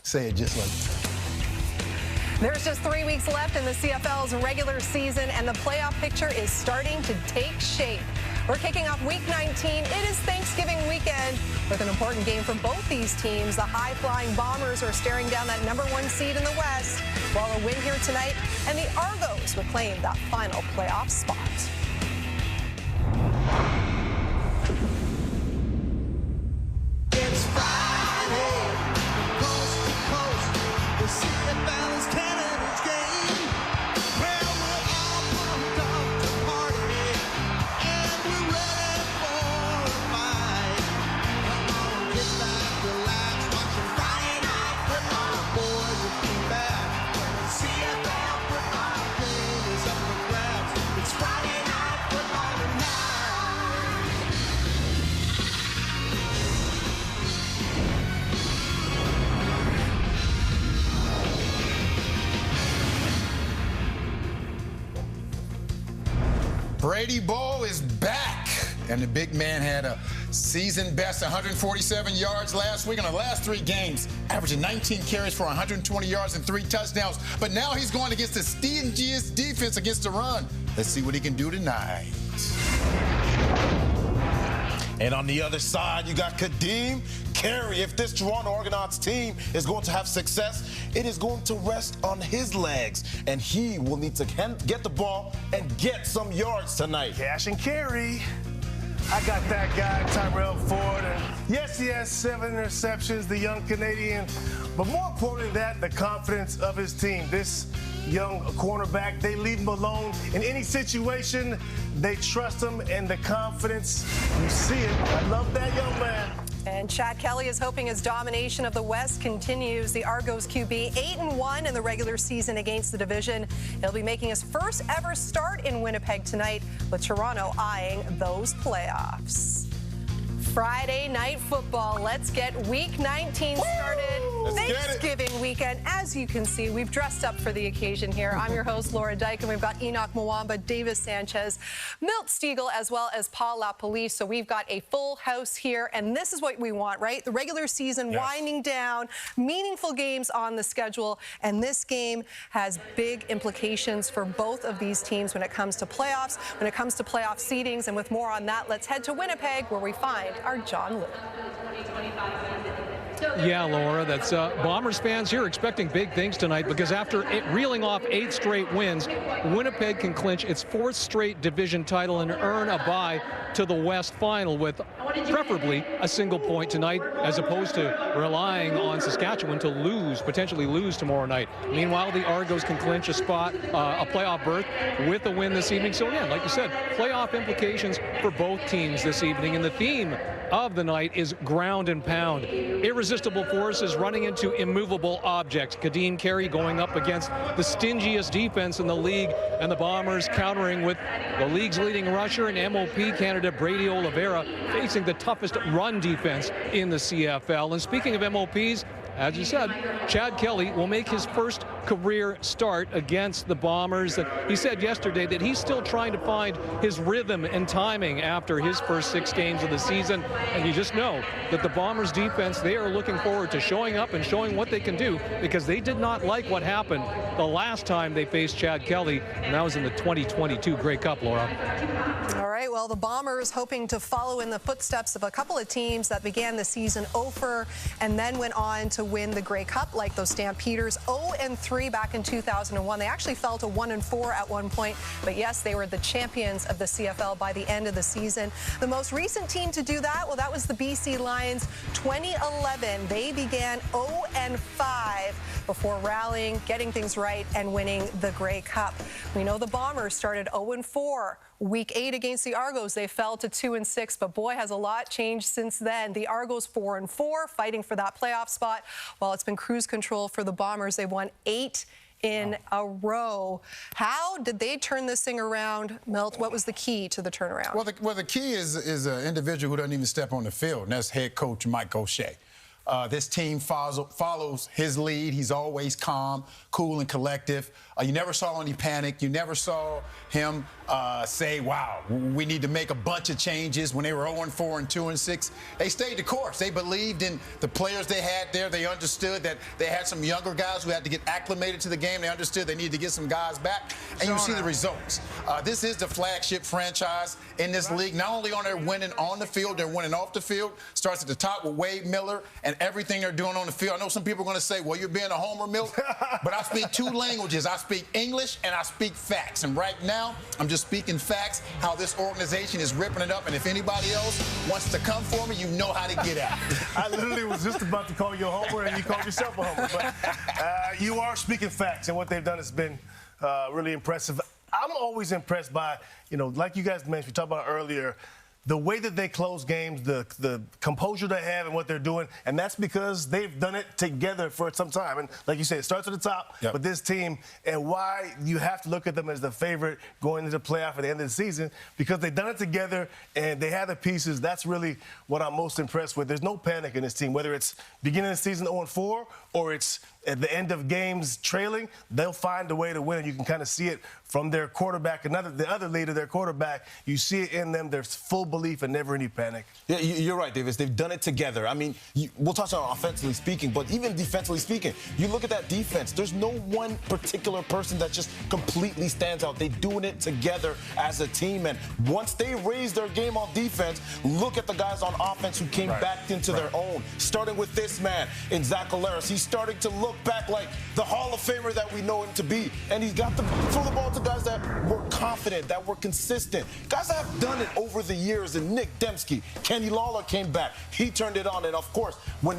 Say it just like that. There's just 3 weeks left in the CFL's regular season, and the playoff picture is starting to take shape. We're kicking off Week 19. It is Thanksgiving weekend with an important game for both these teams. The high-flying Bombers are staring down that #1 seed in the West, while a win here tonight, and the Argos would claim that final playoff spot. It's Friday, coast to coast, the CFL is Canada's game. Well, we're all pumped up to party, and we're ready for a fight. Come on, get back, relax, watching Friday Night Football. Boys will be back when the CFL football game is up for grabs. It's Friday Night Football tonight. Brady Bowl is back, and the big man had a season best 147 yards last week in the last 3 games, averaging 19 carries for 120 yards and 3 touchdowns. But now he's going against the stingiest defense against the run. Let's see what he can do tonight. And on the other side, you got Kadeem Carey. If this Toronto Argonauts team is going to have success, it is going to rest on his legs. And he will need to get the ball and get some yards tonight. Cash and carry. I got that guy, Tyrell Ford. And yes, he has 7 interceptions, the young Canadian. But more important than that, the confidence of his team. This young cornerback, they leave him alone in any situation. They trust him, and the confidence, you see it. I love that young man. And Chad Kelly is hoping his domination of the West continues. The Argos QB 8-1 in the regular season against the division. He'll be making his first ever start in Winnipeg tonight, with Toronto eyeing those playoffs. Friday night football. Let's get Week 19 started. Thanksgiving weekend. As you can see, we've dressed up for the occasion here. I'm your host, Laura Dyke, and we've got Enoch Mwamba, Davis Sanchez, Milt Stiegel, as well as Paul LaPolice. So we've got a full house here, and this is what we want, right? The regular season winding down, meaningful games on the schedule, and this game has big implications for both of these teams when it comes to playoffs, when it comes to playoff seedings. And with more on that, let's head to Winnipeg, where we find our John Liu. Yeah, Laura, that's Bombers fans, you're expecting big things tonight, because after reeling off 8 straight wins, Winnipeg can clinch its 4th straight division title and earn a bye to the West final with preferably a single point tonight, as opposed to relying on Saskatchewan to lose, potentially lose tomorrow night. Meanwhile, the Argos can clinch a spot, a playoff berth with a win this evening. So again, like you said, playoff implications for both teams this evening. And the theme of the night is ground and pound. Irresistible forces running into immovable objects. Kadeem Carey going up against the stingiest defense in the league, and the Bombers countering with the league's leading rusher and MOP candidate Brady Oliveira facing the toughest run defense in the CFL. And speaking of MOPs, as you said, Chad Kelly will make his first career start against the Bombers. He said yesterday that he's still trying to find his rhythm and timing after his first 6 games of the season. And you just know that the Bombers defense, they are looking forward to showing up and showing what they can do, because they did not like what happened the last time they faced Chad Kelly, and that was in the 2022 Grey Cup, Laura. All right, well, the Bombers hoping to follow in the footsteps of a couple of teams that began the season 0-4 and then went on to win the Grey Cup, like those Stampeders, 0-3 back in 2001. They actually fell to 1-4 at one point, but yes, they were the champions of the CFL by the end of the season. The most recent team to do that, well, that was the BC Lions, 2011. They began 0-5 before rallying, getting things right, and winning the Grey Cup. We know the Bombers started 0-4. Week 8 against the Argos, they fell to 2-6, but boy, has a lot changed since then. The Argos 4-4, fighting for that playoff spot, while it's been cruise control for the Bombers. They've won 8 in a row. How did they turn this thing around, Milt? What was the key to the turnaround? Well, the key is an individual who doesn't even step on the field, and that's head coach Mike O'Shea. This team follows his lead. He's always calm, cool, and collective. You never saw any panic. You never saw him say, wow, we need to make a bunch of changes. When they were 0-4 and 2-6, they stayed the course. They believed in the players they had there. They understood that they had some younger guys who had to get acclimated to the game. They understood they needed to get some guys back. And you see the results. This is the flagship franchise in this league. Not only are they winning on the field, they're winning off the field. Starts at the top with Wade Miller and everything they're doing on the field. I know some people are going to say, well, you're being a homer, Milt. But I speak two languages. I speak English and I speak facts. And right now, I'm just speaking facts, how this organization is ripping it up. And if anybody else wants to come for me, you know how to get at it. I literally was just about to call you a homer, and you called yourself a homer. But you are speaking facts, and what they've done has been really impressive. I'm always impressed by, like you guys mentioned, we talked about earlier, the way that they close games, the composure they have and what they're doing, and that's because they've done it together for some time. And like you said, it starts at the top with this team, and why you have to look at them as the favorite going into the playoff at the end of the season, because they've done it together and they have the pieces. That's really what I'm most impressed with. There's no panic in this team, whether it's beginning of the season 0-4 or it's at the end of games trailing, they'll find a way to win, and you can kind of see it from their quarterback, the other leader, their quarterback. You see it in them. There's full belief and never any panic. Yeah, you're right, Davis. They've done it together. I mean, we'll touch on offensively speaking, but even defensively speaking, you look at that defense. There's no one particular person that just completely stands out. They're doing it together as a team, and once they raise their game on defense, look at the guys on offense who came back into their own, starting with this man in Zach Alaris. He's starting to look back like the Hall of Famer that we know him to be, and he's got to throw the ball to guys that were confident, that were consistent, guys that have done it over the years. And Nick Dembski, Kenny Lawler came back, he turned it on, and of course,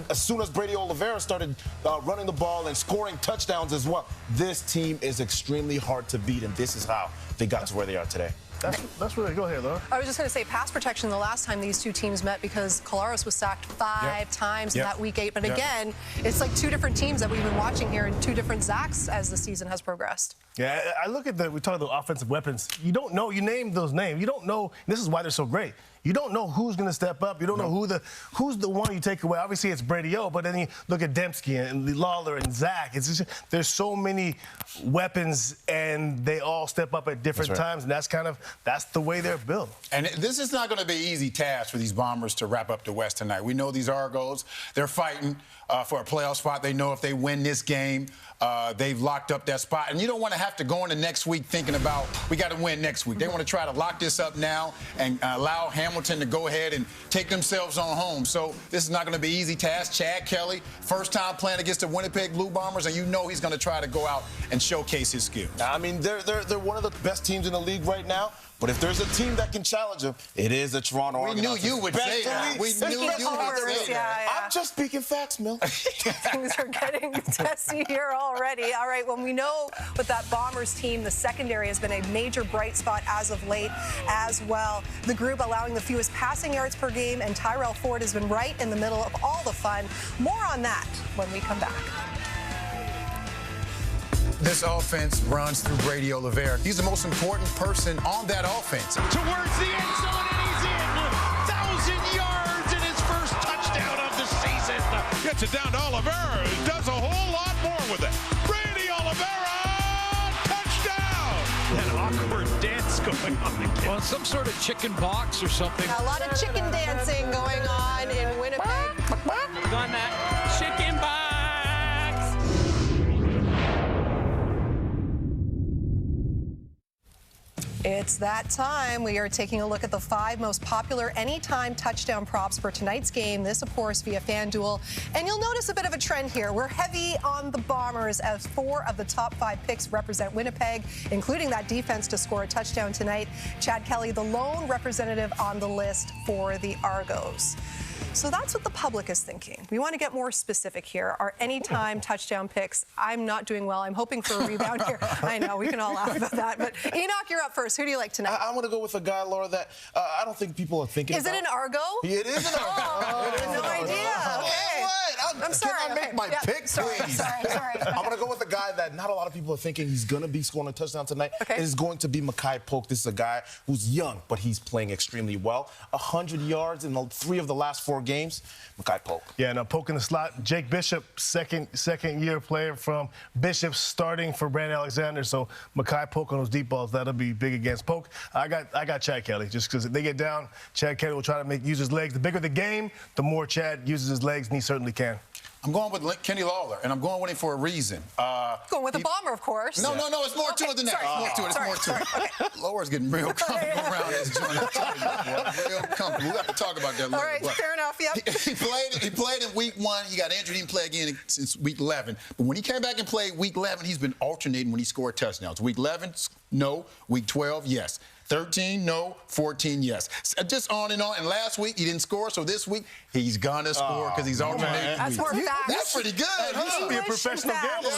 as soon as Brady Oliveira started running the ball and scoring touchdowns as well, this team is extremely hard to beat, and this is how they got to where they are today. That's really, go ahead, Laura. I was just going to say pass protection the last time these two teams met, because Collaros was sacked 5 times in that week 8. But again, it's like two different teams that we've been watching here and two different Zacks as the season has progressed. Yeah, I look at we talk about the offensive weapons. You don't know, you name those names. You don't know, this is why they're so great. You don't know who's going to step up. You don't know who's the one you take away. Obviously, it's Brady O, but then you look at Dembski and Lawler and Zach. It's just, there's so many weapons, and they all step up at different times, and that's the way they're built. And this is not going to be an easy task for these Bombers to wrap up the West tonight. We know these Argonauts, they're fighting for a playoff spot. They know if they win this game, they've locked up that spot. And you don't want to have to go into next week thinking about, we got to win next week. They want to try to lock this up now and allow Hamilton to go ahead and take themselves on home. So this is not going to be an easy task. Chad Kelly, first time playing against the Winnipeg Blue Bombers, and you know he's going to try to go out and showcase his skills. I mean, they're one of the best teams in the league right now. But if there's a team that can challenge them, it is the Toronto Argonauts. We knew you would say that. We knew you would say that. I'm just speaking facts, Mill. Things are getting testy here already. All right, well, we know with that Bombers team, the secondary has been a major bright spot as of late as well. The group allowing the fewest passing yards per game, and Tyrell Ford has been right in the middle of all the fun. More on that when we come back. This offense runs through Brady Oliveira. He's the most important person on that offense. Towards the end zone, and he's in. 1,000 yards and his first touchdown of the season. Gets it down to Oliveira, who does a whole lot more with it. Brady Oliveira, touchdown! An awkward dance going on again. Well, some sort of chicken box or something. A lot of chicken dancing going on in Winnipeg. On that chicken box. It's that time. We are taking a look at the 5 most popular anytime touchdown props for tonight's game. This, of course, via FanDuel. And you'll notice a bit of a trend here. We're heavy on the Bombers as 4 of the top 5 picks represent Winnipeg, including that defense to score a touchdown tonight. Chad Kelly, the lone representative on the list for the Argos. So that's what the public is thinking. We want to get more specific here. Our anytime touchdown picks. I'm not doing well. I'm hoping for a rebound here. I know, we can all laugh about that. But Enoch, you're up first. Who do you like tonight? I want to go with a guy, Laura, that I don't think people are thinking about. Is it an Argo? It is an Argo. Oh, no idea. Okay. All right, I'll I'm sorry. Can I make my pick, please? Sorry. I'm going to go with a guy that not a lot of people are thinking he's going to be scoring a touchdown tonight. Okay. It is going to be Makai Polk. This is a guy who's young, but he's playing extremely well. 100 yards in 3 of the last 4 games. Makai Polk. Yeah, now Polk in the slot. Jake Bishop, second year player from Bishop, starting for Brandon Alexander. So Makai Polk on those deep balls, that'll be big against Polk. I got Chad Kelly, just because if they get down, Chad Kelly will try to use his legs. The bigger the game, the more Chad uses his legs, and he certainly can. I'm going with Kenny Lawler, and I'm going with him for a reason. Going with the Bomber, of course. No, it's more to it than that. It's more to it. Okay. Lawler's getting real comfortable around this joint. I'm telling you, boy. Real comfortable. We'll have to talk about that later. All right, fair enough, yep. He played in week 1. He got injured. He didn't play again since week 11. But when he came back and played week 11, he's been alternating when he scored touchdowns. Week 11, no. Week 12, yes. 13, no. 14, yes. Just on and on. And last week, he didn't score, so this week, he's going to score because he's alternating. That's more facts. That's pretty good, huh? You should be a professional gambler.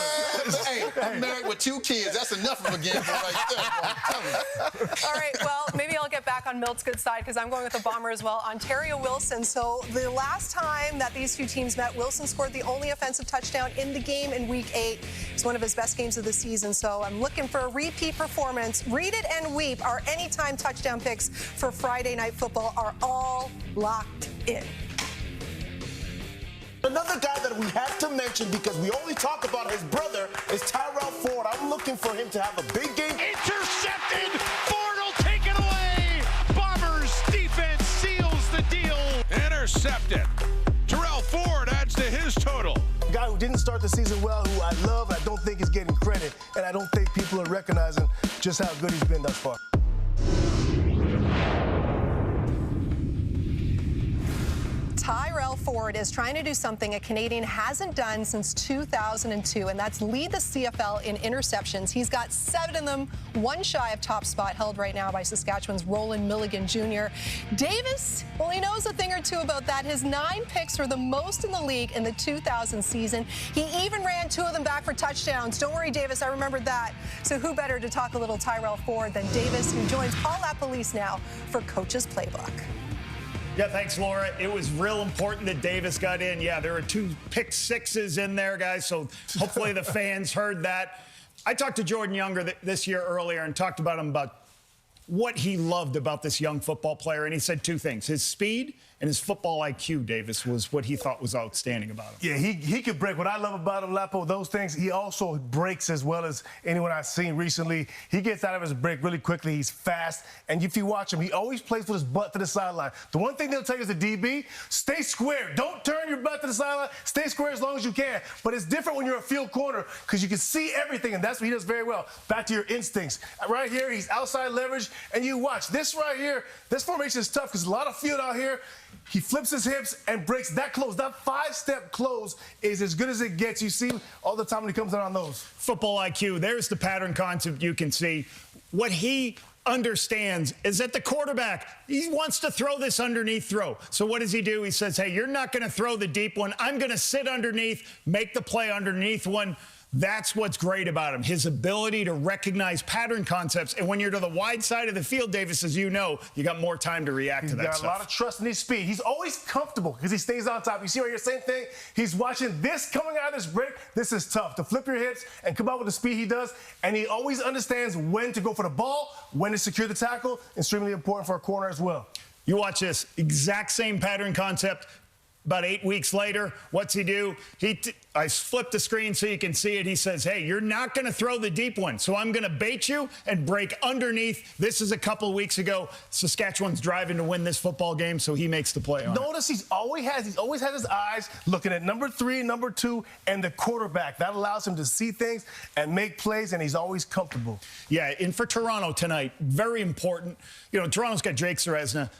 Hey, I'm married with 2 kids. That's enough of a gamble right there. All right, well, maybe I'll get back on Milt's good side because I'm going with the Bomber as well. Ontario Wilson. So the last time that these 2 teams met, Wilson scored the only offensive touchdown in the game in week 8. It's one of his best games of the season. So I'm looking for a repeat performance. Read it and weep. Our anytime touchdown picks for Friday Night Football are all locked in. Another guy that we have to mention because we only talk about his brother is Tyrell Ford. I'm looking for him to have a big game. Intercepted. Ford will take it away. Bombers defense seals the deal. Intercepted. Terrell Ford adds to his total. A guy who didn't start the season well, who I love, I don't think is getting credit, and I don't think people are recognizing just how good he's been thus far. Tyrell Ford is trying to do something a Canadian hasn't done since 2002, and that's lead the CFL in interceptions. He's got 7 of them, 1 shy of top spot, held right now by Saskatchewan's Roland Milligan Jr. Davis, well, he knows a thing or two about that. His 9 picks were the most in the league in the 2000 season. He even ran 2 of them back for touchdowns. Don't worry, Davis, I remembered that. So who better to talk a little Tyrell Ford than Davis, who joins Paul LaPolice now for Coach's Playbook. Yeah, thanks, Laura. It was real important that Davis got in. Yeah, there were 2 pick sixes in there, guys, so hopefully the fans heard that. I talked to Jordan Younger this year earlier and talked about him about what he loved about this young football player, and he said 2 things. His speed and his football IQ, Davis, was what he thought was outstanding about him. Yeah, he could break. What I love about him, Lapo, those things, he also breaks as well as anyone I've seen recently. He gets out of his break really quickly. He's fast. And if you watch him, he always plays with his butt to the sideline. The one thing they'll tell you as a DB, stay square. Don't turn your butt to the sideline. Stay square as long as you can. But it's different when you're a field corner because you can see everything, and that's what he does very well. Back to your instincts. Right here, he's outside leverage, and you watch. This right here, this formation is tough because a lot of field out here. He flips his hips and breaks that close. That 5-step close is as good as it gets. You see all the time when he comes out on those. Football IQ, there's the pattern concept you can see. What he understands is that the quarterback, he wants to throw this underneath throw. So what does he do? He says, hey, you're not going to throw the deep one. I'm going to sit underneath, make the play underneath one. That's what's great about him, his ability to recognize pattern concepts. And when you're to the wide side of the field, Davis, as you know, you got more time to react to that stuff. He's got a lot of trust in his speed. He's always comfortable because he stays on top. You see right here, same thing. He's watching this coming out of this break. This is tough to flip your hips and come out with the speed he does. And he always understands when to go for the ball, when to secure the tackle. Extremely important for a corner as well. You watch this exact same pattern concept. About 8 weeks later, what's he do? I flipped the screen so you can see it. He says, hey, you're not going to throw the deep one, so I'm going to bait you and break underneath. This is a couple of weeks ago. Saskatchewan's driving to win this football game, so he makes the play on Notice he's always has his eyes looking at number 3, number 2, and the quarterback. That allows him to see things and make plays, and he's always comfortable. Yeah, and for Toronto tonight, very important. You know, Toronto's got Jake Ceresna,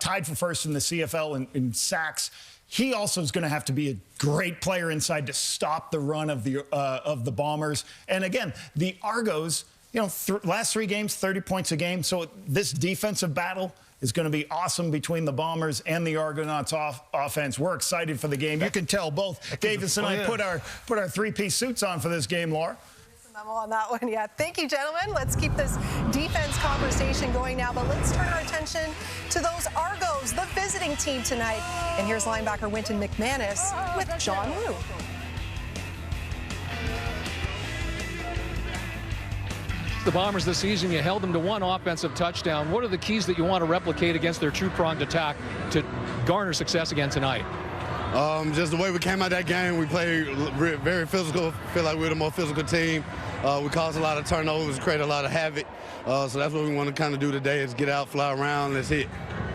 tied for first in the CFL in sacks. He also is going to have to be a great player inside to stop the run of the Bombers. And again, the Argos, you know, last 3 games, 30 points a game. So this defensive battle is going to be awesome between the Bombers and the Argonauts offense. We're excited for the game. You can tell both Davis and I put our 3-piece suits on for this game, Laura. Memo on that one, yeah. Thank you, gentlemen. Let's keep this defense conversation going now, but let's turn our attention to those Argos, the visiting team tonight. And here's linebacker Wynton McManus with John Woo. The Bombers this season, you held them to one offensive touchdown. What are the keys that you want to replicate against their two-pronged attack to garner success again tonight? Just the way we came out that game, we played very physical. Feel like we're the more physical team. We caused a lot of turnovers, created a lot of havoc. So that's what we want to kind of do today is get out, fly around, let's hit.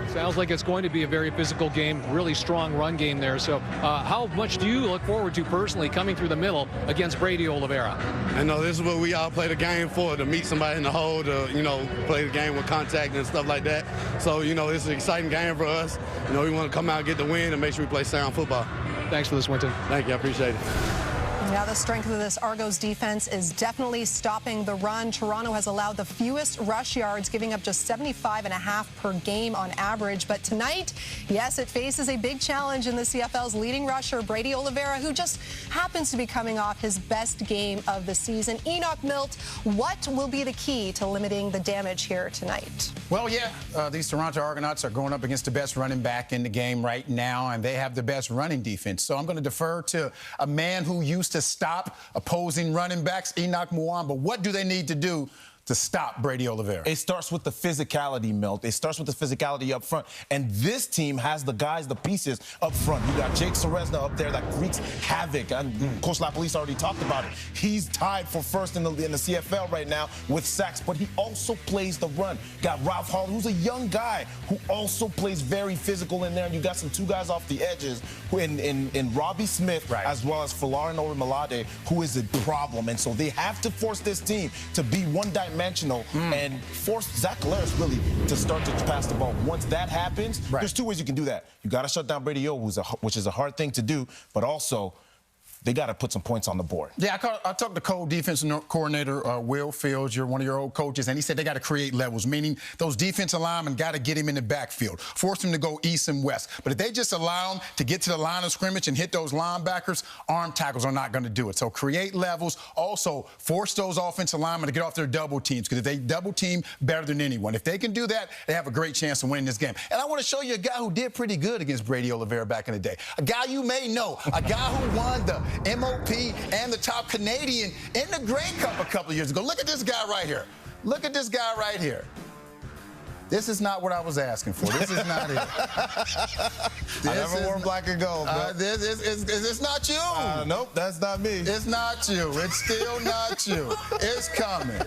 Sounds like it's going to be a very physical game, really strong run game there. So how much do you look forward to personally coming through the middle against Brady Oliveira? I know this is what we all play the game for, to meet somebody in the hole, to, play the game with contact and stuff like that. So, it's an exciting game for us. We want to come out, get the win, and make sure we play sound football. Thanks for this, Wynton. Thank you. I appreciate it. Now, the strength of this Argos defense is definitely stopping the run. Toronto has allowed the fewest rush yards, giving up just 75.5 per game on average. But tonight, yes, it faces a big challenge in the CFL's leading rusher, Brady Oliveira, who just happens to be coming off his best game of the season. Enoch Milt, what will be the key to limiting the damage here tonight? Well, these Toronto Argonauts are going up against the best running back in the game right now, and they have the best running defense. So I'm going to defer to a man who used to stop opposing running backs, Enoch Mwamba. What do they need to do to stop Brady Oliveira? It starts with the physicality, Milt. It starts with the physicality up front. And this team has the guys, the pieces up front. You got Jake Serezna up there that wreaks havoc. And Coach LaPolice already talked about it. He's tied for first in the CFL right now with sacks, but he also plays the run. Got Ralph Hall, who's a young guy who also plays very physical in there. And you got some two guys off the edges who in Robbie Smith, as well as Folarin Orimolade, who is a problem. And so they have to force this team to be one-dimensional and force Zach Collaros really to start to pass the ball. Once that happens, there's two ways you can do that. You got to shut down Brady O, which is a hard thing to do, but also they got to put some points on the board. Yeah, I talked to co-defensive coordinator Will Fields, you're one of your old coaches, and he said they got to create levels, meaning those defensive linemen got to get him in the backfield, force him to go east and west. But if they just allow him to get to the line of scrimmage and hit those linebackers, arm tackles are not going to do it. So create levels. Also, force those offensive linemen to get off their double teams, because if they double team better than anyone. If they can do that, they have a great chance of winning this game. And I want to show you a guy who did pretty good against Brady Oliveira back in the day. A guy you may know, a guy who won the MOP and the top Canadian in the Grey Cup a couple of years ago. Look at this guy right here. Look at this guy right here. This is not what I was asking for. This is not it. I never wore black and gold, bro. Is this not you? Nope, that's not me. It's not you. It's still not you. It's coming.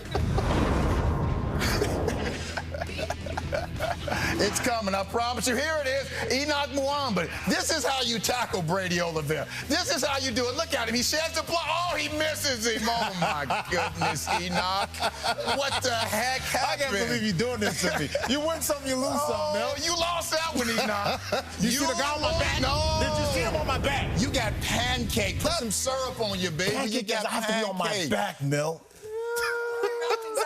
It's coming, I promise you. Here it is, Enoch Mwamba. This is how you tackle Brady Oliveira. This is how you do it. Look at him. He sheds the block. Oh, he misses him. Oh, my goodness, Enoch. What the heck happened? I can't believe you're doing this to me. You win some, you lose some, Mel. You lost that one, Enoch. You see the guy on my back? No. Did you see him on my back? You got pancake. Put some syrup on you, baby. Pancake You got doesn't have to be on my back, Mel.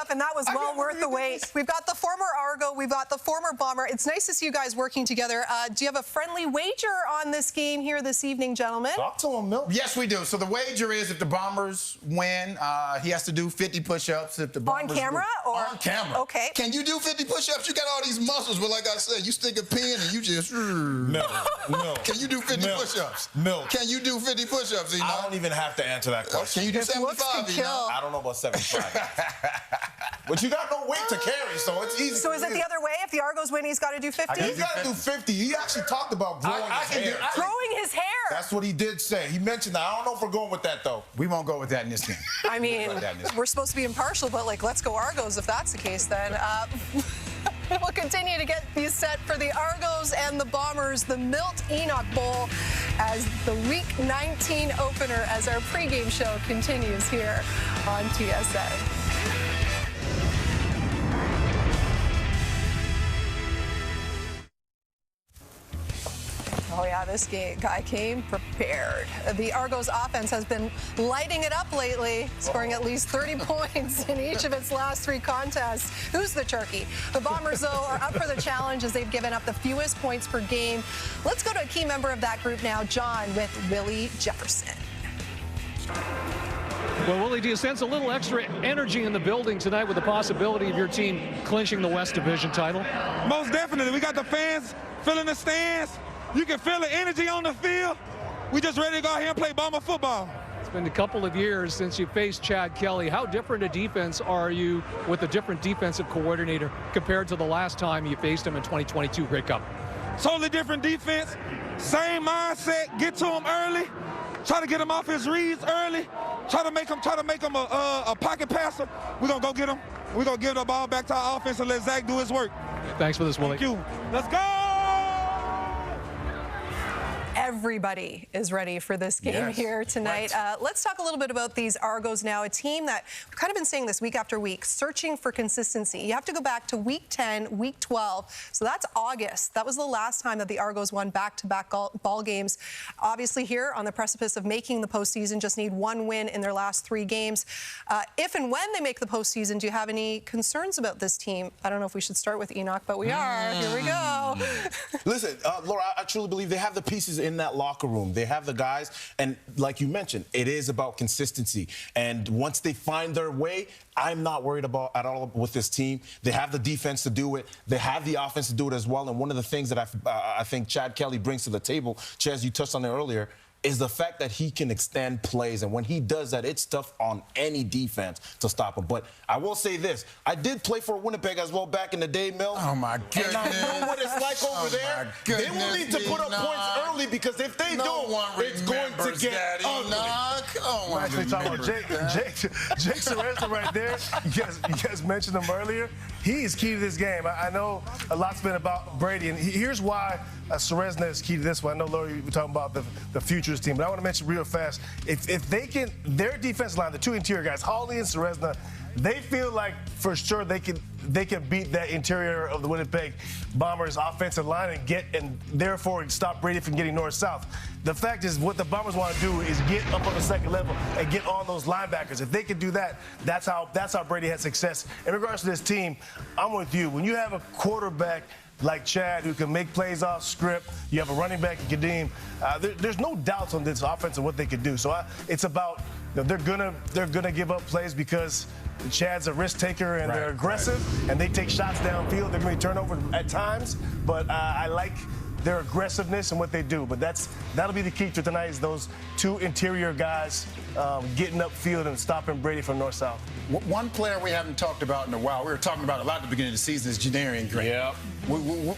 And that was well worth the wait. We've got the former Argo, we've got the former Bomber. It's nice to see you guys working together. Do you have a friendly wager on this game here this evening, gentlemen? Talk to him, Milt. Yes, we do. So the wager is if the Bombers win, he has to do 50 push-ups. If the Bombers on camera? Or? On camera. Okay. Can you do 50 push-ups? You got all these muscles, but like I said, you stick a pin and you just... No. Can you do 50 push-ups? No. Can you do 50 push-ups, Enoch? I don't even have to answer that question. Can you do 75, Enoch? I don't know about 75. But you got no weight to carry, so it's easy. So is it the other way? If the Argos win, he's got to do 50? He's got to do 50. He actually talked about growing his hair. Growing his hair? That's what he did say. He mentioned that. I don't know if we're going with that, though. We won't go with that in this game. I mean, we're supposed to be impartial, but, like, let's go Argos if that's the case, then. We'll continue to get these set for the Argos and the Bombers, the Milt Enoch Bowl, as the Week 19 opener, as our pregame show continues here on TSN. Oh, yeah, this guy came prepared. The Argos offense has been lighting it up lately, scoring at least 30 points in each of its last 3 contests. Who's the turkey? The Bombers, though, are up for the challenge as they've given up the fewest points per game. Let's go to a key member of that group now, John, with Willie Jefferson. Well, Willie, do you sense a little extra energy in the building tonight with the possibility of your team clinching the West Division title? Most definitely. We got the fans filling the stands. You can feel the energy on the field. We just ready to go out here and play Bomber football. It's been a couple of years since you faced Chad Kelly. How different a defense are you with a different defensive coordinator compared to the last time you faced him in 2022 Grey Cup? Totally different defense. Same mindset. Get to him early. Try to get him off his reads early. Try to make him a pocket passer. We're going to go get him. We're going to give the ball back to our offense and let Zach do his work. Thanks for this, Willie. Thank you. Let's go! Everybody is ready for this game here tonight. Let's talk a little bit about these Argos now, a team that we've kind of been saying this week after week, searching for consistency. You have to go back to week 10, week 12. So that's August. That was the last time that the Argos won back-to-back ball games. Obviously here on the precipice of making the postseason, just need one win in their last 3 games. If and when they make the postseason, do you have any concerns about this team? I don't know if we should start with Enoch, but we are. Here we go. Listen, Laura, I truly believe they have the pieces in that locker room. They have the guys, and like you mentioned, it is about consistency. And once they find their way, I'm not worried about at all with this team. They have the defense to do it. They have the offense to do it as well. And one of the things that I think Chad Kelly brings to the table, Chaz, you touched on it earlier, is the fact that he can extend plays. And when he does that, it's tough on any defense to stop him. But I will say this. I did play for Winnipeg as well back in the day, Mill. Oh, my goodness. And I know what it's like over there. They will need to put up points early because if they don't, it's going to get ugly. We're actually talking about Jake Ceresna right there. You guys mentioned him earlier. He is key to this game. I know a lot's been about Brady, and here's why Ceresna is key to this one. I know, Laura, you were talking about the futures team, but I want to mention real fast, if they can, their defensive line, the 2 interior guys, Hawley and Ceresna, they feel like for sure they can beat that interior of the Winnipeg Bombers offensive line and therefore stop Brady from getting north-south. The fact is, what the Bombers want to do is get up on the second level and get on those linebackers. If they can do that, that's how Brady had success. In regards to this team, I'm with you. When you have a quarterback like Chad, who can make plays off script, you have a running back, Kadeem, there's no doubts on this offense and what they could do. So it's about, they're gonna give up plays because Chad's a risk taker and they're aggressive and they take shots downfield. They're going to be turnovers at times, but I like their aggressiveness and what they do. But that'll be the key to tonight, is those 2 interior guys getting upfield and stopping Brady from north-south. One player we haven't talked about in a while, we were talking about a lot at the beginning of the season, is Janarian Grant. Yep.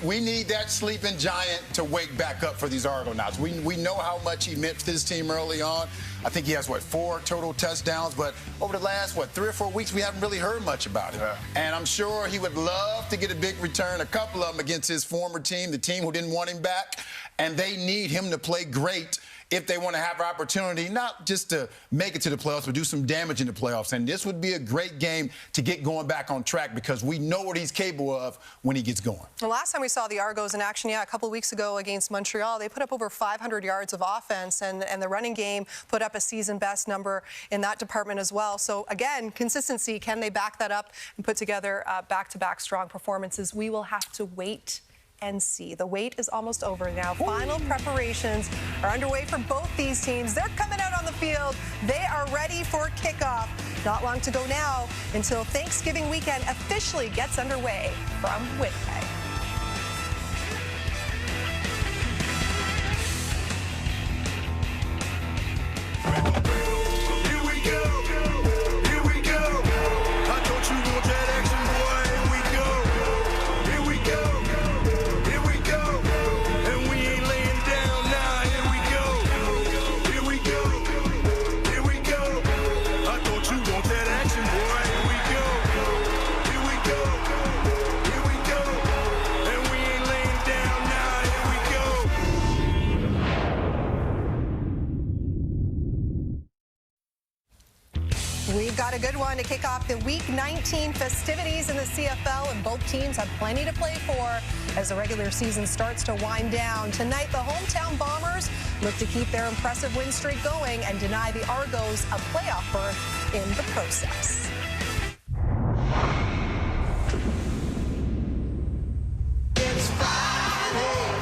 We need that sleeping giant to wake back up for these Argonauts. We know how much he meant to this team early on. I think he has, 4 total touchdowns, but over the last, 3 or 4 weeks, we haven't really heard much about him. Yeah. And I'm sure he would love to get a big return, a couple of them against his former team, the team who didn't want him back, and they need him to play great if they want to have an opportunity, not just to make it to the playoffs, but do some damage in the playoffs. And this would be a great game to get going back on track because we know what he's capable of when he gets going. The last time we saw the Argos in action, a couple of weeks ago against Montreal, they put up over 500 yards of offense, and the running game put up a season-best number in that department as well. So, again, consistency, can they back that up and put together back-to-back strong performances? We will have to wait and see. The wait is almost over now. Final preparations are underway for both these teams. They're coming out on the field. They are ready for kickoff. Not long to go now until Thanksgiving weekend officially gets underway from Winnipeg. Here we go. Here we go. I thought you want that action, boy. Here we go. Here we go. Here we go. And we ain't laying down now. Here we go. Here we go. Here we go. I thought you want that action, boy. Here we go. Here we go. Here we go. And we ain't laying down now. Here we go. We've got a good one to kick off the Week 19 festivities in the CFL, and both teams have plenty to play for as the regular season starts to wind down. Tonight, the hometown Bombers look to keep their impressive win streak going and deny the Argos a playoff berth in the process. It's Friday,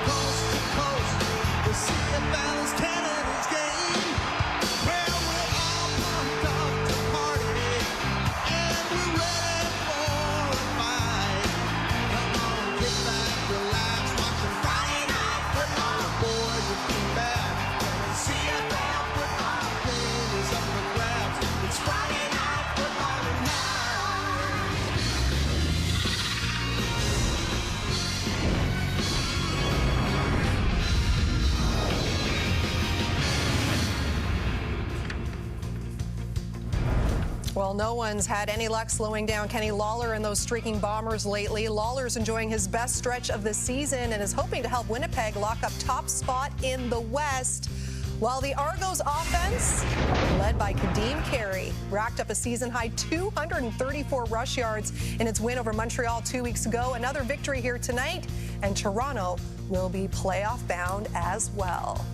coast to coast, the CFL is Canada's game. Well, we're all pumped Well, no one's had any luck slowing down Kenny Lawler and those streaking Bombers lately. Lawler's enjoying his best stretch of the season and is hoping to help Winnipeg lock up top spot in the West. While the Argos offense, led by Kadeem Carey, racked up a season-high 234 rush yards in its win over Montreal 2 weeks ago. Another victory here tonight, and Toronto will be playoff-bound as well.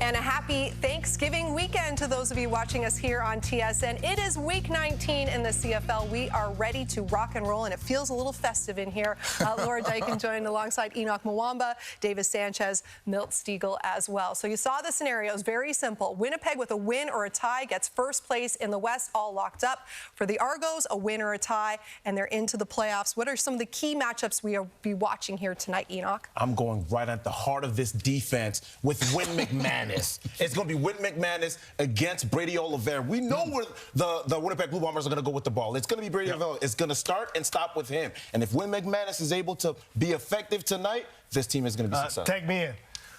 And a happy Thanksgiving weekend to those of you watching us here on TSN. It is week 19 in the CFL. We are ready to rock and roll, and it feels a little festive in here. Laura Dyken joined alongside Enoch Mwamba, Davis Sanchez, Milt Stiegel as well. So you saw the scenarios, very simple. Winnipeg with a win or a tie gets first place in the West, all locked up. For the Argos, a win or a tie, and they're into the playoffs. What are some of the key matchups we will be watching here tonight, Enoch? I'm going right at the heart of this defense with Win McMahon. It's going to be Win McManus against Brady Oliveira. We know where the Winnipeg Blue Bombers are going to go with the ball. It's going to be Brady Oliveira. It's going to start and stop with him. And if Win McManus is able to be effective tonight, this team is going to be successful. Tag me in.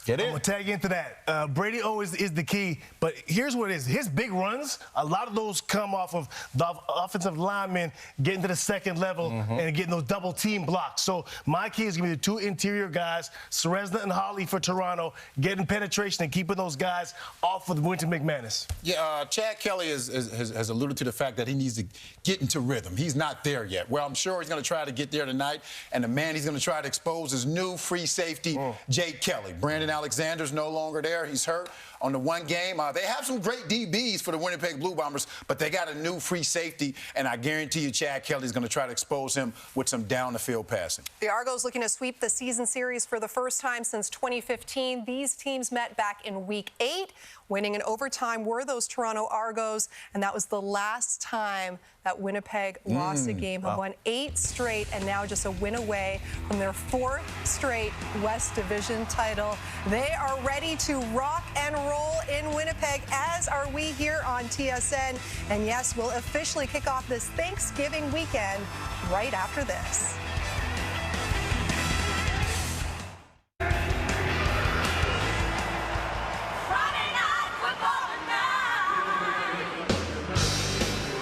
Get in. I'm going to tag into that. Brady always is the key, but here's what it is. His big runs, a lot of those come off of the offensive linemen getting to the second level and getting those double team blocks. So my key is going to be the two interior guys, Seresna and Holly for Toronto, getting penetration and keeping those guys off of Winton McManus. Yeah, Chad Kelly has alluded to the fact that he needs to get into rhythm. He's not there yet. Well, I'm sure he's going to try to get there tonight, and the man he's going to try to expose is new free safety, Jake Kelly. Brandon Alexander's no longer there. He's hurt on the one game. They have some great DBs for the Winnipeg Blue Bombers, but they got a new free safety, and I guarantee you Chad Kelly's going to try to expose him with some down-the-field passing. The Argos looking to sweep the season series for the first time since 2015. These teams met back in Week 8. Winning in overtime were those Toronto Argos, and that was the last time that Winnipeg lost a game. Have won 8 straight, and now just a win away from their 4th straight West Division title. They are ready to rock and roll in Winnipeg, as are we here on TSN. And yes, we'll officially kick off this Thanksgiving weekend right after this.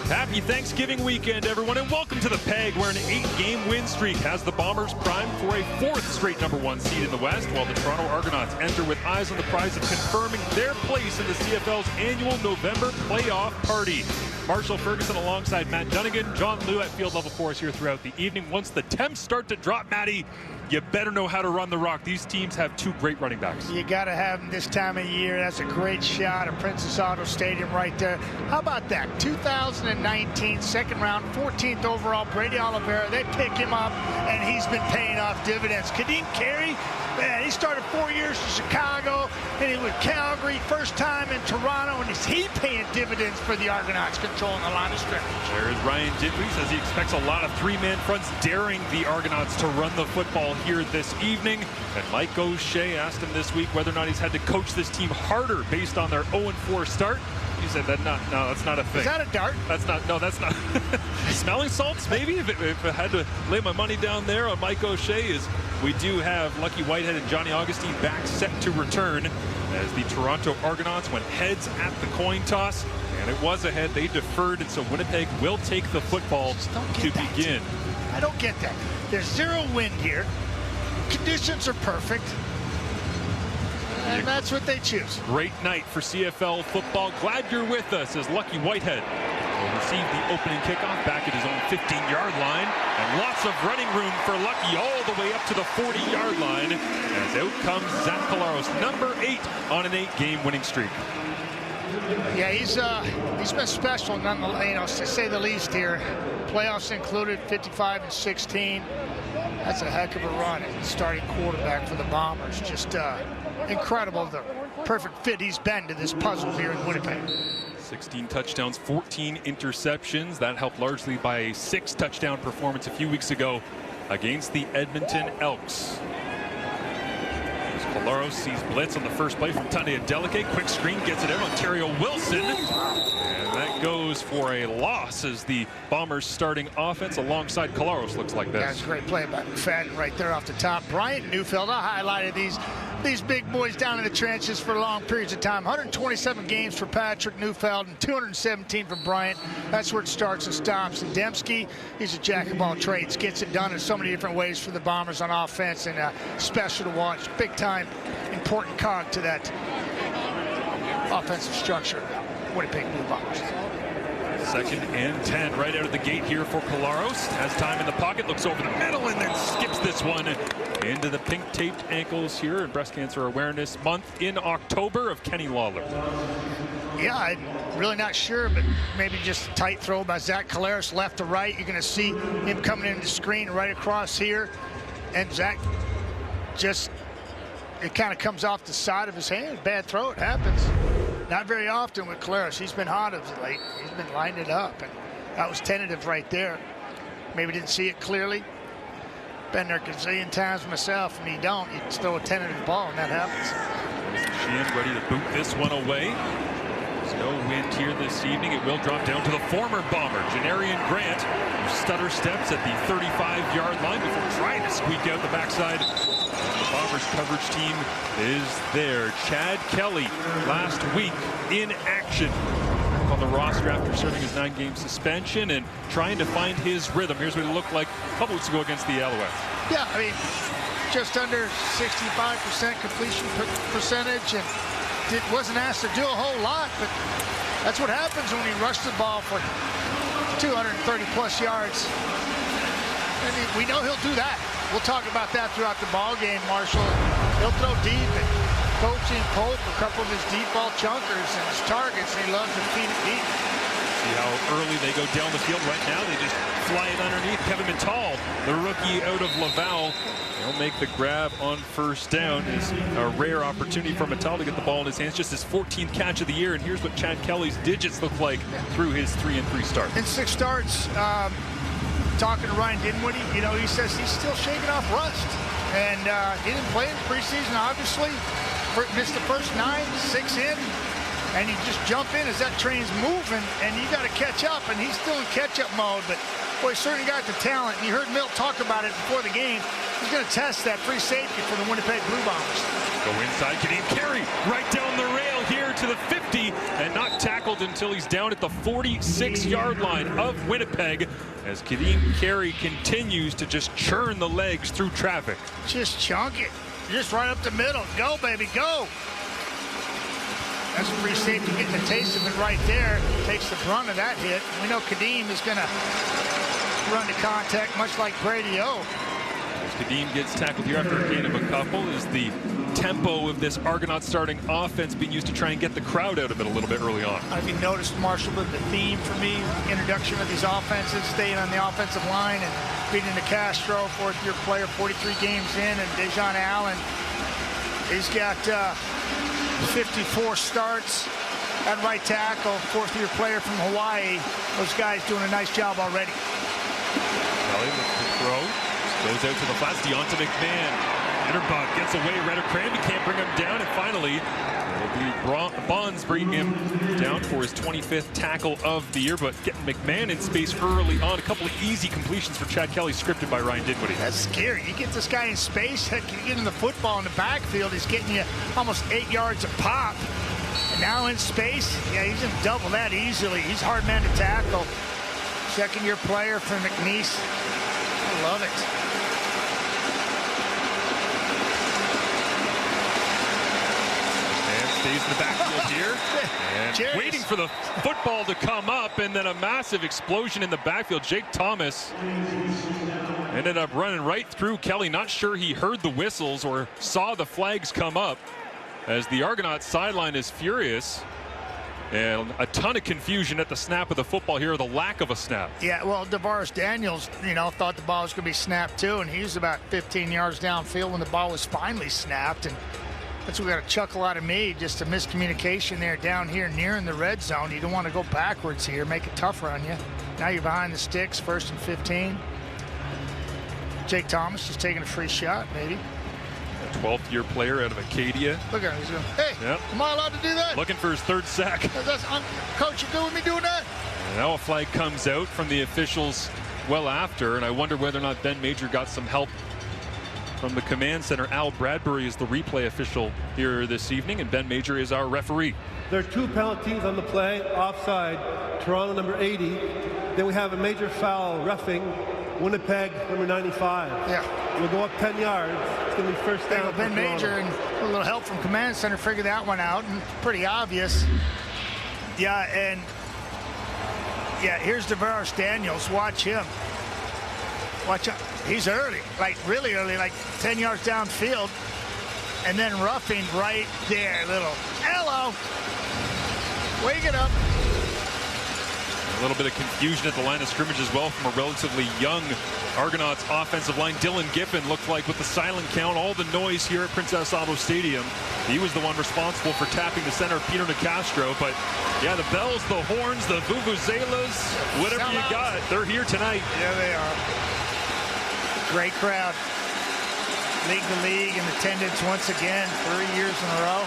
Happy Thanksgiving weekend, everyone, and welcome to the Peg, where an 8-game win streak has the Bombers primed for a 4th straight #1 seed in the West, while the Toronto Argonauts enter with eyes on the prize of confirming their place in the CFL's annual November playoff party. Marshall Ferguson alongside Matt Dunnigan, John Liu at field level for us here throughout the evening. Once the temps start to drop, Matty, you better know how to run the rock. These teams have 2 great running backs. You got to have them this time of year. That's a great shot at Princess Auto Stadium right there. How about that? 2019 second round, 14th overall, Brady Oliveira. They pick him up, and he's been paying off dividends. Kadeem Carey, man, he started 4 years in Chicago, and he was Calgary, first time in Toronto, and is he paying dividends for the Argonauts, controlling the line of scrimmage. There is Ryan Dinwiddie, says he expects a lot of 3-man fronts, daring the Argonauts to run the football here this evening. And Mike O'Shea asked him this week whether or not he's had to coach this team harder based on their 0-4 start. He said that no, that's not a thing. Is that a dart? That's not. No, that's not. Smelling salts, maybe. If I had to lay my money down there on Mike O'Shea, is we do have Lucky Whitehead and Johnny Augustine back set to return as the Toronto Argonauts went heads at the coin toss, and it was a head. They deferred, and so Winnipeg will take the football to begin. I don't get that. There's 0 wind here. Conditions are perfect. And that's what they choose. Great night for CFL football. Glad you're with us as Lucky Whitehead will receive the opening kickoff back at his own 15-yard line. And lots of running room for Lucky all the way up to the 40-yard line. As out comes Zach Collaros, number 8 on an 8-game winning streak. Yeah, he's been special, nonetheless, to say the least here. Playoffs included, 55-16. That's a heck of a run at starting quarterback for the Bombers. Just incredible, the perfect fit he's been to this puzzle here in Winnipeg. 16 touchdowns, 14 interceptions. That helped largely by a 6-touchdown performance a few weeks ago against the Edmonton Elks. Collaros sees blitz on the first play from Tunde Adeleke. Quick screen gets it out. Ontario Wilson. And that goes for a loss as the Bombers starting offense alongside Collaros looks like this. That's a great play by McFadden right there off the top. Bryant Neufeld, I highlighted these. these big boys down in the trenches for long periods of time. 127 games for Patrick Neufeld and 217 for Bryant. That's where it starts and stops. And Dembski, he's a jack of all trades. Gets it done in so many different ways for the Bombers on offense, and special to watch. Big time, important cog to that offensive structure. Winnipeg Blue Bombers. 2nd and 10 right out of the gate here for Collaros. Has time in the pocket, looks over the middle, and then skips this one into the pink taped ankles here in Breast Cancer Awareness Month in October of Kenny Lawler. Yeah, I'm really not sure, but maybe just a tight throw by Zach Collaros left to right. You're going to see him coming in the screen right across here. And Zach just, it kind of comes off the side of his hand. Bad throw, it happens. Not very often with Collaros. He's been hot as of late. He's been lining it up, and that was tentative right there. Maybe didn't see it clearly. Been there a gazillion times myself, and you don't. You just throw a tentative ball, and that happens. Sheehan ready to boot this one away. There's no wind here this evening. It will drop down to the former Bomber, Janarian Grant, who stutter steps at the 35-yard line before trying to squeak out the backside. The Bombers coverage team is there. Chad Kelly last week in action on the roster after serving his 9-game suspension and trying to find his rhythm. Here's what it looked like a couple weeks ago against the Alouettes. Yeah, I mean, just under 65% completion percentage, and wasn't asked to do a whole lot, but that's what happens when you rush the ball for 230-plus yards. I mean, we know he'll do that. We'll talk about that throughout the ball game, Marshall. He'll throw deep, and coaching Pope a couple of his deep ball chunkers and his targets, and he loves to feed it deep. See how early they go down the field right now. They just fly it underneath. Kevin Mittal, the rookie out of Laval, he'll make the grab on first down. It's a rare opportunity for Mittal to get the ball in his hands. Just his 14th catch of the year, and here's what Chad Kelly's digits look like through his 3-3 start. In 6 starts, talking to Ryan Dinwiddie, you know, he says he's still shaking off rust. And he didn't play in preseason, obviously. Missed the first 9, 6 in. And you just jump in as that train's moving, and you got to catch up, and he's still in catch-up mode. But, boy, he certainly got the talent. And you heard Milt talk about it before the game. He's going to test that free safety for the Winnipeg Blue Bombers. Go inside, Kadeem Carey right down the rail here to the 50, and not tackled until he's down at the 46-yard line of Winnipeg as Kadeem Carey continues to just churn the legs through traffic. Just chunk it. Just right up the middle. Go, baby, go. That's a free safety getting a taste of it right there. Takes the brunt of that hit. We know Kadeem is going to run to contact much like Brady O. As Kadeem gets tackled here after a gain of a couple, is the tempo of this Argonauts starting offense being used to try and get the crowd out of it a little bit early on. Have you noticed, Marshall, that the theme for me, introduction of these offenses, staying on the offensive line and beating the Castro, 4th-year player, 43 games in, and Dejan Allen, he's got 54 starts at right tackle, 4th-year player from Hawaii. Those guys doing a nice job already. Kelly looks to throw, goes out to the flats. Deonta McMahon, Interbug gets away. Redder Cranby can't bring him down, and finally it'll be Bonds bringing him down for his 25th tackle of the year, but getting McMahon in space early on. A couple of easy completions for Chad Kelly, scripted by Ryan Dinwiddie. That's scary. You get this guy in space, heck, you get him the football in the backfield, he's getting you almost 8 yards a pop. And now in space, yeah, he's going to double that easily. He's a hard man to tackle. 2nd-year player for McNeese. I love it. Stays in the backfield here, and waiting for the football to come up, and then a massive explosion in the backfield. Jake Thomas ended up running right through Kelly. Not sure he heard the whistles or saw the flags come up, as the Argonauts sideline is furious. And a ton of confusion at the snap of the football here, or the lack of a snap. Yeah, well, Davaris Daniels, you know, thought the ball was going to be snapped too, and he was about 15 yards downfield when the ball was finally snapped. And that's what we got to chuckle out of me, just a miscommunication there down here near in the red zone. You don't want to go backwards here, make it tougher on you. Now you're behind the sticks, 1st and 15. Jake Thomas just taking a free shot, maybe. A 12th-year player out of Acadia. Look at him, he's going, hey, yep. Am I allowed to do that? Looking for his 3rd sack. Coach, you good with me doing that? And now a flag comes out from the officials well after, and I wonder whether or not Ben Major got some help From the command center, Al Bradbury is the replay official here this evening, and Ben Major is our referee. There are 2 penalties on the play, offside, Toronto number 80. Then we have a major foul, roughing, Winnipeg number 95. Yeah. We'll go up 10 yards. It's going to be first down. Ben Major and a little help from command center figured that one out, and pretty obvious. Yeah, and yeah, here's DeVaris Daniels. Watch him. Watch out. He's early, like really early, like 10 yards downfield. And then roughing right there, little hello. Wake it up. A little bit of confusion at the line of scrimmage as well from a relatively young Argonauts offensive line. Dylan Giffen looked like with the silent count, all the noise here at Princess Auto Stadium. He was the one responsible for tapping the center, Peter Nicastro. But yeah, the bells, the horns, the vuvuzelas, whatever you got, they're here tonight. Yeah, they are. Great crowd. Lead the league in attendance once again, 3 years in a row.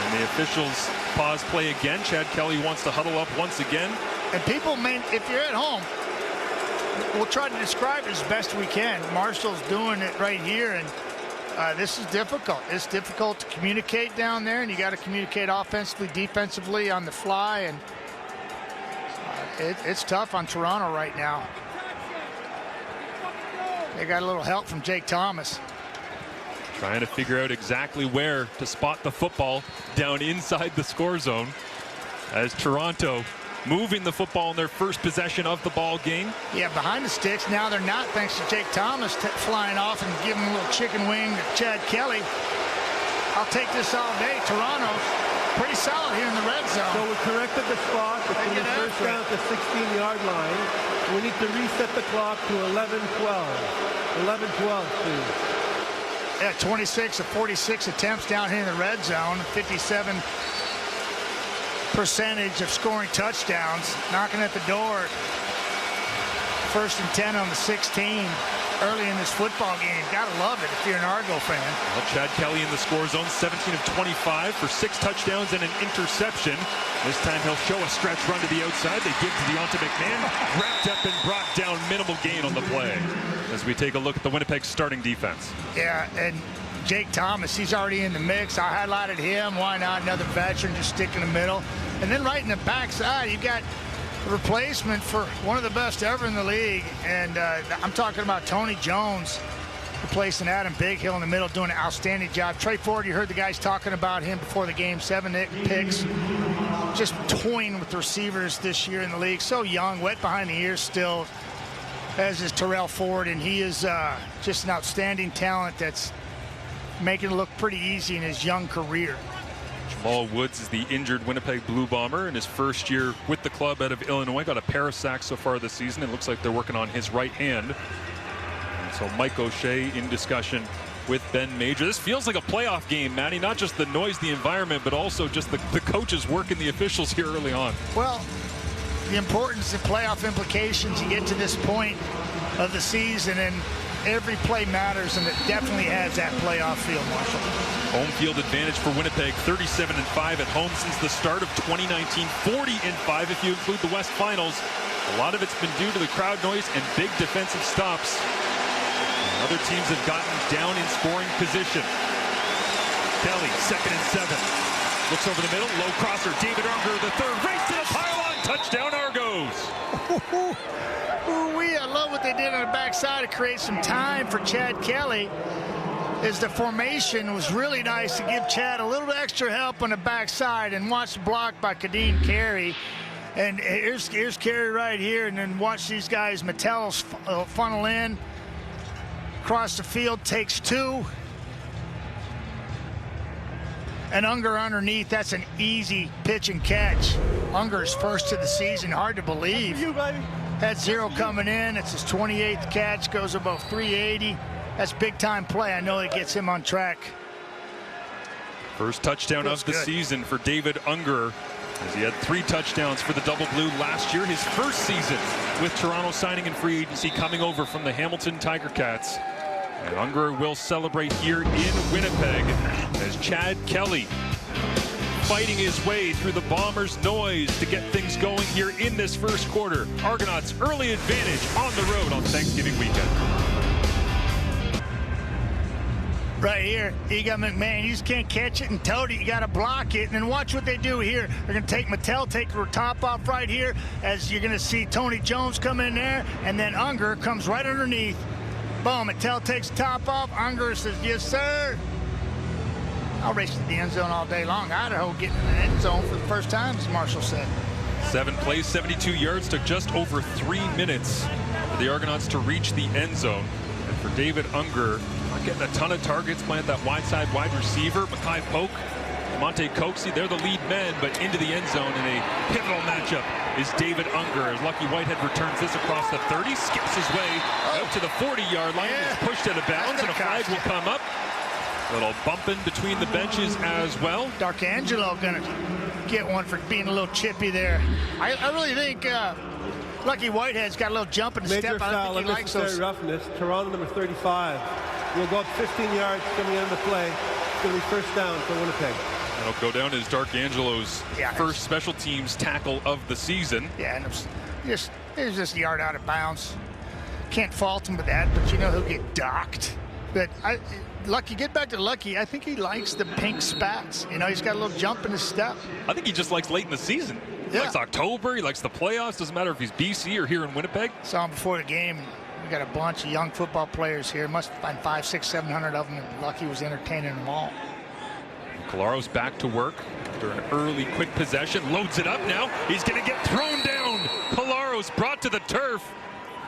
And the officials pause play again. Chad Kelly wants to huddle up once again. And people, if you're at home, we'll try to describe it as best we can. Marshall's doing it right here, and this is difficult. It's difficult to communicate down there, and you got to communicate offensively, defensively on the fly, and it's tough on Toronto right now. They got a little help from Jake Thomas. Trying to figure out exactly where to spot the football down inside the score zone as Toronto moving the football in their first possession of the ball game. Yeah, behind the sticks. Now they're not, thanks to Jake Thomas flying off and giving a little chicken wing to Chad Kelly. I'll take this all day. Toronto's pretty solid here in the red zone. So we corrected the spot. It's in the first down at the 16-yard line. We need to reset the clock to 11-12. 11-12, please. Yeah, 26 of 46 attempts down here in the red zone. 57% of scoring touchdowns. Knocking at the door. 1st and 10 on the 16 early in this football game. Gotta love it if you're an Argo fan. Well, Chad Kelly in the score zone, 17 of 25 for 6 touchdowns and an interception. This time he'll show a stretch run to the outside. They give to Deonta McMahon. Wrapped up and brought down. Minimal gain on the play. As we take a look at the Winnipeg starting defense. Yeah, and Jake Thomas, he's already in the mix. I highlighted him. Why not? Another veteran, just stick in the middle. And then right in the backside, you got a replacement for one of the best ever in the league. And I'm talking about Tony Jones replacing Adam Bighill in the middle, doing an outstanding job. Trey Ford, you heard the guys talking about him before the game. 7 picks. Just toying with the receivers this year in the league. So young, wet behind the ears still, as is Terrell Ford, and he is just an outstanding talent that's making it look pretty easy in his young career. Jamal Woods is the injured Winnipeg Blue Bomber in his first year with the club out of Illinois. Got a pair of sacks so far this season. It looks like they're working on his right hand. And so Mike O'Shea in discussion with Ben Major. This feels like a playoff game, Matty. Not just the noise, the environment, but also just the coaches working the officials here early on. Well, the importance of playoff implications, you get to this point of the season and every play matters, and it definitely has that playoff feel, Marshall. Home field advantage for Winnipeg, 37-5 at home since the start of 2019, 40-5 if you include the West Finals. A lot of it's been due to the crowd noise and big defensive stops. Other teams have gotten down in scoring position. Kelly, 2nd and 7. Looks over the middle, low crosser, David Unger, the third, race to the pylon, touchdown Argos. I love what they did on the backside to create some time for Chad Kelly. As the formation was really nice to give Chad a little extra help on the backside, and watch the block by Kadeem Carey. And here's Carey right here, and then watch these guys, Metellus funnel in, across the field, takes 2. And Unger underneath, that's an easy pitch and catch. Unger's first of the season, hard to believe. Had 0 coming in, it's his 28th catch, goes above 380. That's big time play. I know it gets him on track. First touchdown of the season for David Unger, as he had 3 touchdowns for the Double Blue last year. His first season with Toronto signing in free agency, coming over from the Hamilton Tiger Cats. And Unger will celebrate here in Winnipeg as Chad Kelly fighting his way through the Bombers' noise to get things going here in this first quarter. Argonauts early advantage on the road on Thanksgiving weekend. Right here, you got McMahon. You just can't catch it and tote it. You got to block it. And then watch what they do here. They're going to take Mattel, take her top off right here, as you're going to see Tony Jones come in there, and then Unger comes right underneath. Boom, Mattel takes the top off. Unger says, yes, sir. I'll race to the end zone all day long. Idaho getting in the end zone for the first time, as Marshall said. 7 plays, 72 yards, took just over 3 minutes for the Argonauts to reach the end zone. And for David Unger, not getting a ton of targets, playing that wide side wide receiver. Mackay Polk, Monte Coxie, they're the lead men, but into the end zone in a pivotal matchup is David Unger, as Lucky Whitehead returns this across the 30, skips his way out to the 40-yard line, is pushed out of bounds, and a flag will come up. Little bumping between the benches as well. D'Arcangelo gonna get one for being a little chippy there. I really think Lucky Whitehead's got a little jump in the Major step. I foul, don't think he likes those. roughness. Toronto number 35 will go up 15 yards coming into play. It's going to be first down for Winnipeg. That'll go down as D'Arcangelo's first special teams tackle of the season. Yeah, and it was just a yard out of bounds. Can't fault him with that, but you know he'll get docked. But Lucky, get back to Lucky. I think he likes the pink spats. You know, he's got a little jump in his step. I think he just likes late in the season. He likes October. He likes the playoffs. Doesn't matter if he's BC or here in Winnipeg. Saw him before the game. We got a bunch of young football players here. Must find 500, 600, 700 of them. And Lucky was entertaining them all. Colaro's back to work after an early quick possession. Loads it up now. He's going to get thrown down. Colaro's brought to the turf.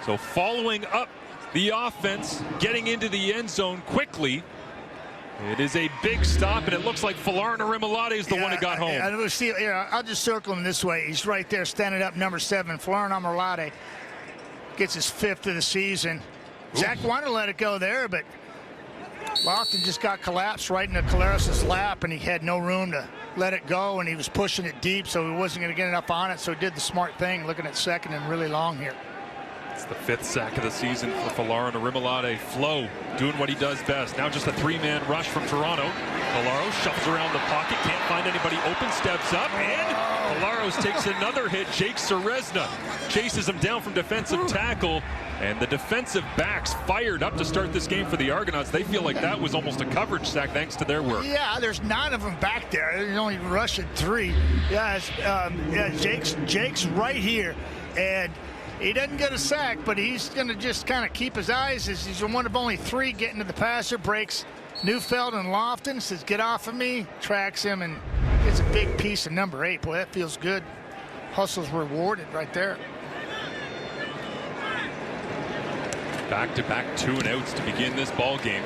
So following up the offense, getting into the end zone quickly. It is a big stop, and it looks like Folarin Arimilade is the one who got home. I'll just circle him this way. He's right there standing up, number 7. Folarin Arimilade gets his 5th of the season. Zach wanted to let it go there, but Lofton just got collapsed right into Colaros' lap, and he had no room to let it go, and he was pushing it deep, so he wasn't going to get enough on it, so he did the smart thing, looking at second and really long here. It's the 5th sack of the season for Folarin Arimilade. Flo doing what he does best. Now just a 3-man rush from Toronto. Colaro shuffles around the pocket, can't find anybody open, steps up, and Colaros takes another hit. Jake Serezna chases him down from defensive tackle, and the defensive backs fired up to start this game for the Argonauts. They feel like that was almost a coverage sack thanks to their work. Yeah, there's 9 of them back there. There's only rushing 3. Jake's right here, and he doesn't get a sack, but he's going to just kind of keep his eyes. He's one of only 3 getting to the passer. Breaks Neufeld and Lofton. Says, get off of me. Tracks him and gets a big piece of number 8. Boy, that feels good. Hustle's rewarded right there. Back-to-back 2-and-outs to begin this ball game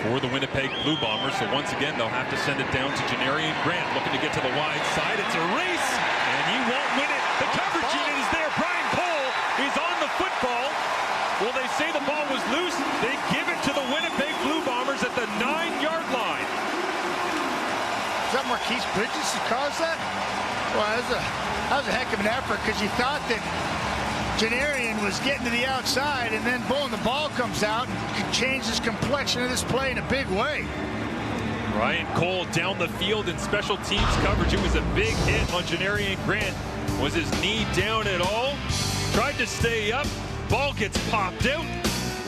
for the Winnipeg Blue Bombers. So once again, they'll have to send it down to Janarian Grant, looking to get to the wide side. It's a race, and he won't win it. The coverage unit is there. Brian Cole is on the football. Well, they say the ball was loose. They give it to the Winnipeg Blue Bombers at the 9-yard line. Is that Marquise Bridges who caused that? Well, that was a heck of an effort, because you thought that Janarian was getting to the outside, and then boom, the ball comes out. Could change this complexion of this play in a big way. Ryan Cole down the field in special teams coverage. It was a big hit on Janarian Grant. Was his knee down at all? Tried to stay up. Ball gets popped out.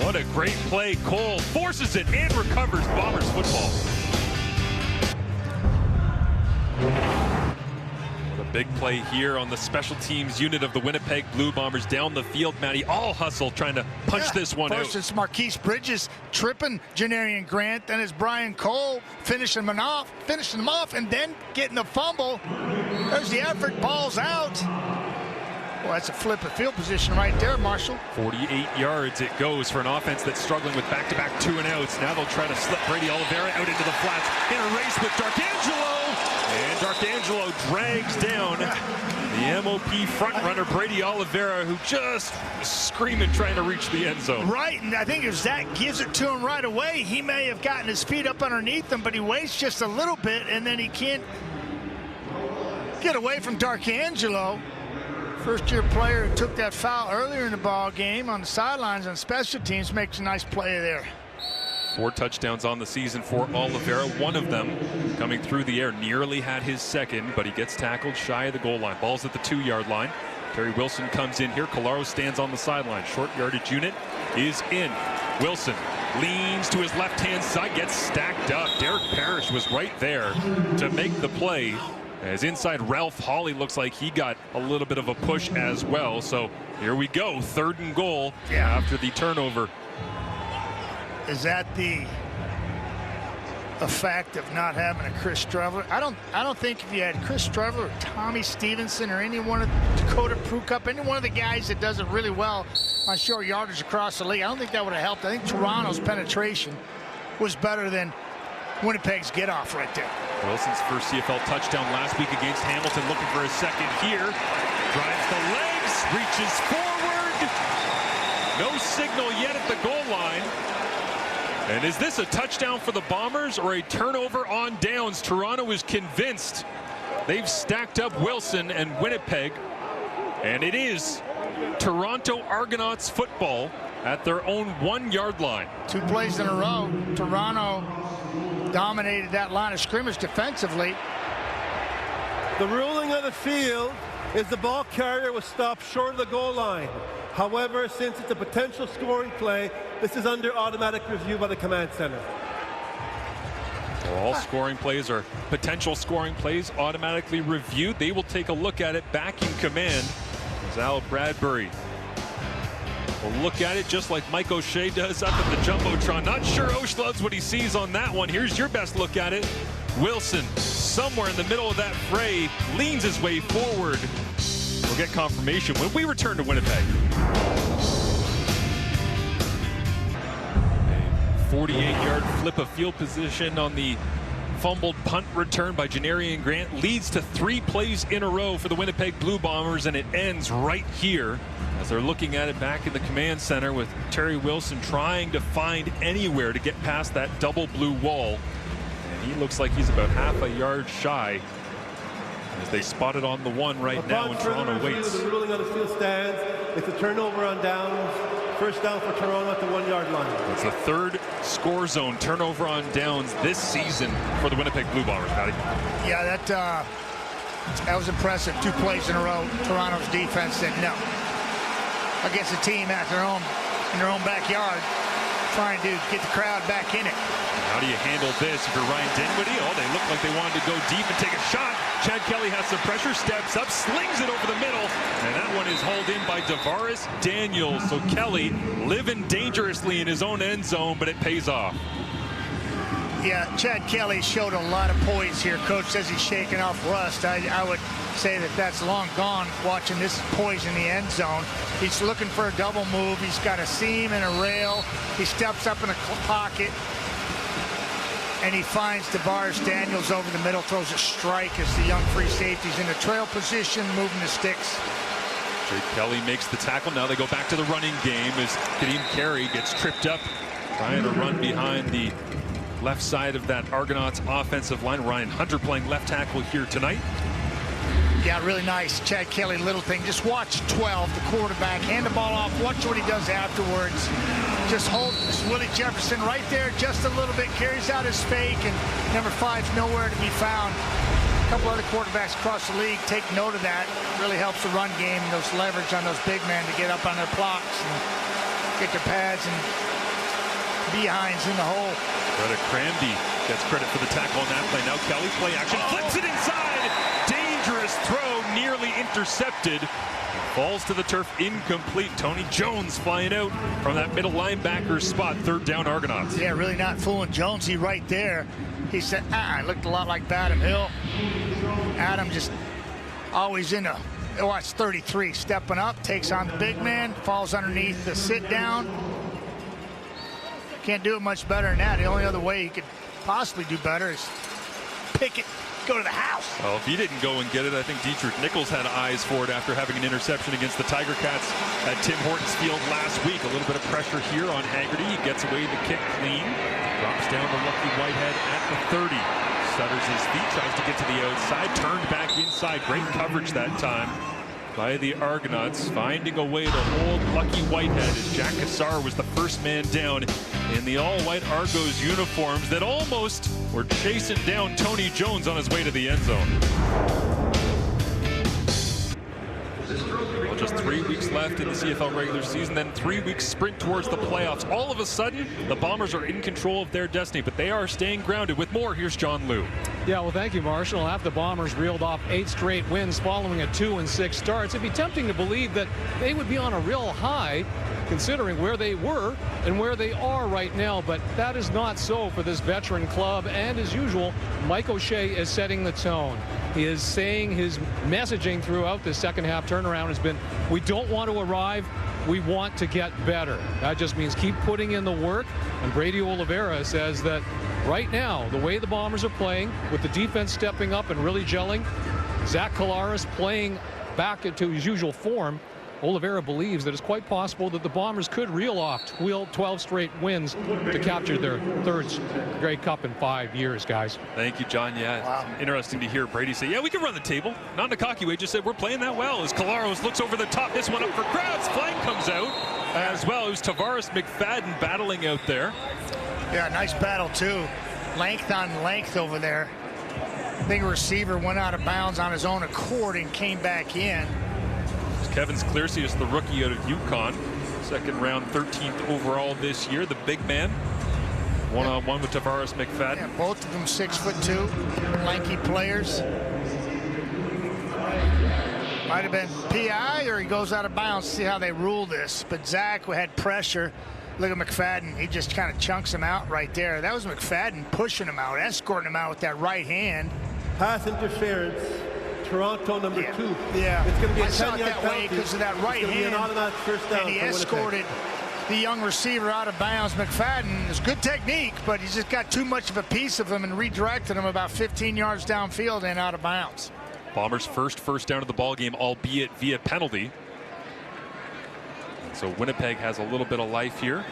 What a great play. Cole forces it and recovers Bombers football. What a big play here on the special teams unit of the Winnipeg Blue Bombers down the field. Matty, all hustle trying to punch this one out. First it's Marquise Bridges tripping Janarian Grant, then it's Brian Cole finishing him off, and then getting the fumble. There's the effort, ball's out. Well, that's a flip of field position right there, Marshall. 48 yards it goes for an offense that's struggling with back-to-back 2-and-outs. Now they'll try to slip Brady Oliveira out into the flats in a race with D'Arcangelo. And D'Arcangelo drags down the MOP front-runner Brady Oliveira, who just was screaming trying to reach the end zone. Right, and I think if Zach gives it to him right away, he may have gotten his feet up underneath him, but he waits just a little bit, and then he can't get away from D'Arcangelo. First-year player who took that foul earlier in the ball game on the sidelines on special teams makes a nice play there. 4 touchdowns on the season for Oliveira. One of them coming through the air. Nearly had his second, but he gets tackled shy of the goal line. Ball's at the 2-yard line. Terry Wilson comes in here. Colaro stands on the sideline. Short yardage unit is in. Wilson leans to his left-hand side, gets stacked up. Derek Parrish was right there to make the play. As inside Ralph Hawley looks like he got a little bit of a push as well. So here we go, 3rd and goal after the turnover. Is that the effect of not having a Chris Streveler? I don't think if you had Chris Streveler or Tommy Stevenson or any one of Dakota Prukup, any one of the guys that does it really well on short yardage across the league, I don't think that would have helped. I think Toronto's penetration was better than Winnipeg's get off right there. Wilson's first CFL touchdown last week against Hamilton, looking for a second here. Drives the legs, reaches forward. No signal yet at the goal line. And is this a touchdown for the Bombers or a turnover on downs? Toronto is convinced they've stacked up Wilson and Winnipeg. And it is Toronto Argonauts football at their own 1-yard line. 2 plays in a row. Toronto dominated that line of scrimmage defensively. The ruling on the field is the ball carrier was stopped short of the goal line. However, since it's a potential scoring play, this is under automatic review by the command center. All scoring plays or potential scoring plays automatically reviewed. They will take a look at it back in command. As Al Bradbury will look at it just like Mike O'Shea does up at the Jumbotron. Not sure O'Shea loves what he sees on that one. Here's your best look at it. Wilson, somewhere in the middle of that fray, leans his way forward. We'll get confirmation when we return to Winnipeg. A 48-yard flip of field position on the fumbled punt return by Janarian Grant leads to 3 plays in a row for the Winnipeg Blue Bombers, and it ends right here as they're looking at it back in the command center with Terry Wilson trying to find anywhere to get past that double blue wall. And he looks like he's about half a yard shy as they spot it on the 1 right now, and Toronto waits. The ruling on the field stands. It's a turnover on downs. First down for Toronto at the 1-yard line. It's the 3rd score zone turnover on downs this season for the Winnipeg Blue Bombers, Patty. Yeah, that was impressive. 2 plays in a row. Toronto's defense said no. Against a team in their own backyard, trying to get the crowd back in it. How do you handle this if you're Ryan Dinwiddie? Oh, they look like they wanted to go deep and take a shot. Chad Kelly has some pressure, steps up, slings it over the middle, and that one is hauled in by Davaris Daniels. So Kelly living dangerously in his own end zone, but it pays off. Yeah, Chad Kelly showed a lot of poise here. Coach says he's shaking off rust. I would say that that's long gone watching this poise in the end zone. He's looking for a double move. He's got a seam and a rail. He steps up in a pocket, and he finds Davaris Daniels over the middle, throws a strike as the young free safety's in the trail position, moving the sticks. Jake Kelly makes the tackle. Now they go back to the running game as Kadeem Carey gets tripped up, trying to run behind the left side of that Argonauts offensive line. Ryan Hunter playing left tackle here tonight. Yeah, really nice. Chad Kelly, little thing. Just watch 12, the quarterback, hand the ball off, watch what he does afterwards. Just hold Willie Jefferson right there just a little bit, carries out his fake, and number 5's nowhere to be found. A couple other quarterbacks across the league take note of that. Really helps the run game, those leverage on those big men to get up on their blocks and get their pads and behinds in the hole. Greta Cranby gets credit for the tackle on that play. Now Kelly, play action, flips it inside. Dangerous throw, nearly intercepted. Falls to the turf, incomplete. Tony Jones flying out from that middle linebacker spot. 3rd down Argonauts. Yeah, really not fooling Jonesy right there. He said, it looked a lot like Badham Hill. Adam just always in a, watch 33, stepping up, takes on the big man, falls underneath the sit down. Can't do it much better than that. The only other way he could possibly do better is pick it, go to the house. Well, if he didn't go and get it, I think Dietrich Nichols had eyes for it after having an interception against the Tiger Cats at Tim Hortons Field last week. A little bit of pressure here on Haggerty. He gets away the kick clean. Drops down to Lucky Whitehead at the 30. Stutters his feet, tries to get to the outside, turned back inside. Great coverage that time by the Argonauts, finding a way to hold Lucky Whitehead as Jack Cassar was the first man down in the all-white Argos uniforms that almost were chasing down Tony Jones on his way to the end zone. Well, just 3 weeks left in the CFL regular season, then 3 weeks sprint towards the playoffs. All of a sudden, the Bombers are in control of their destiny, but they are staying grounded. With more, here's John Liu. Yeah, well, thank you, Marshall. After the Bombers reeled off 8 straight wins following a 2-6 starts, it'd be tempting to believe that they would be on a real high considering where they were and where they are right now, but that is not so for this veteran club, and as usual, Mike O'Shea is setting the tone. He is saying his messaging throughout the second half turnaround has been, we don't want to arrive, we want to get better. That just means keep putting in the work, and Brady Oliveira says that right now, the way the Bombers are playing, with the defense stepping up and really gelling, Zach Collaros playing back into his usual form, Oliveira believes that it's quite possible that the Bombers could reel off 12 straight wins to capture their third Grey Cup in 5 years, guys. Thank you, John. Yeah, wow. It's interesting to hear Brady say, yeah, we can run the table. Not in a cocky way, just said we're playing that well. As Collaros looks over the top, this one up for grabs. Flag comes out as well. It was Tavares McFadden battling out there. Yeah, nice battle, too. Length on length over there. I think a receiver went out of bounds on his own accord and came back in. Kevin Clearsius, the rookie out of UConn, second round, 13th overall this year. The big man, one-on-one with Tavares McFadden. Yeah, both of them 6'2", lanky players. Might have been PI, or he goes out of bounds. See how they rule this. But Zach had pressure. Look at McFadden. He just kind of chunks him out right there. That was McFadden pushing him out, escorting him out with that right hand. Pass interference. Toronto number 2. Yeah, it's going to be a 10-yard that way because of that right hand. First down, and he escorted the young receiver out of bounds. McFadden is good technique, but he's just got too much of a piece of him and redirected him about 15 yards downfield and out of bounds. Bombers' first down of the ball game, albeit via penalty. So Winnipeg has a little bit of life here.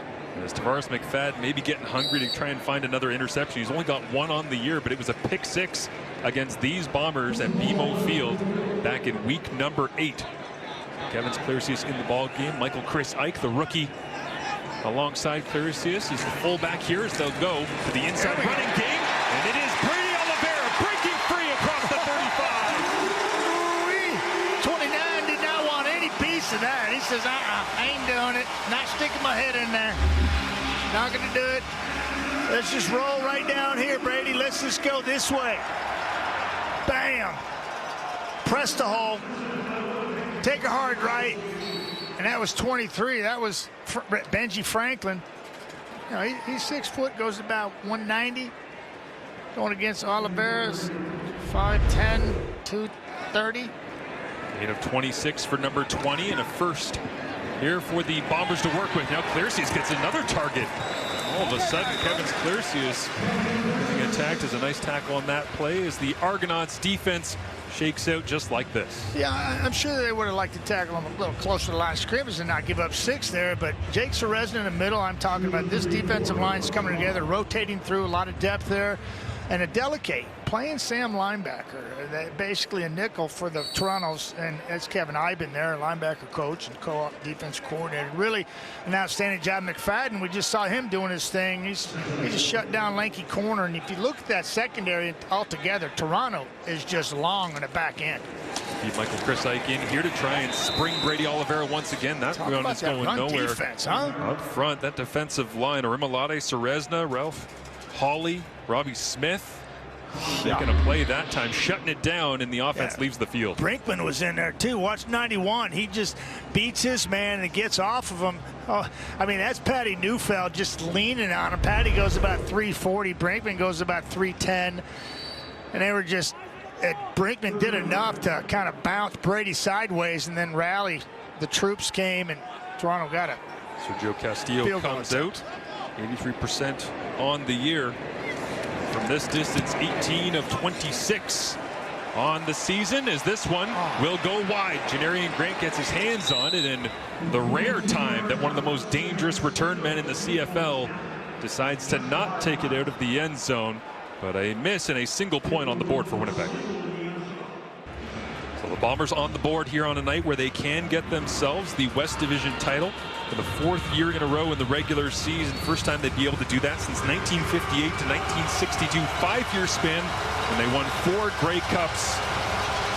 As Tavares McFadden maybe getting hungry to try and find another interception. He's only got one on the year, but it was a pick 6 against these Bombers at BMO Field back in week number 8. Kevin Clearsius in the ball game. Michael Chris Ike, the rookie, alongside Clearsius. He's the fullback here as they'll go to the inside running game, and it is Brady Oliveira breaking free across the 35. 29 did not want any piece of that. He says, I ain't doing it. Not sticking my head in there. Not going to do it. Let's just roll right down here, Brady. Let's just go this way. Bam. Press the hole. Take a hard right. And that was 23. That was Benji Franklin. You know, he's 6 foot, goes about 190. Going against Oliveira's 5'10", 230. Gain of 26 for number 20 and a first here for the Bombers to work with. Now Clearsius gets another target. All of a sudden, Kevin Clearsius getting attacked. As a nice tackle on that play as the Argonauts defense shakes out just like this. Yeah, I'm sure they would have liked to tackle him a little closer to the line of scrimmage and not give up 6 there, but Jake Serezna in the middle. I'm talking about this defensive line's coming together, rotating through, a lot of depth there, and a delicate playing Sam linebacker, basically a nickel for the Toronto's, and that's Kevin Iben there, linebacker coach and co-op defense coordinator. Really an outstanding job. McFadden, we just saw him doing his thing. He just shut down lanky corner, and if you look at that secondary altogether, Toronto is just long on the back end. Keep Michael Chris Ike in here to try and spring Brady Oliveira once again. That run is going nowhere. Defense, huh? Up front, that defensive line, Arimolade, Serezna, Ralph Hawley, Robbie Smith. Making a play that time, shutting it down, and the offense leaves the field. Brinkman was in there too. Watch 91. He just beats his man and gets off of him. Oh, I mean, that's Patty Neufeld just leaning on him. Patty goes about 340. Brinkman goes about 310. And they were just, Brinkman did enough to kind of bounce Brady sideways and then rally. The troops came and Toronto got it. Sergio Castillo comes out. 83% on the year. From this distance, 18 of 26 on the season, as this one will go wide. Janarian Grant gets his hands on it, and the rare time that one of the most dangerous return men in the CFL decides to not take it out of the end zone, but a miss and a single point on the board for Winnipeg. So the Bombers on the board here on a night where they can get themselves the West Division title for the 4th year in a row in the regular season. First time they'd be able to do that since 1958 to 1962, 5-year span, when they won 4 Grey Cups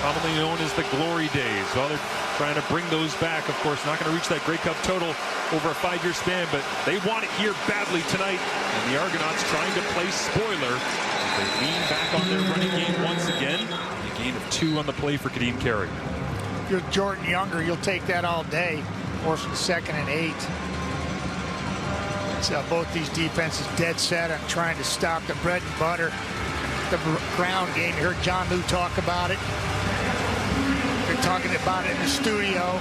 commonly known as the glory days. Well, they're trying to bring those back. Of course, not going to reach that Grey Cup total over a 5-year span, but they want it here badly tonight. And the Argonauts trying to play spoiler. They lean back on their running game once again. A gain of 2 on the play for Kadeem Carey. If you're Jordan Younger, you'll take that all day. Or from 2nd and 8. So both these defenses dead set on trying to stop the bread and butter, the ground game. You heard John Lou talk about it. They're talking about it in the studio.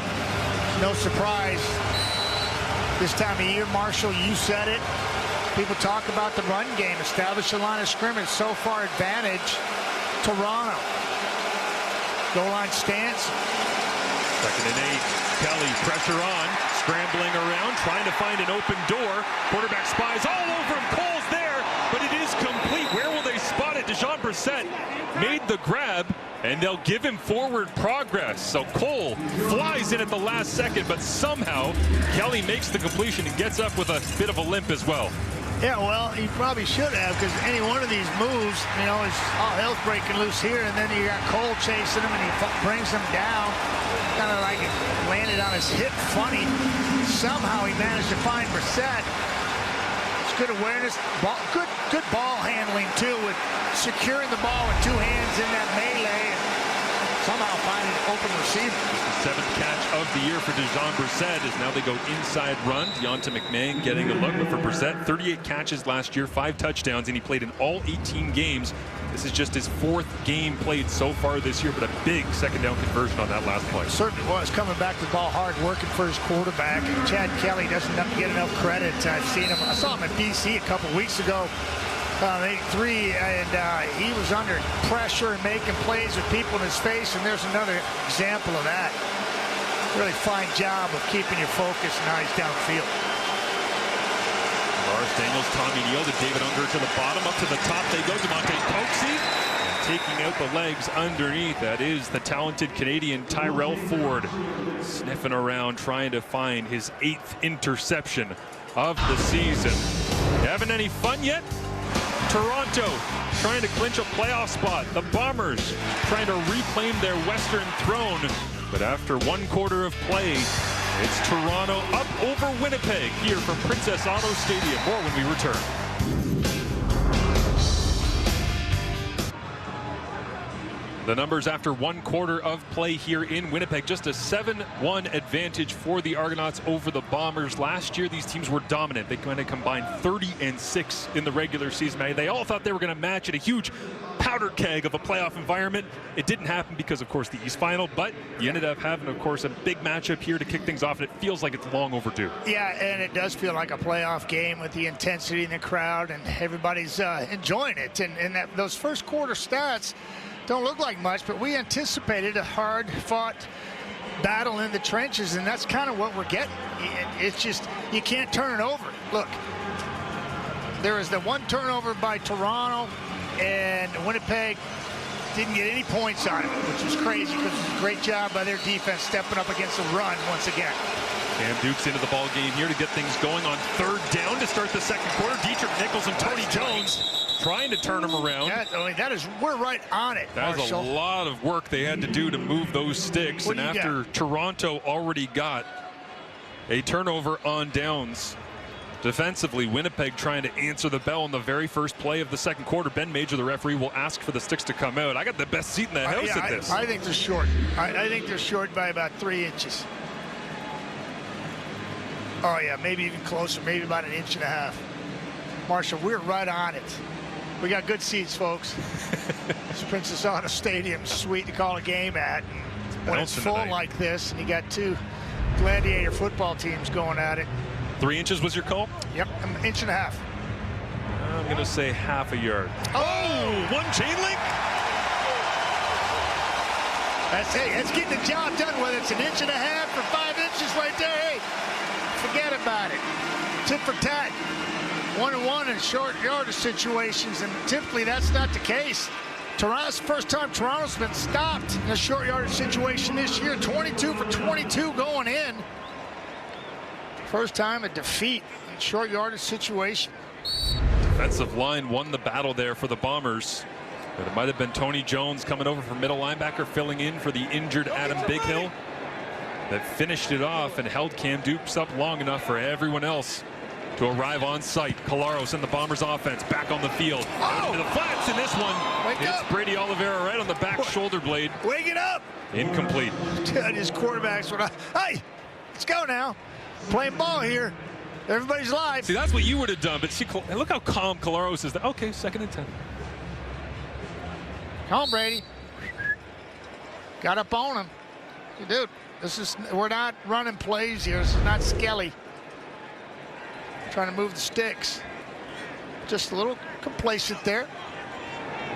No surprise. This time of year, Marshall, you said it. People talk about the run game. Establish the line of scrimmage. So far advantage, Toronto. Goal line stance. 2nd and 8. Kelly, pressure on, scrambling around, trying to find an open door. Quarterback spies all over him. Cole's there, but it is complete. Where will they spot it? Jean Brissett made the grab, and they'll give him forward progress. So Cole flies in at the last second, but somehow Kelly makes the completion and gets up with a bit of a limp as well. Yeah, well, he probably should have, because any one of these moves, you know, is all hell's breaking loose here, and then you got Cole chasing him, and he brings him down. Kind of like it landed on his hip funny. Somehow he managed to find Brissett. It's good awareness, good ball handling too, with securing the ball with 2 hands in that melee, and somehow finding an open receiver. The 7th catch of the year for Jean Brissett as now they go inside run. Deonta McMahon getting a look, but for Brissett, 38 catches last year, 5 touchdowns, and he played in all 18 games. This is just his 4th game played so far this year, but a big 2nd down conversion on that last play. Certainly was. Coming back to the ball hard, working for his quarterback. And Chad Kelly doesn't get enough credit. I've seen him. I saw him at BC a couple weeks ago. 8-3, and he was under pressure and making plays with people in his face, and there's another example of that. Really fine job of keeping your focus and eyes downfield. Lars Daniels, Tommy Neal to David Unger to the bottom. Up to the top they go. Demonte Coxie taking out the legs underneath. That is the talented Canadian Tyrell Ford sniffing around trying to find his 8th interception of the season. You having any fun yet? Toronto trying to clinch a playoff spot. The Bombers trying to reclaim their Western throne. But after 1 quarter of play, it's Toronto up over Winnipeg here from Princess Auto Stadium. More when we return. The numbers after 1 quarter of play here in Winnipeg. Just a 7-1 advantage for the Argonauts over the Bombers. Last year, these teams were dominant. They kind of combined 30-6 in the regular season. They all thought they were going to match at a huge powder keg of a playoff environment. It didn't happen because, of course, the East Final, but you ended up having, of course, a big matchup here to kick things off, and it feels like it's long overdue. Yeah, and it does feel like a playoff game with the intensity in the crowd, and everybody's enjoying it. And those first quarter stats don't look like much, but we anticipated a hard-fought battle in the trenches, and that's kind of what we're getting. It's just, you can't turn it over. Look, there was the 1 turnover by Toronto, and Winnipeg didn't get any points on it, which was crazy because it was a great job by their defense stepping up against the run once again. Cam Duke's into the ball game here to get things going on 3rd down to start the 2nd quarter. Dietrich Nichols and Tony Jones trying to turn him around. We're right on it, That was a lot of work they had to do to move those sticks. And after Toronto already got a turnover on downs, defensively, Winnipeg trying to answer the bell on the very first play of the 2nd quarter. Ben Major, the referee, will ask for the sticks to come out. I got the best seat in the house at this. I think they're short. I think they're short by about 3 inches. Oh, yeah, maybe even closer, maybe about 1.5 inches. Marshall, we're right on it. We got good seats, folks. It's Princess Auto Stadium, sweet to call a game at. When it's full like this, and you got 2 gladiator football teams going at it. 3 inches was your call? Yep, 1.5 inches. I'm going to say half a yard. Oh, 1 chain link. Let's get the job done, whether it's 1.5 inches or 5 inches right there. Hey, forget about it. Tit for tat. 1-1 in short yardage situations, and typically that's not the case. Toronto's the first time Toronto's been stopped in a short yardage situation this year. 22 for 22 going in. First time a defeat in short yardage situation. Defensive line won the battle there for the Bombers. But it might have been Tony Jones coming over from middle linebacker, filling in for the injured Adam Bighill, that finished it off and held Cam Dukes up long enough for everyone else to arrive on site. Colaros and the Bombers offense back on the field. Out into the flats in this one. It's Brady Oliveira right on the back shoulder blade. Wake it up. Incomplete. His quarterbacks were hey, let's go now. Playing ball here. Everybody's live. See, that's what you would have done. But see, look how calm Colaros is. Okay, 2nd and 10. Come on, Brady. Got up on him. Dude, we're not running plays here. This is not Skelly. Trying to move the sticks. Just a little complacent there.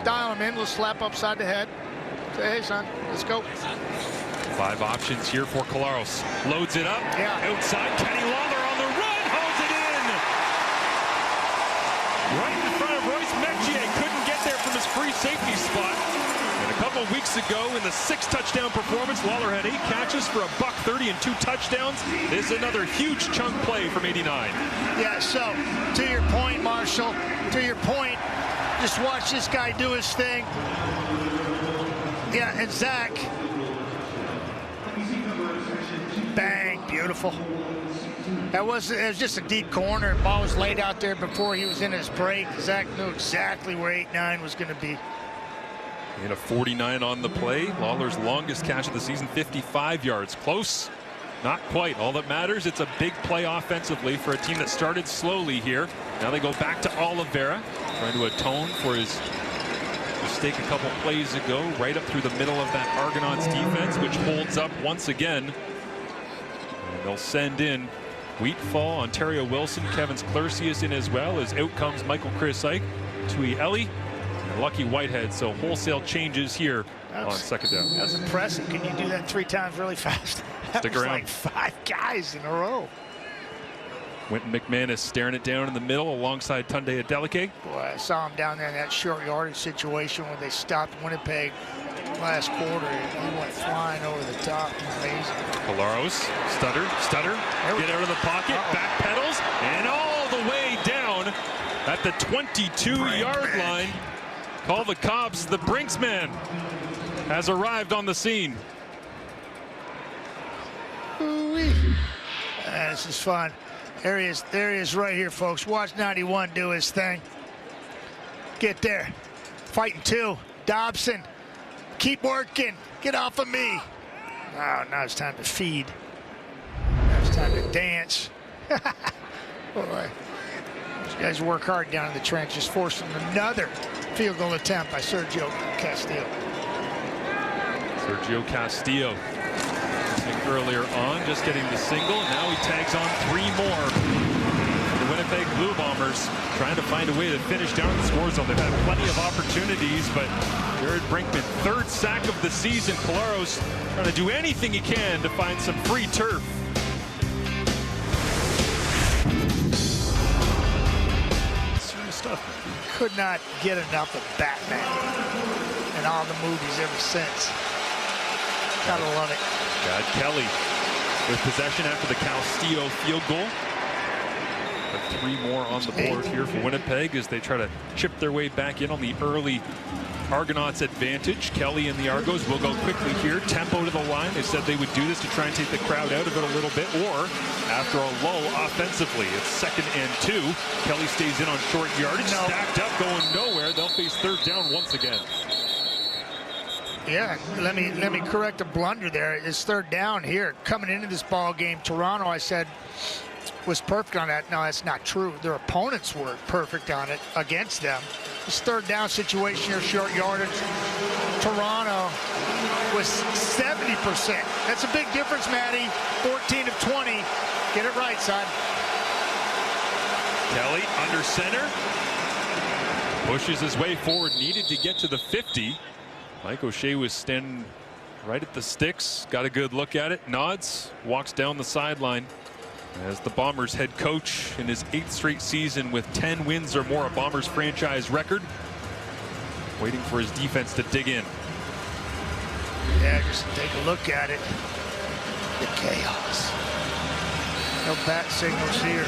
Dial him in, little slap upside the head. Say, hey, son, let's go. 5 options here for Colaros. Loads it up. Outside, Kenny Lawler on the run. Hauls it in. Right in front of Royce Mecchier. Couldn't get there from his free safety spot. And a couple weeks ago in the 6-touchdown performance, Lawler had 8 catches for $130 and 2 touchdowns. This is another huge chunk play from 89. Yeah, so to your point, Marshall, to your point, just watch this guy do his thing. Yeah, and Zach. Bang, beautiful. It was just a deep corner. The ball was laid out there before he was in his break. Zach knew exactly where 8-9 was going to be. And a 49 on the play. Lawler's longest catch of the season, 55 yards. Close, not quite. All that matters, it's a big play offensively for a team that started slowly here. Now they go back to Oliveira, trying to atone for his mistake a couple plays ago, right up through the middle of that Argonauts defense, which holds up once again. And they'll send in Wheatfall, Ontario Wilson, Kevin Clercius in as well, as out comes Michael Chris Ike, Tui Ellie, and Lucky Whitehead. So wholesale changes here on 2nd down. That was impressive. Can you do that 3 times really fast? That Stick was around. like 5 guys in a row. Quentin McManus staring it down in the middle alongside Tunde Adeleke. Boy, I saw him down there in that short yardage situation when they stopped Winnipeg last quarter. He went flying over the top. Amazing. Colaros, stutter, get out of the pocket, back pedals, and all the way down at the 22-yard line. Call the cops. The Brinksman has arrived on the scene. This is fun. There he is right here, folks. Watch 91 do his thing. Get there. Fighting 2. Dobson. Keep working. Get off of me. Oh, now it's time to feed. Now it's time to dance. Boy. These guys work hard down in the trenches, forcing another field goal attempt by Sergio Castillo. Sergio Castillo. Earlier on, just getting the single, and now he tags on 3 more. The Winnipeg Blue Bombers trying to find a way to finish down the score zone. They've had plenty of opportunities, but Jared Brinkman, 3rd sack of the season. Colaros trying to do anything he can to find some free turf. Serious stuff. Could not get enough of Batman and all the movies ever since. Gotta love it. Brad Kelly with possession after the Castillo field goal. But 3 more on the board here for Winnipeg as they try to chip their way back in on the early Argonauts advantage. Kelly and the Argos will go quickly here. Tempo to the line. They said they would do this to try and take the crowd out of it a little bit, or after a lull offensively. It's 2nd and 2. Kelly stays in on short yardage. Stacked up, going nowhere. They'll face 3rd down once again. Yeah, let me correct a blunder there. It's 3rd down here. Coming into this ball game, Toronto, I said, was perfect on that. No, that's not true. Their opponents were perfect on it against them. This 3rd down situation here, short yardage. Toronto was 70%. That's a big difference, Matty. 14 of 20. Get it right, son. Kelly under center. Pushes his way forward. Needed to get to the 50. Mike O'Shea was standing right at the sticks, got a good look at it, nods, walks down the sideline as the Bombers head coach in his 8th straight season with 10 wins or more, a Bombers franchise record, waiting for his defense to dig in. Yeah, just take a look at it. The chaos. No bat signals here.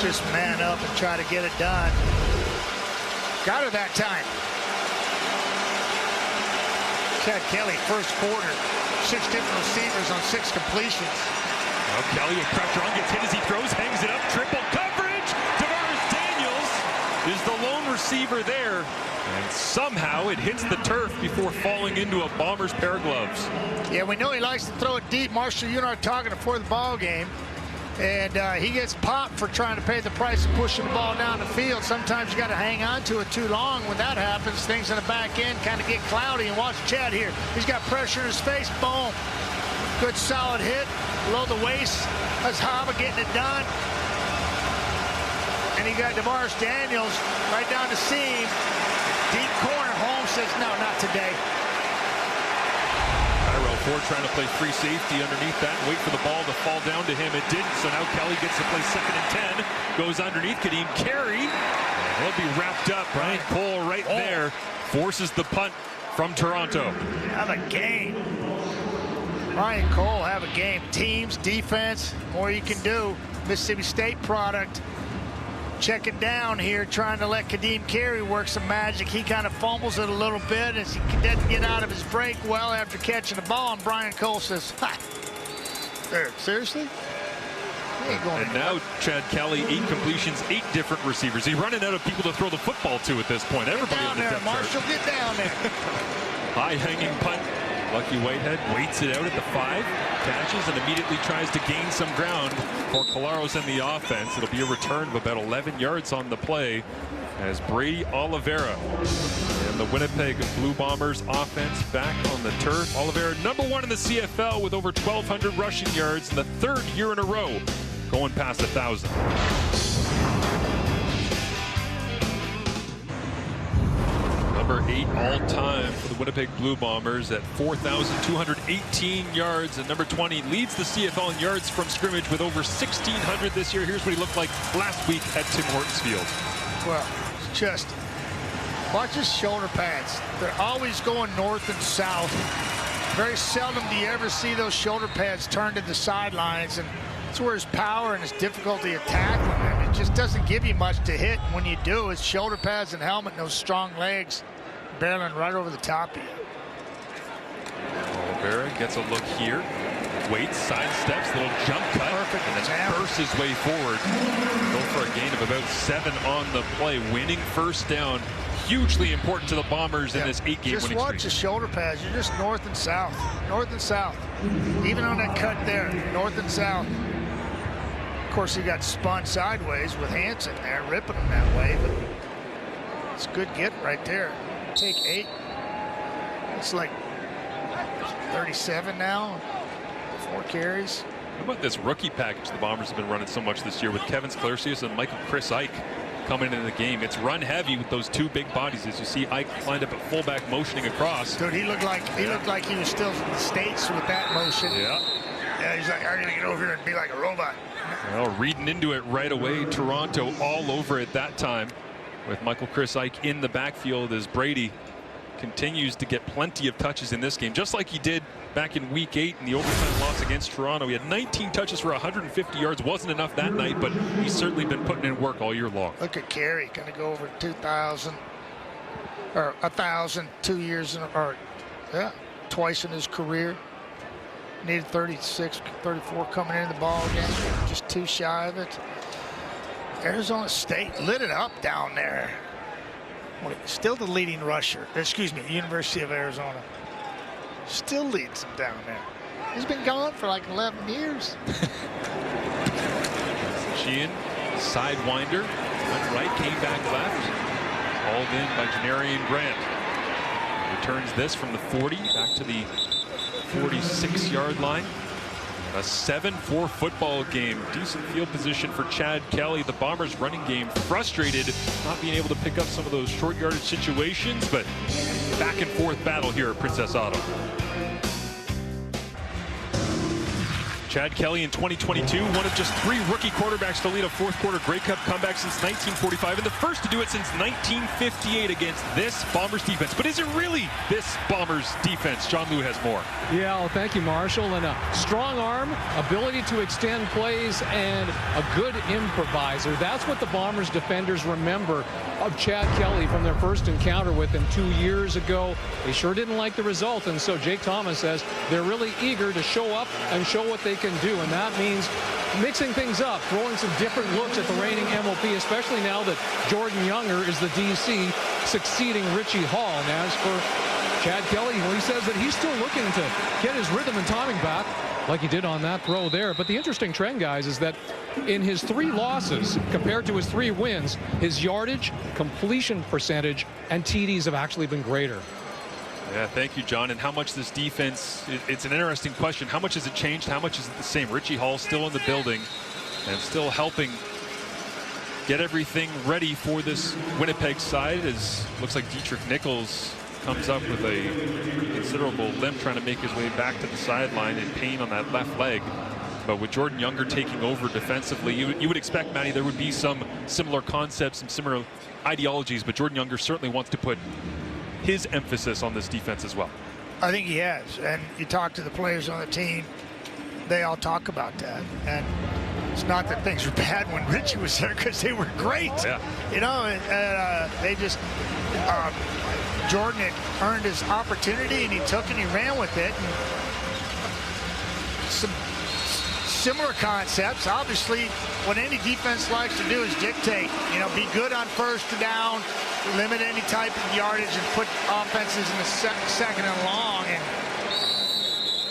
Just man up and try to get it done. Got her that time. Chad Kelly, first quarter, 6 different receivers on 6 completions. Well, Kelly with pressure on, gets hit as he throws, hangs it up, triple coverage. Tavares Daniels is the lone receiver there, and somehow it hits the turf before falling into a Bombers pair of gloves. Yeah, we know he likes to throw it deep. Marshall, you and I are talking before the ball game, and he gets popped for trying to pay the price of pushing the ball down the field. Sometimes you got to hang on to it too long. When that happens, things in the back end kind of get cloudy. And watch Chad here. He's got pressure in his face. Boom. Good solid hit. Below the waist. That's Haba getting it done. And he got Tavares Daniels right down the seam. Deep corner. Holmes says, no, not today. Tyrell Ford trying to play free safety underneath that and wait for the ball to fall down to him. It didn't, so now Kelly gets to play 2nd and 10. Goes underneath Kadeem Carey. And he'll be wrapped up. Brian Cole right there forces the punt from Toronto. Have a game. Brian Cole have a game. Teams, defense, more you can do. Mississippi State product. Checking down here, trying to let Kadeem Carey work some magic. He kind of fumbles it a little bit as he doesn't get out of his break well after catching the ball. And Brian Cole says, ha, there, seriously? And now Chad Kelly, 8 completions, 8 different receivers. He's running out of people to throw the football to at this point. Everybody on the depth chart. Marshall, get down there. High hanging punt. Lucky Whitehead waits it out at the 5, catches and immediately tries to gain some ground for Colaros and the offense. It'll be a return of about 11 yards on the play as Brady Oliveira and the Winnipeg Blue Bombers offense back on the turf. Oliveira, #1 in the CFL with over 1,200 rushing yards in the 3rd year in a row, going past 1,000. Number 8 all-time for the Winnipeg Blue Bombers at 4,218 yards, and number 20 leads the CFL in yards from scrimmage with over 1,600 this year. Here's what he looked like last week at Tim Hortons Field. Well, just watch his shoulder pads. They're always going north and south. Very seldom do you ever see those shoulder pads turn to the sidelines, and that's where his power and his difficulty of tackling him. It just doesn't give you much to hit. And when you do, his shoulder pads and helmet and those strong legs barreling right over the top of you. Oliveira gets a look here. Waits, sidesteps, little jump cut, perfect, and then bursts his way forward. Go for a gain of about 7 on the play. Winning first down. Hugely important to the Bombers in this 8-game winning streak. Just watch the shoulder pads. You're just north and south. North and south. Even on that cut there, north and south. Of course, he got spun sideways with Hansen there, ripping him that way, but it's a good get right there. Take 8. It's like 37 now. 4 carries. How about this rookie package the Bombers have been running so much this year with Kevin Sklarcius and Michael Chris Ike coming into the game? It's run heavy with those 2 big bodies. As you see, Ike lined up at fullback, motioning across. Dude, he looked like he was still in the States with that motion. Yeah. Yeah, he's like, I'm gonna get over here and be like a robot. Well, reading into it right away. Toronto all over it that time with Michael Chris Ike in the backfield as Brady continues to get plenty of touches in this game, just like he did back in week 8 in the overtime loss against Toronto. He had 19 touches for 150 yards. Wasn't enough that night, but he's certainly been putting in work all year long. Look at Carey, going to go over 2,000 or 1,000 2 years twice in his career. Needed 36, 34 coming into the ball game. Just 2 shy of it. Arizona State lit it up down there. Still the leading rusher. Excuse me, University of Arizona. Still leads him down there. He's been gone for like 11 years. Sheehan, sidewinder, went right, came back left. Hauled in by Janarian Grant. Returns this from the 40 back to the 46-yard line. A 7-4 football game. Decent field position for Chad Kelly. The Bombers running game frustrated not being able to pick up some of those short yardage situations, but back and forth battle here at Princess Auto. Chad Kelly in 2022, one of just 3 rookie quarterbacks to lead a fourth quarter Grey Cup comeback since 1945, and the first to do it since 1958 against this Bombers defense. But is it really this Bombers defense? John Lou has more. Yeah, well, thank you, Marshall. And a strong arm, ability to extend plays, and a good improviser. That's what the Bombers defenders remember of Chad Kelly from their first encounter with him 2 years ago. They sure didn't like the result, and so Jake Thomas says they're really eager to show up and show what they can do, and that means mixing things up, throwing some different looks at the reigning MOP, especially now that Jordan Younger is the DC, succeeding Richie Hall. And as for Chad Kelly, well, he says that he's still looking to get his rhythm and timing back like he did on that throw there. But the interesting trend, guys, is that in his 3 losses compared to his 3 wins, his yardage, completion percentage, and TDs have actually been greater. Yeah, thank you, John. And how much this defense, it's an interesting question. How much has it changed? How much is it the same? Richie Hall still in the building and still helping get everything ready for this Winnipeg side, as looks like Dietrich Nichols comes up with a considerable limp trying to make his way back to the sideline in pain on that left leg. But with Jordan Younger taking over defensively, you would expect, Matty, there would be some similar concepts, some similar ideologies, but Jordan Younger certainly wants to put his emphasis on this defense as well. I think he has, and you talk to the players on the team, they all talk about that. And it's not that things were bad when Richie was there, because they were great. Yeah. You know, they just Jordan had earned his opportunity, and he took and he ran with it. And some similar concepts. Obviously, what any defense likes to do is dictate. You know, be good on first down, limit any type of yardage, and put offenses in the second and long. And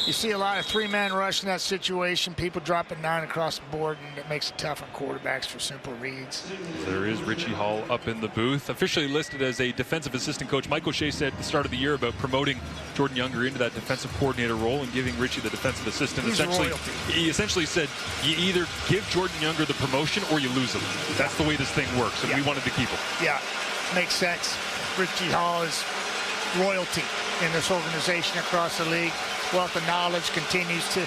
you see a lot of 3-man rush in that situation, people dropping 9 across the board, and it makes it tough on quarterbacks for simple reads. There is Richie Hall up in the booth, officially listed as a defensive assistant coach. Mike O'Shea said at the start of the year about promoting Jordan Younger into that defensive coordinator role and giving Richie the defensive assistant. He essentially said, you either give Jordan Younger the promotion or you lose him. That's the way this thing works, and we wanted to keep him. Yeah, makes sense. Richie Hall is royalty in this organization across the league. Wealth of knowledge, continues to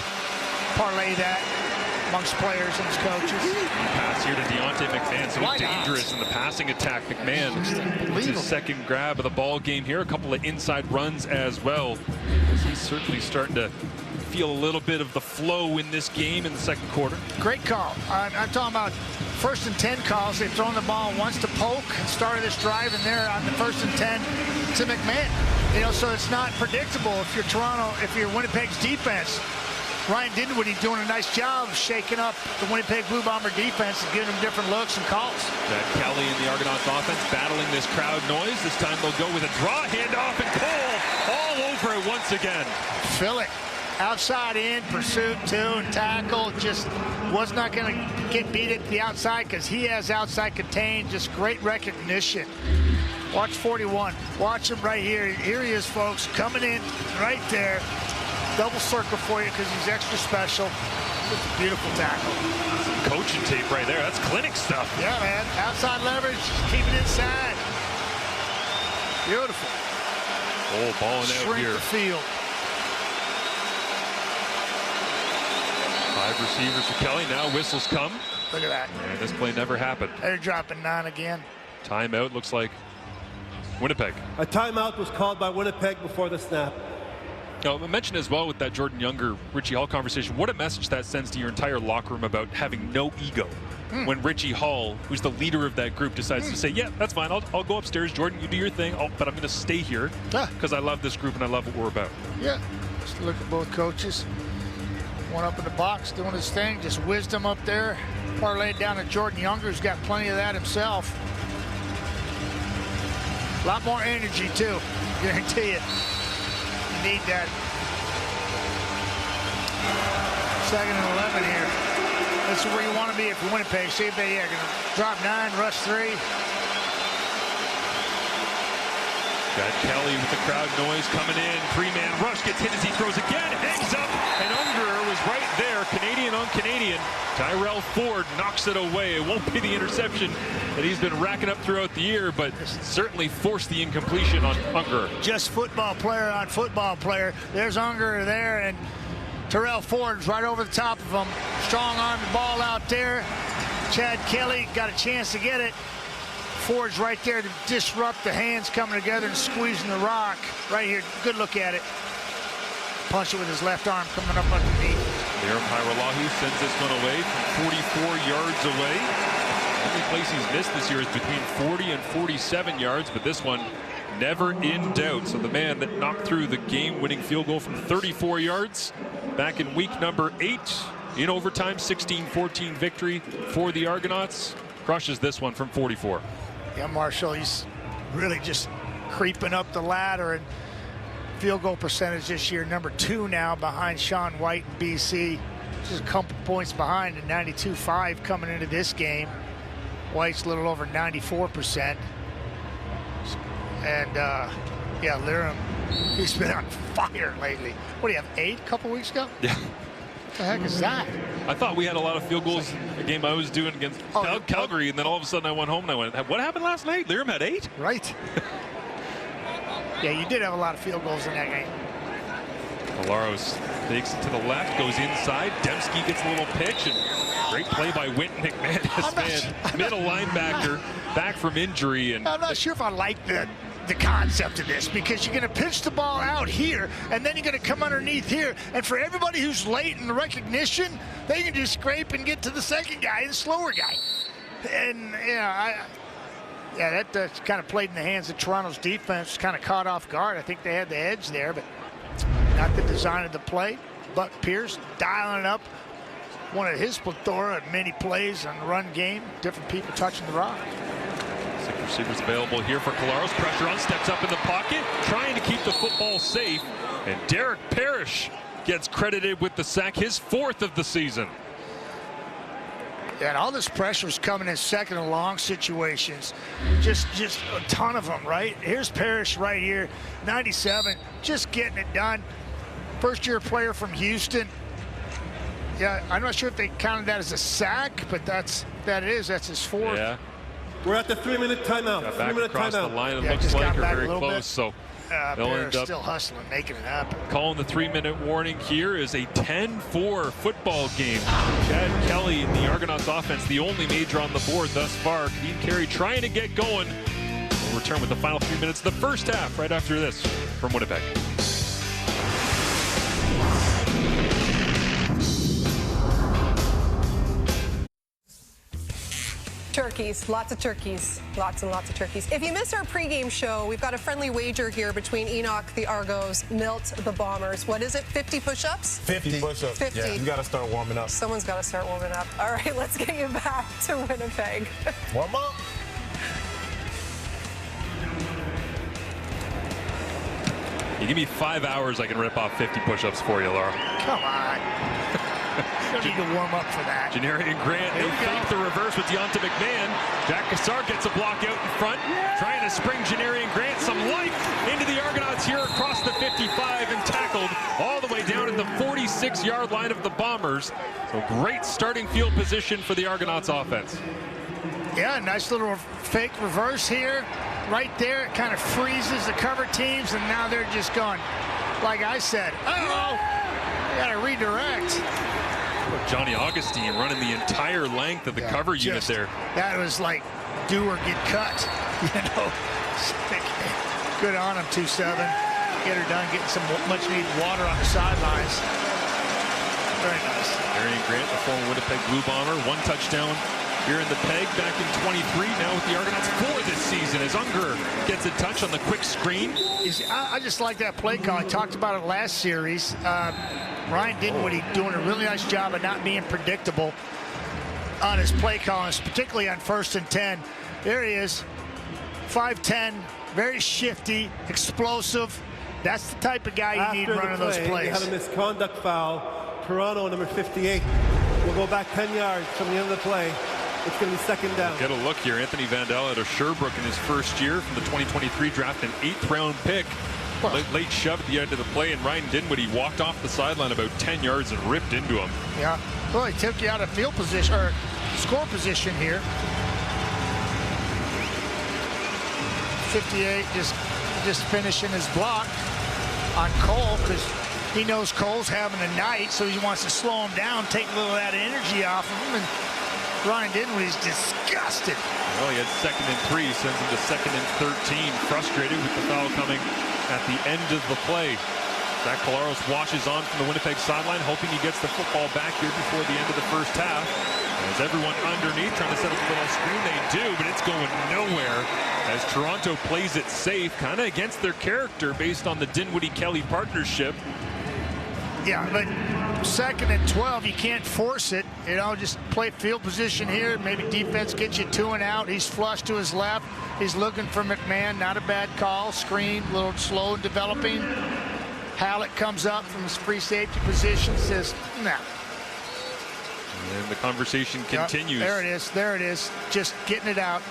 parlay that amongst players and his coaches. Pass here to Deontay McMahon, so dangerous in the passing attack. McMahon, it's his second grab of the ball game here. A couple of inside runs as well. He's certainly starting to feel a little bit of the flow in this game in the second quarter. Great call. I'm talking about 1st and 10 calls. They've thrown the ball once to Polk and started this drive, and there on the 1st and 10 to McMahon. You know, so it's not predictable if you're Toronto, if you're Winnipeg's defense. Ryan Dinwiddie doing a nice job of shaking up the Winnipeg Blue Bomber defense and giving them different looks and calls. That Kelly and the Argonauts offense battling this crowd noise. This time they'll go with a draw handoff, and Cole all over it once again. Fill it. Outside in, pursuit, 2, and tackle. Just was not going to get beat at the outside because he has outside contained. Just great recognition. Watch 41. Watch him right here. Here he is, folks, coming in right there. Double circle for you because he's extra special. Just a beautiful tackle. Some coaching tape right there. That's clinic stuff. Yeah, man. Outside leverage. Keep it inside. Beautiful. Oh, balling out here. Shrink the field. 5 receivers for Kelly. Now whistles come. Look at that. And this play never happened. They're dropping 9 again. Timeout looks like Winnipeg. A timeout was called by Winnipeg before the snap. Now, I mentioned as well with that Jordan Younger, Richie Hall conversation, what a message that sends to your entire locker room about having no ego. When Richie Hall, who's the leader of that group, decides to say, yeah, that's fine, I'll go upstairs, Jordan, you do your thing, but I'm going to stay here because I love this group and I love what we're about. Yeah, just look at both coaches. One up in the box doing his thing, just wisdom up there. Parlayed down to Jordan Younger, who's got plenty of that himself. A lot more energy, too. Guarantee you. You need that. 2nd and 11 here. This is where you want to be if you're Winnipeg. See if they are going to drop 9, rush 3. Got Kelly with the crowd noise coming in. 3-man rush, gets hit as he throws again. Hangs up, and Unger was right there. Canadian on Canadian. Tyrell Ford knocks it away. It won't be the interception that he's been racking up throughout the year, but certainly forced the incompletion on Unger. Just football player on football player. There's Unger there, and Terrell Ford's right over the top of him. Strong arm the ball out there. Chad Kelly got a chance to get it. Ford's right there to disrupt the hands coming together and squeezing the rock. Right here, good look at it. Punch it with his left arm coming up underneath. Liram Hajrullahu sends this one away from 44 yards away. The only place he's missed this year is between 40 and 47 yards, but this one never in doubt. So the man that knocked through the game-winning field goal from 34 yards back in week number 8 in overtime, 16-14 victory for the Argonauts, crushes this one from 44. Yeah, Marshall, he's really just creeping up the ladder, and field goal percentage this year, number 2 now behind Sean White and BC. Just a couple points behind, and 92.5 coming into this game. White's a little over 94%. And yeah, Liram, he's been on fire lately. What do you have, 8 a couple weeks ago? Yeah. What the heck is that? I thought we had a lot of field goals a game I was doing against Calgary, and then all of a sudden I went home and I went, what happened last night? Liram had 8? Right. Yeah, you did have a lot of field goals in that game. Colaros takes it to the left, goes inside. Dembski gets a little pitch, and great play by Wynton McManus, middle linebacker, back from injury. And I'm not sure if I like the concept of this, because you're going to pitch the ball out here, and then you're going to come underneath here. And for everybody who's late in the recognition, they can just scrape and get to the second guy, the slower guy. And, yeah, that kind of played in the hands of Toronto's defense, kind of caught off guard. I think they had the edge there, but not the design of the play. Buck Pierce dialing it up. One of his plethora of many plays on the run game. Different people touching the rock. 6 receivers available here for Colaros. Pressure on, steps up in the pocket, trying to keep the football safe. And Derek Parrish gets credited with the sack, his 4th of the season. Yeah, and all this pressure is coming in second and long situations. Just a ton of them, right? Here's Parrish right here, 97, just getting it done. First-year player from Houston. Yeah, I'm not sure if they counted that as a sack, but that's his 4th. Yeah. We're at the 3-minute timeout. Got back 3-minute across timeout. the line, it Yeah, looks just like, got or back a very little close. bit. So they'll Parrish end up still hustling, making it happen. calling the 3-minute warning here is a 10-4 football game. Chad Kelly in the Argonauts offense, the only major on the board thus far. Dean Carey trying to get going. We'll return with the final 3 minutes of the first half right after this from Winnipeg. Turkeys, lots of turkeys, lots and lots of turkeys. If you missed our pregame show, we've got a friendly wager here between Enoch, the Argos, Milt, the Bombers. What is it, 50 push-ups? 50 push-ups. 50. Yeah, you got to start warming up. Someone's got to start warming up. All right, let's get you back to Winnipeg. Warm up. You give me 5 hours, I can rip off 50 push-ups for you, Laura. Come on. You don't need to warm up for that. Janarian Grant, they fake the reverse with Deonta McMahon. Jack Cassar gets a block out in front, trying to spring Janarian Grant some life into the Argonauts here across the 55 and tackled all the way down at the 46-yard line of the Bombers. So great starting field position for the Argonauts offense. Yeah, nice little fake reverse here. Right there, it kind of freezes the cover teams, and now they're just going, like I said, uh-oh, they got to redirect. Johnny Augustine running the entire length of the cover unit there. That was like do or get cut, you know. Good on him, 2-7. Get her done, getting some much-needed water on the sidelines. Very nice. Janarian Grant, the former Winnipeg Blue Bomber, 1 touchdown here in the Peg back in 23. Now with the Argonauts 4 this season as Unger gets a touch on the quick screen. I just like that play call. I talked about it last series. Ryan Dinwiddie doing a really nice job of not being predictable on his play calls, particularly on 1st and 10. There he is, 5'10", very shifty, explosive. That's the type of guy you need running those plays. They had a misconduct foul. Toronto, number 58, will go back 10 yards from the end of the play. It's going to be 2nd down. Get a look here. Anthony Vandal out of Sherbrooke in his first year from the 2023 draft, an 8th-round pick. Late shove at the end of the play, and Ryan Dinwiddie walked off the sideline about 10 yards and ripped into him. Yeah, well, he took you out of field position, or score position here. 58 just finishing his block on Cole, because he knows Cole's having a night, so he wants to slow him down, take a little of that energy off of him. And Ryan Dinwiddie's disgusted. Well, he had 2nd and 3, sends him to 2nd and 13, frustrated with the foul coming at the end of the play. Zach Collaros washes on from the Winnipeg sideline, hoping he gets the football back here before the end of the first half. As everyone underneath trying to set up a little screen, they do, but it's going nowhere as Toronto plays it safe, kind of against their character based on the Dinwiddie-Kelly partnership. Yeah, but 2nd and 12, you can't force it. You know, just play field position here. Maybe defense gets you 2 and out. He's flush to his left. He's looking for McMahon. Not a bad call. Screen, a little slow in developing. Hallett comes up from his free safety position, says, nah. And the conversation continues. There it is. There it is. Just getting it out.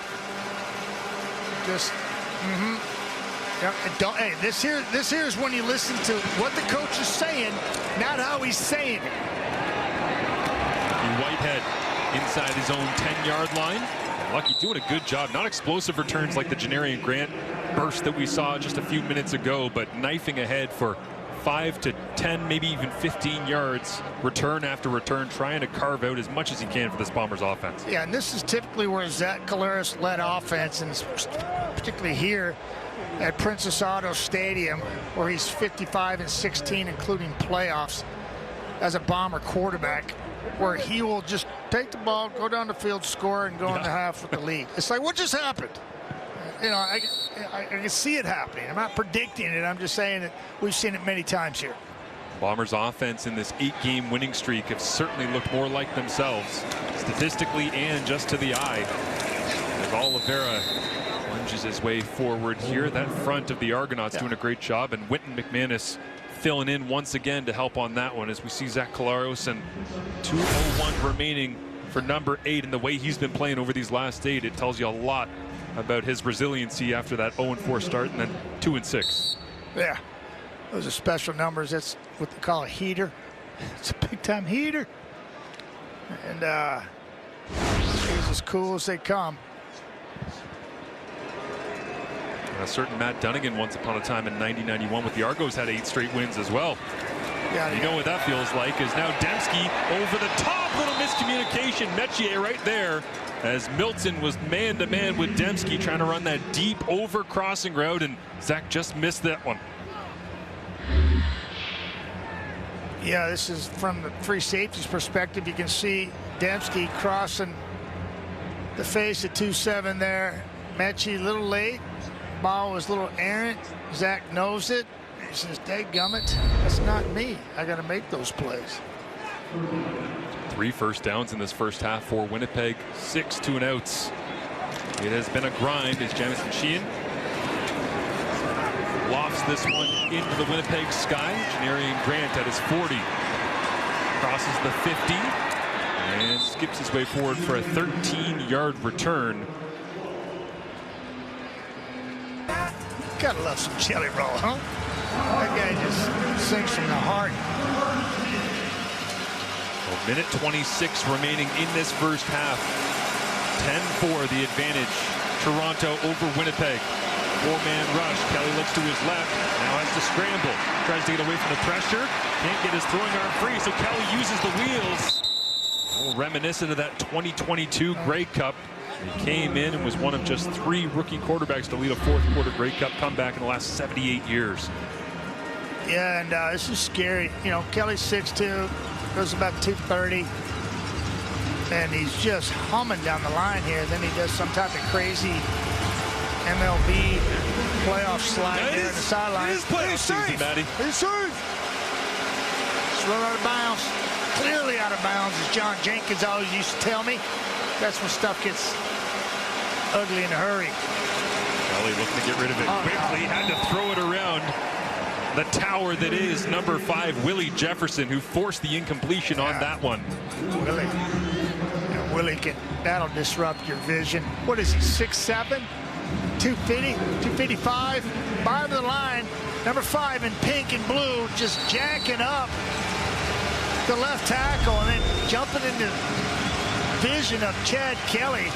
Just, hey, this here is when you listen to what the coach is saying, not how he's saying it. Whitehead inside his own 10-yard line. Lucky doing a good job. Not explosive returns like the Janarian Grant burst that we saw just a few minutes ago, but knifing ahead for 5 to 10, maybe even 15 yards, return after return, trying to carve out as much as he can for this Bombers offense. Yeah, and this is typically where Zach Collaros led offense, and particularly here at Princess Auto Stadium, where he's 55 and 16, including playoffs, as a Bomber quarterback, where he will just take the ball, go down the field, score, and go in the half with the lead. It's like, what just happened? You know, I can see it happening. I'm not predicting it. I'm just saying that we've seen it many times here. Bombers offense in this 8-game winning streak have certainly looked more like themselves, statistically and just to the eye. As Oliveira lunges his way forward here, that front of the Argonauts doing a great job, and Wynton McManus filling in once again to help on that one as we see Zach Collaros and 2:01 remaining for number 8, and the way he's been playing over these last 8, it tells you a lot about his resiliency after that 0-4 start and then 2-6. Yeah, those are special numbers. That's what they call a heater. It's a big-time heater. And he's as cool as they come. A certain Matt Dunnigan once upon a time in 90-91 with the Argos had 8 straight wins as well. Yeah, you know what that feels like is now Dembski over the top, little miscommunication. Metier right there as Milton was man-to-man with Dembski trying to run that deep over crossing route, and Zach just missed that one. Yeah, this is from the free safety's perspective. You can see Dembski crossing the face at 2-7 there. Mechie a little late. Ball was a little errant. Zach knows it. He says, dadgummit, that's not me. I got to make those plays. 3 first downs in this first half for Winnipeg, 6 2-and-outs. It has been a grind as Jamison Sheehan lofts this one into the Winnipeg sky. Janarian Grant at his 40 crosses the 50 and skips his way forward for a 13-yard return. Gotta love some jelly roll, huh? That guy just sings from the heart. A minute 26 remaining in this first half. 10-4 the advantage. Toronto over Winnipeg. 4-man rush. Kelly looks to his left. Now has to scramble. Tries to get away from the pressure. Can't get his throwing arm free, so Kelly uses the wheels. Reminiscent of that 2022 Grey Cup. He came in and was one of just 3 rookie quarterbacks to lead a 4th quarter Grey Cup comeback in the last 78 years. Yeah, and this is scary. You know, Kelly's 6'2", goes about 230, and he's just humming down the line here. Then he does some type of crazy MLB playoff slide there in the sideline. It is playoff season, Matty. He's safe. Just run out of bounds. Clearly out of bounds, as John Jenkins always used to tell me. That's when stuff gets ugly in a hurry. Kelly looking to get rid of it quickly. Had to throw it around the tower that is number 5, Willie Jefferson, who forced the incompletion on that one. Willie. Yeah, Willie that'll disrupt your vision. What is he, 6'7", 250, 255? Bottom of the line, number 5 in pink and blue, just jacking up the left tackle and then jumping into vision of Chad Kelly.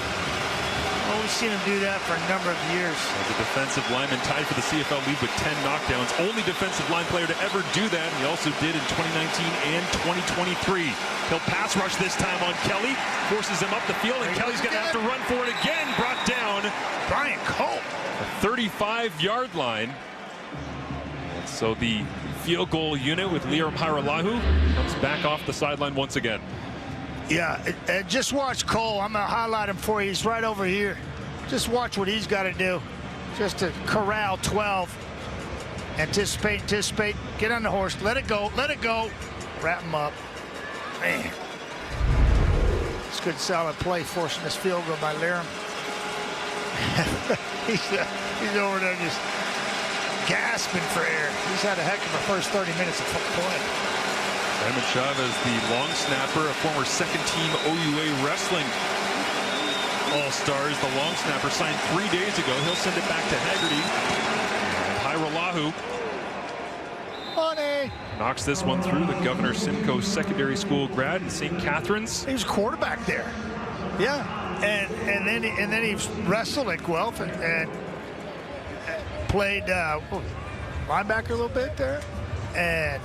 Well, we've seen him do that for a number of years. As a defensive lineman tied for the CFL lead with 10 knockdowns. Only defensive line player to ever do that. He also did in 2019 and 2023. He'll pass rush this time on Kelly. Forces him up the field, and Kelly's going to have to run for it again. Brought down Brian Cole. A 35-yard line. So the field goal unit with Liam Haralahu comes back off the sideline once again. Yeah, just watch Cole. I'm going to highlight him for you. He's right over here. Just watch what he's got to do. Just to corral 12. Anticipate. Get on the horse. Let it go. Wrap him up. Man. It's a good solid play forcing this field goal by Liam. He's over there just gasping for air. He's had a heck of a first 30 minutes of play. Raymond Chavez, the long snapper, a former second-team OUA wrestling All-Stars. The long snapper signed 3 days ago. He'll send it back to Haggerty. Hiralahu knocks this one through. The Governor Simcoe Secondary School grad in St. Catharines. He was quarterback there. Yeah, and then he wrestled at Guelph and played linebacker a little bit there, and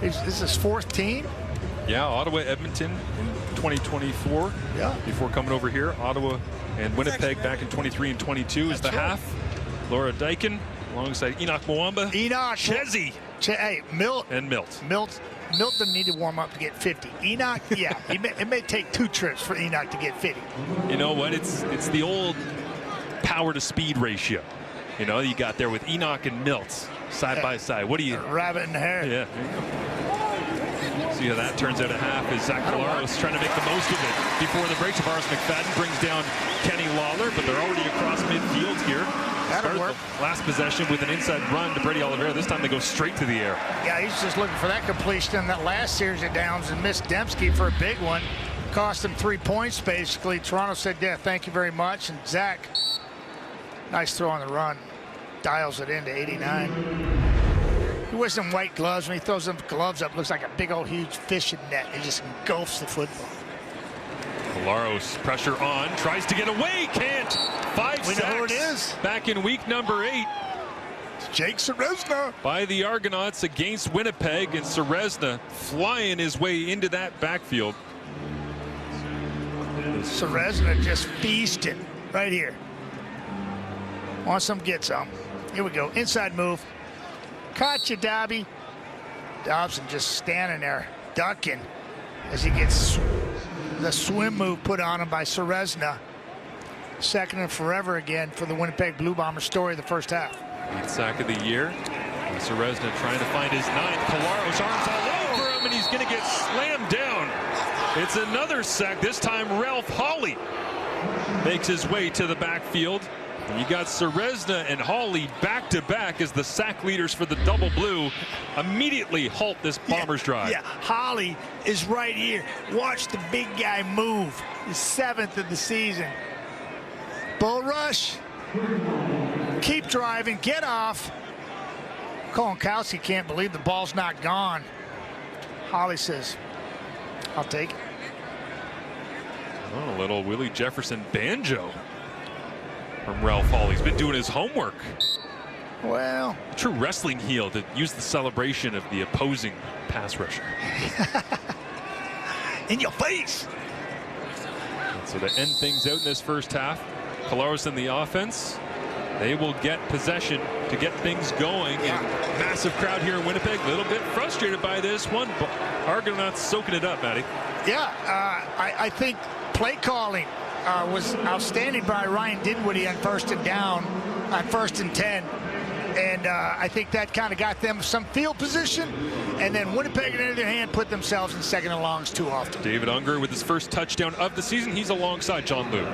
this is his fourth team. Yeah, Ottawa, Edmonton in 2024. Yeah. Before coming over here, Ottawa and Winnipeg back in 23 and 22 is the half. Laura Dyken alongside Enoch Mwamba. Chezzy. Hey, Milt. And Milt. Milt doesn't need to warm up to get 50. Enoch, yeah, it may take 2 trips for Enoch to get 50. You know what? It's the old power to speed ratio. You know, you got there with Enoch and Milt side by side. What do you? Rabbit in the hair. Yeah. See how that turns out at half is Zach Collaros trying to make the most of it before the break. Tavares McFadden brings down Kenny Lawler, but they're already across midfield here. That'll work. Last possession with an inside run to Brady Oliveira. This time they go straight to the air. Yeah, he's just looking for that completion in that last series of downs and missed Dembski for a big one. Cost him 3 points, basically. Toronto said, yeah, thank you very much. And Zach, nice throw on the run. Dials it into 89. He wears some white gloves. When he throws them gloves up, looks like a big old huge fishing net. He just engulfs the football. Collaros, pressure on, tries to get away, can't. 5 sacks. We know who it is. Back in week number 8. It's Jake Serezna. By the Argonauts against Winnipeg, and Serezna flying his way into that backfield. Serezna just feasting right here. Want some, get some. Here we go. Inside move. Caught you, Dobby. Dobson just standing there, ducking as he gets the swim move put on him by Serezna. Second and forever again for the Winnipeg Blue Bombers story of the first half. 8th sack of the year. And Serezna trying to find his 9th. Collaros arms all over him, and he's going to get slammed down. It's another sack. This time Ralph Hawley makes his way to the backfield. And you got Serezna and Hawley back-to-back as the sack leaders for the double blue immediately halt this Bombers drive. Yeah, Hawley is right here. Watch the big guy move. His 7th of the season. Bull rush. Keep driving. Get off. Colin Kowski can't believe the ball's not gone. Hawley says, I'll take it. Oh, a little Willie Jefferson banjo from Ralph Hall. He's been doing his homework. Well, true wrestling heel to use the celebration of the opposing pass rusher. In your face. And so to end things out in this first half, Collaros in the offense. They will get possession to get things going. Yeah. Massive crowd here in Winnipeg. A little bit frustrated by this one, but Argonauts soaking it up, Matty. Yeah, I think play calling was outstanding by Ryan Dinwiddie on 1st and down, on 1st and 10. And I think that kind of got them some field position. And then Winnipeg, on the other hand, put themselves in second and longs too often. David Unger with his first touchdown of the season. He's alongside John Liu.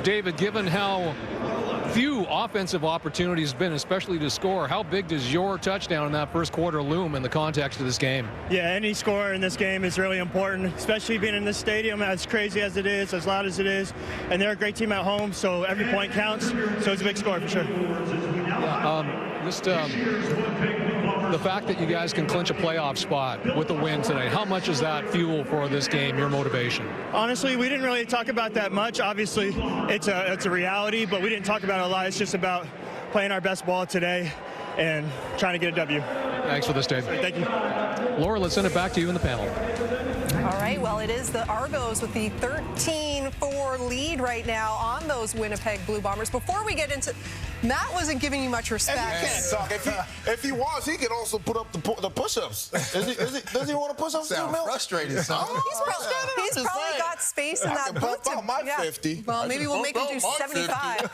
David, given how few offensive opportunities have been, especially to score, how big does your touchdown in that first quarter loom in the context of this game? Yeah, any score in this game is really important, especially being in this stadium, as crazy as it is, as loud as it is. And they're a great team at home, so every point counts. So it's a big score for sure. the fact that you guys can clinch a playoff spot with a win today, how much is that fuel for this game, your motivation? Honestly, we didn't really talk about that much. Obviously, it's a reality, but we didn't talk about it a lot. It's just about playing our best ball today and trying to get a W. Thanks for this, Dave. Thank you. Laura, let's send it back to you in the panel. All right, well, it is the Argos with the 13-4 lead right now on those Winnipeg Blue Bombers. Before we get into, Matt wasn't giving you much respect. And he can't talk. If he was, he could also put up the push-ups. Does he want to push ups? Sound frustrated, son. He's probably got space in that booth. Out my 50. Well, maybe we'll make him do 75.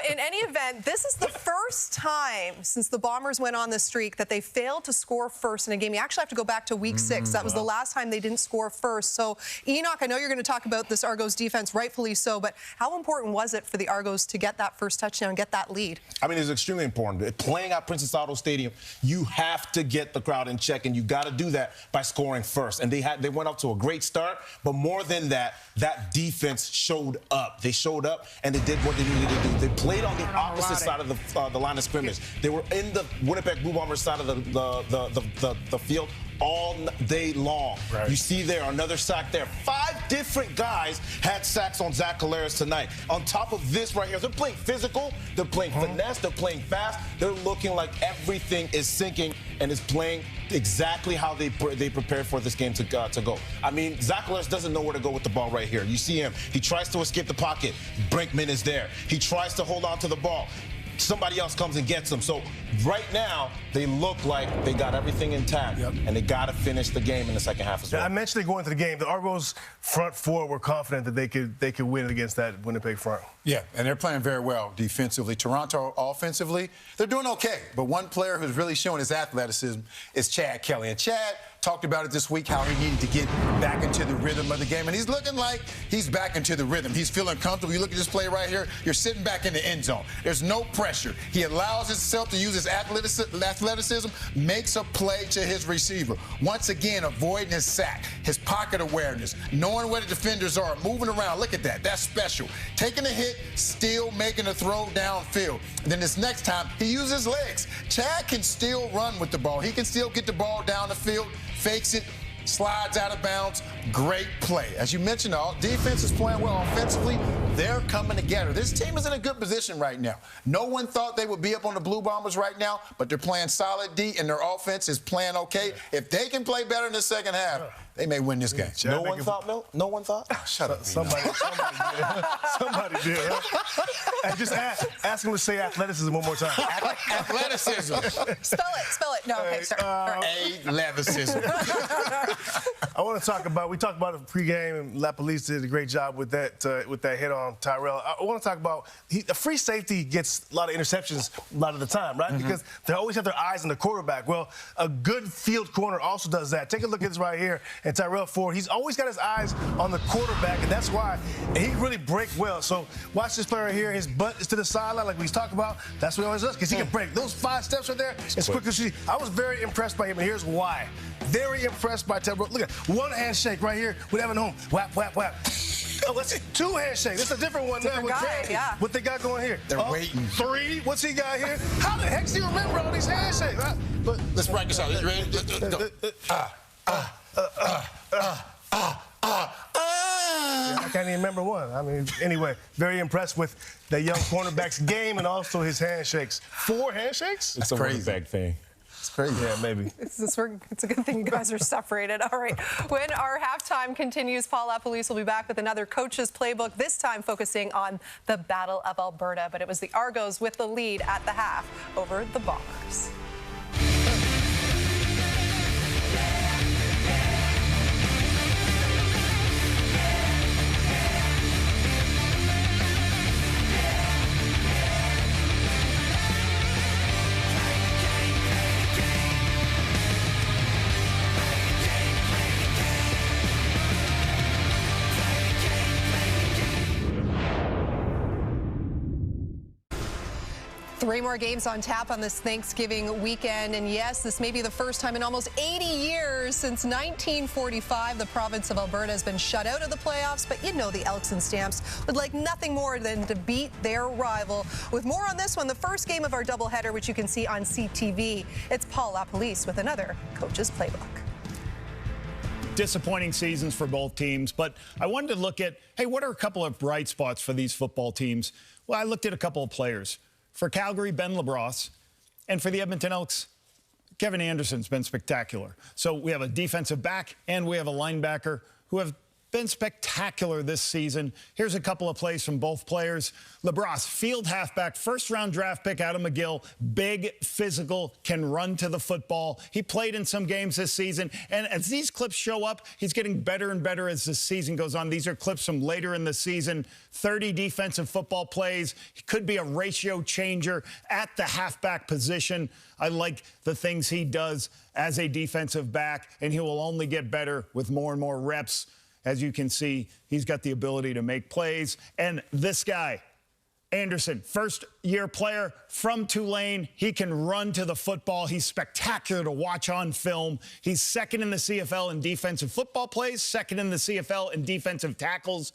In any event, this is the first time since the Bombers went on the streak that they failed to score first in a game. You actually have to go back to week 6. That was the last time they didn't score first. So, Enoch, I know you're going to talk about this Argos defense, rightfully so, but how important was it for the Argos to get that first touchdown, get that lead? I mean, it's extremely important. Playing at Princess Auto Stadium, you have to get the crowd in check, and you got to do that by scoring first. And they went up to a great start, but more than that, that defense showed up. They showed up, and they did what they needed to do. They played on the opposite side of the line of scrimmage. They were in the Winnipeg Blue Bombers side of the field all day long. Right. You see there, another sack there. 5 different guys had sacks on Zach Collaros tonight. On top of this right here, they're playing physical, they're playing finesse, they're playing fast. They're looking like everything is sinking and is playing exactly how they prepared for this game to go. I mean, Zach Collaros doesn't know where to go with the ball right here. You see him. He tries to escape the pocket. Brinkman is there. He tries to hold on to the ball. Somebody else comes and gets them. So right now, they look like they got everything intact, and they got to finish the game in the second half as well. I mentioned they going into the game. The Argos front four were confident that they could win against that Winnipeg front. Yeah, and they're playing very well defensively. Toronto offensively, they're doing okay. But one player who's really showing his athleticism is Chad Kelly. And Chad talked about it this week, how he needed to get back into the rhythm of the game. And he's looking like he's back into the rhythm. He's feeling comfortable. You look at this play right here, you're sitting back in the end zone. There's no pressure. He allows himself to use his athleticism, makes a play to his receiver. Once again, avoiding his sack, his pocket awareness, knowing where the defenders are, moving around. Look at that. That's special. Taking a hit, still making a throw downfield. And then this next time, he uses his legs. Chad can still run with the ball. He can still get the ball down the field, fakes it, slides out of bounds. Great play. As you mentioned, all defense is playing well offensively. They're coming together. This team is in a good position right now. No one thought they would be up on the Blue Bombers right now, but they're playing solid D, and their offense is playing okay. If they can play better in the second half, they may win this game. No one thought, Milt? No one thought? Oh, shut up. Somebody did. Somebody did. And just ask him to say athleticism one more time. Athleticism. Spell it. No, okay, sorry. Athleticism. I want to talk about, we talked about it pregame, and La Police did a great job with that hit on Tyrell. I want to talk about, a free safety gets a lot of interceptions a lot of the time, right? Because they always have their eyes on the quarterback. Well, a good field corner also does that. Take a look at this right here. And Tyrell Ford, he's always got his eyes on the quarterback, and that's why he really break well. So watch this player right here. His butt is to the sideline like we talked about. That's what he always does, because he can break. Those 5 steps right there, as quick as I was very impressed by him, and here's why. Very impressed by Tyrell. Look at one handshake right here with Evan Home. Whap, whap, whap. Oh, let's 2 handshakes. That's a different one now. What they got going here? They're waiting. 3. What's he got here? How the heck do you remember all these handshakes? Let's practice out. You ready? Go. I can't even remember one. I mean, anyway, very impressed with the young cornerback's game and also his handshakes. 4 handshakes? It's a Winnipeg thing. It's crazy. Yeah, maybe. It's a good thing you guys are separated. All right. When our halftime continues, Paul LaPolice will be back with another coach's playbook, this time focusing on the Battle of Alberta. But it was the Argos with the lead at the half over the Bombers. 3 more games on tap on this Thanksgiving weekend. And yes, this may be the first time in almost 80 years since 1945 the province of Alberta has been shut out of the playoffs. But you know the Elks and Stamps would like nothing more than to beat their rival. With more on this one, the first game of our doubleheader, which you can see on CTV. It's Paul LaPolice with another Coach's Playbook. Disappointing seasons for both teams, but I wanted to look at, hey, what are a couple of bright spots for these football teams? Well, I looked at a couple of players. For Calgary, Ben LaBrosse, and for the Edmonton Elks, Kevin Anderson's been spectacular. So we have a defensive back and we have a linebacker who have been spectacular this season. Here's a couple of plays from both players. LaBrosse, field halfback, first-round draft pick out of McGill, big, physical, can run to the football. He played in some games this season, and as these clips show up, he's getting better and better as the season goes on. These are clips from later in the season. 30 defensive football plays. He could be a ratio changer at the halfback position. I like the things he does as a defensive back, and he will only get better with more and more reps. As you can see, he's got the ability to make plays. And this guy, Anderson, first-year player from Tulane. He can run to the football. He's spectacular to watch on film. He's second in the CFL in defensive football plays, second in the CFL in defensive tackles.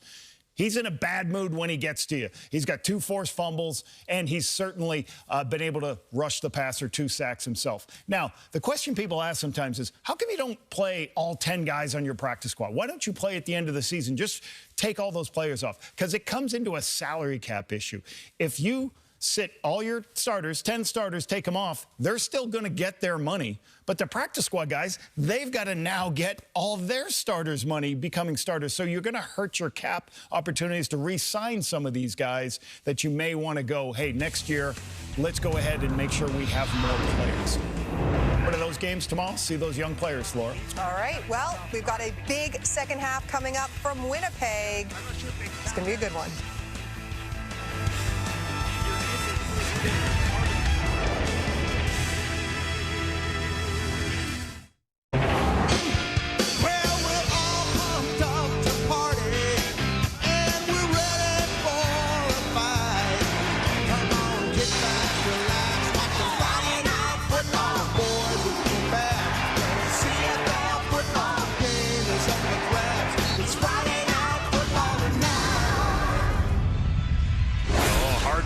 He's in a bad mood when he gets to you. He's got 2 forced fumbles, and he's certainly been able to rush the passer, 2 sacks himself. Now, the question people ask sometimes is, how come you don't play all 10 guys on your practice squad? Why don't you play at the end of the season? Just take all those players off, because it comes into a salary cap issue. If you sit all your starters, 10 starters, take them off, they're still going to get their money. But the practice squad guys, they've got to now get all their starters' money becoming starters. So you're going to hurt your cap opportunities to re-sign some of these guys that you may want to go, hey, next year, let's go ahead and make sure we have more players. What are those games tomorrow? See those young players, Laura. All right, well, we've got a big second half coming up from Winnipeg. It's going to be a good one.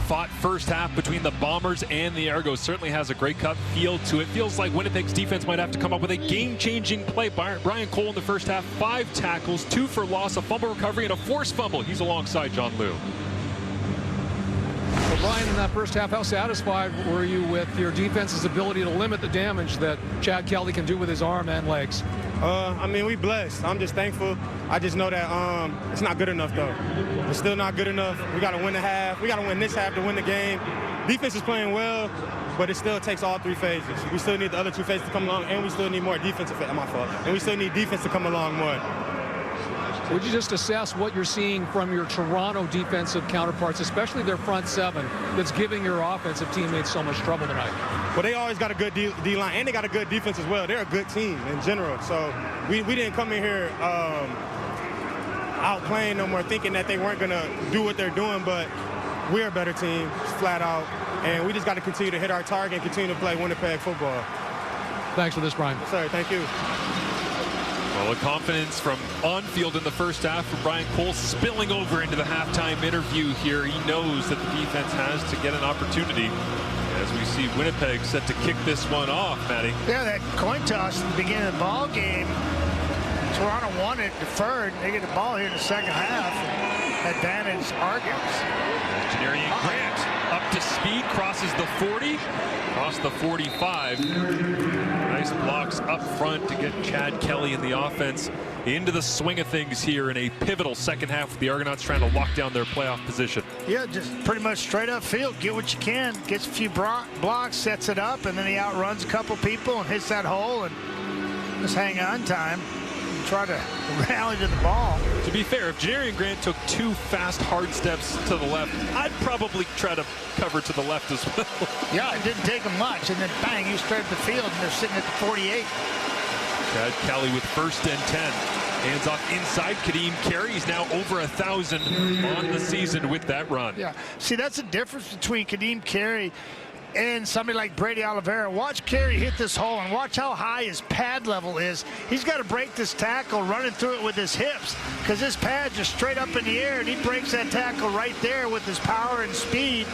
Fought first half between the Bombers and the Argos. Certainly has a Grey Cup feel to it. Feels like Winnipeg's defense might have to come up with a game-changing play. Brian Cole in the first half, 5 tackles, 2 for loss, a fumble recovery, and a forced fumble. He's alongside John Liu. Well, Brian, in that first half, how satisfied were you with your defense's ability to limit the damage that Chad Kelly can do with his arm and legs? I mean, we blessed. I'm just thankful. I just know that it's not good enough, though. It's still not good enough. We got to win the half. We got to win this half to win the game. Defense is playing well, but it still takes all 3 phases. We still need the other 2 phases to come along, and we still need more defensive. My fault. And we still need defense to come along more. Would you just assess what you're seeing from your Toronto defensive counterparts, especially their front 7, that's giving your offensive teammates so much trouble tonight? Well, they always got a good D-line, and they got a good defense as well. They're a good team in general. So we didn't come in here outplaying them or thinking that they weren't going to do what they're doing, but we're a better team, flat out. And we just got to continue to hit our target and continue to play Winnipeg football. Thanks for this, Brian. Yes, sir. Thank you. Well, the confidence from on-field in the first half for Brian Cole spilling over into the halftime interview here. He knows that the defense has to get an opportunity as we see Winnipeg set to kick this one off, Matty. Yeah, that coin toss at the beginning of the ball game. Toronto won it, deferred. They get the ball here in the second half. Advantage Argonauts. Janarian Grant up to speed, crosses the 40, across the 45. Nice blocks up front to get Chad Kelly in the offense into the swing of things here in a pivotal second half with the Argonauts trying to lock down their playoff position. Yeah, just pretty much straight up field. Get what you can. Gets a few blocks, sets it up, and then he outruns a couple people and hits that hole and just hang on time. Try to rally to the ball. To be fair, if Janarian Grant took 2 fast, hard steps to the left, I'd probably try to cover to the left as well. Yeah, it didn't take him much, and then bang, he's straight up the field, and they're sitting at the 48. Chad Kelly with 1st and 10. Hands off inside. Kadeem Carey. He's now over 1,000 on the season with that run. Yeah, see, that's the difference between Kadeem Carey in somebody like Brady Oliveira. Watch Carey hit this hole and watch how high his pad level is. He's got to break this tackle running through it with his hips because his pad's just straight up in the air, and he breaks that tackle right there with his power and speed.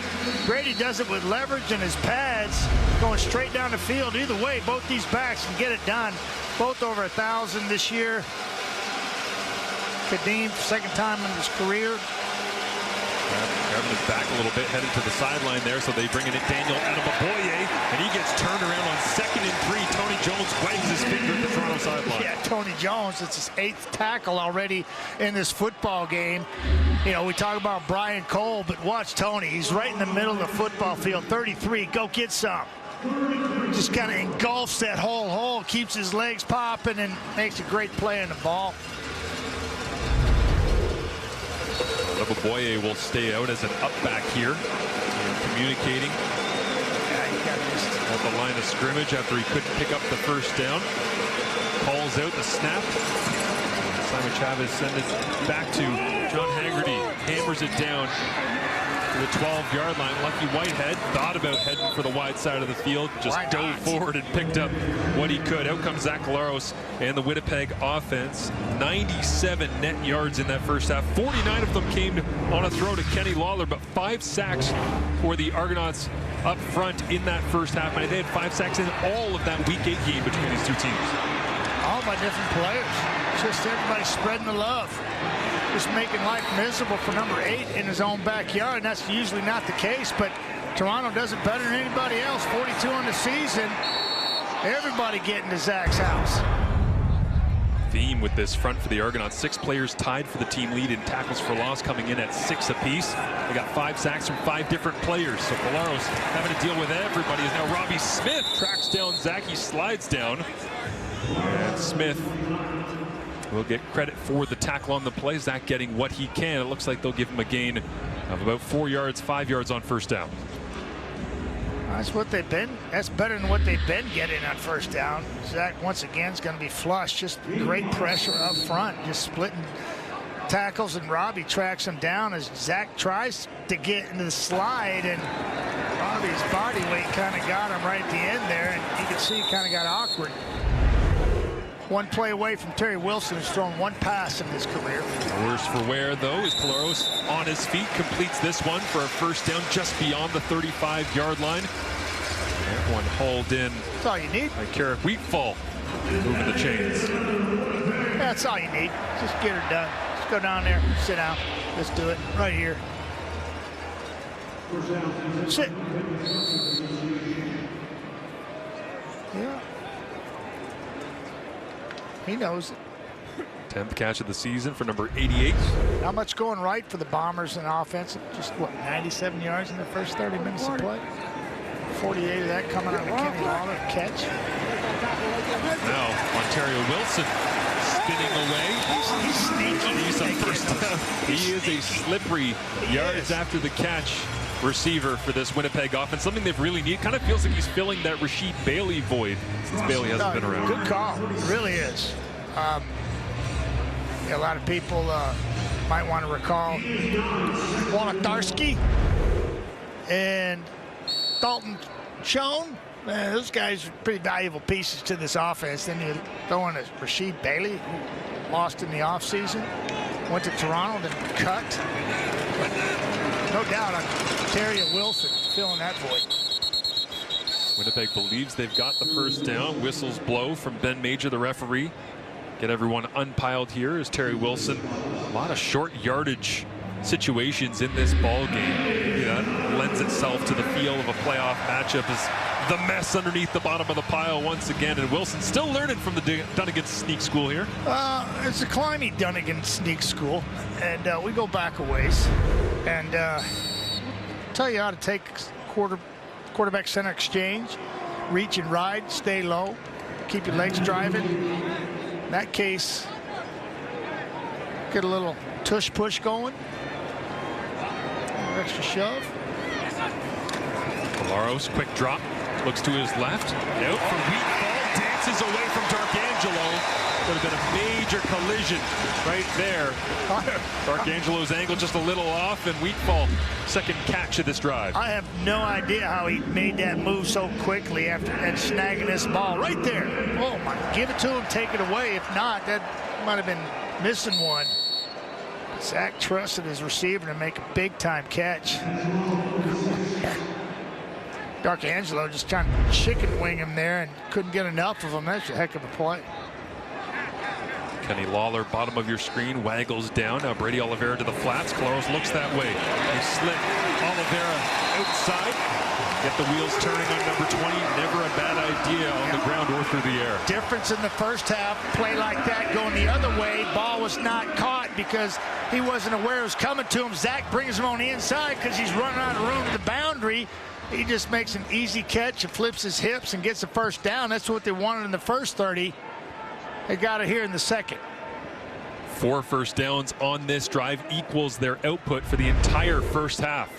Brady does it with leverage and his pads going straight down the field. Either way, both these backs can get it done. Both over 1,000 this year. Kadeem, second time in his career. Grabbing his back a little bit, headed to the sideline there, so they bring in Daniel Adamaboye, and he gets turned around on 2nd and 3. Tony Jones wags his finger at the Toronto sideline. Yeah, Tony Jones, it's his 8th tackle already in this football game. You know, we talk about Brian Cole, but watch Tony. He's right in the middle of the football field. 33, go get some. Just kind of engulfs that whole hole, keeps his legs popping, and makes a great play on the ball. Adamaboye will stay out as an up back here. Communicating at the line of scrimmage after he couldn't pick up the first down. Calls out the snap. Simon Chavez sends it back to John Haggerty. Hammers it down to the 12-yard line. Lucky Whitehead thought about heading for the wide side of the field, just dove forward and picked up what he could. Out comes Zach Collaros and the Winnipeg offense. 97 net yards in that first half. 49 of them came on a throw to Kenny Lawler, but 5 sacks for the Argonauts up front in that first half. And they had 5 sacks in all of that Week 8 game between these two teams. All by different players. Just everybody spreading the love. Just making life miserable for number 8 in his own backyard. And that's usually not the case, but Toronto does it better than anybody else. 42 on the season. Everybody getting to Zach's house. Theme with this front for the Argonauts. 6 players tied for the team lead in tackles for loss, coming in at 6 apiece. They got 5 sacks from 5 different players. So Collaros having to deal with everybody. Is now Robbie Smith tracks down Zach. He slides down. And Smith will get credit for the tackle on the play. Zach getting what he can. It looks like they'll give him a gain of about 4 yards, 5 yards on first down. That's what they've been. That's better than what they've been getting on first down. Zach once again is going to be flush. Just great pressure up front, just splitting tackles, and Robbie tracks him down as Zach tries to get into the slide, and Robbie's body weight kind of got him right at the end there, and you can see he kind of got awkward. One play away from Terry Wilson, who's thrown 1 pass in his career. Worse for wear, though, is Collaros on his feet, completes this one for a first down just beyond the 35-yard line. That one hauled in. That's all you need. By Carrick Wheatfall, moving the chains. That's all you need. Just get her done. Just go down there, sit down. Let's do it right here. Sit. Yeah. He knows it. 10th catch of the season for number 88. Not much going right for the Bombers in offense. Just, what, 97 yards in the first 30 minutes of play? 48 of that coming on the Kenny Lawler catch. Now, Ontario Wilson spinning away. He's sneaky. He's on first down. He is a slippery yards after the catch receiver for this Winnipeg offense. Something they've really need. Kind of feels like he's filling that Rasheed Bailey void since Bailey hasn't been around. Good call. It really is. Yeah, a lot of people might want to recall Wolodarski and Dalton Schoen. Man, those guys are pretty valuable pieces to this offense. Then you throw in a Rasheed Bailey, who lost in the offseason, went to Toronto, then cut. But no doubt on Terry Wilson filling that void. Winnipeg believes they've got the first down. Whistles blow from Ben Major, the referee. Get everyone unpiled here as Terry Wilson. A lot of short yardage situations in this ball game. That lends itself to the feel of a playoff matchup as the mess underneath the bottom of the pile once again. And Wilson still learning from the Dunnigan Sneak School here. It's a climbing Dunnigan Sneak School, and we go back a ways. And tell you how to take quarterback center exchange, reach and ride, stay low, keep your legs driving. In that case, get a little tush push going. Extra shove. Collaros, quick drop, looks to his left. Out for Wheatfall. bounces away from D'Arcangelo. Would have been a major collision right there. D'Arcangelo's angle just a little off, and Wheatfall second catch of this drive. I have no idea how he made that move so quickly after and snagging this ball right there. Oh my, give it to him, take it away. If not, that might have been missing one. Zach trusted his receiver to make a big time catch. D'Arcangelo just trying to chicken wing him there and couldn't get enough of him. That's a heck of a play. Kenny Lawler, bottom of your screen, waggles down. Now Brady Oliveira to the flats. Claros looks that way. They slip Oliveira outside. Get the wheels turning on number 20. Never a bad idea on the ground or through the air. Difference in the first half, play like that going the other way. Ball was not caught because he wasn't aware it was coming to him. Zach brings him on the inside because he's running out of room to the boundary. He just makes an easy catch and flips his hips and gets the first down. That's what they wanted in the first 30. They got it here in the second. 4 first downs on this drive equals their output for the entire first half.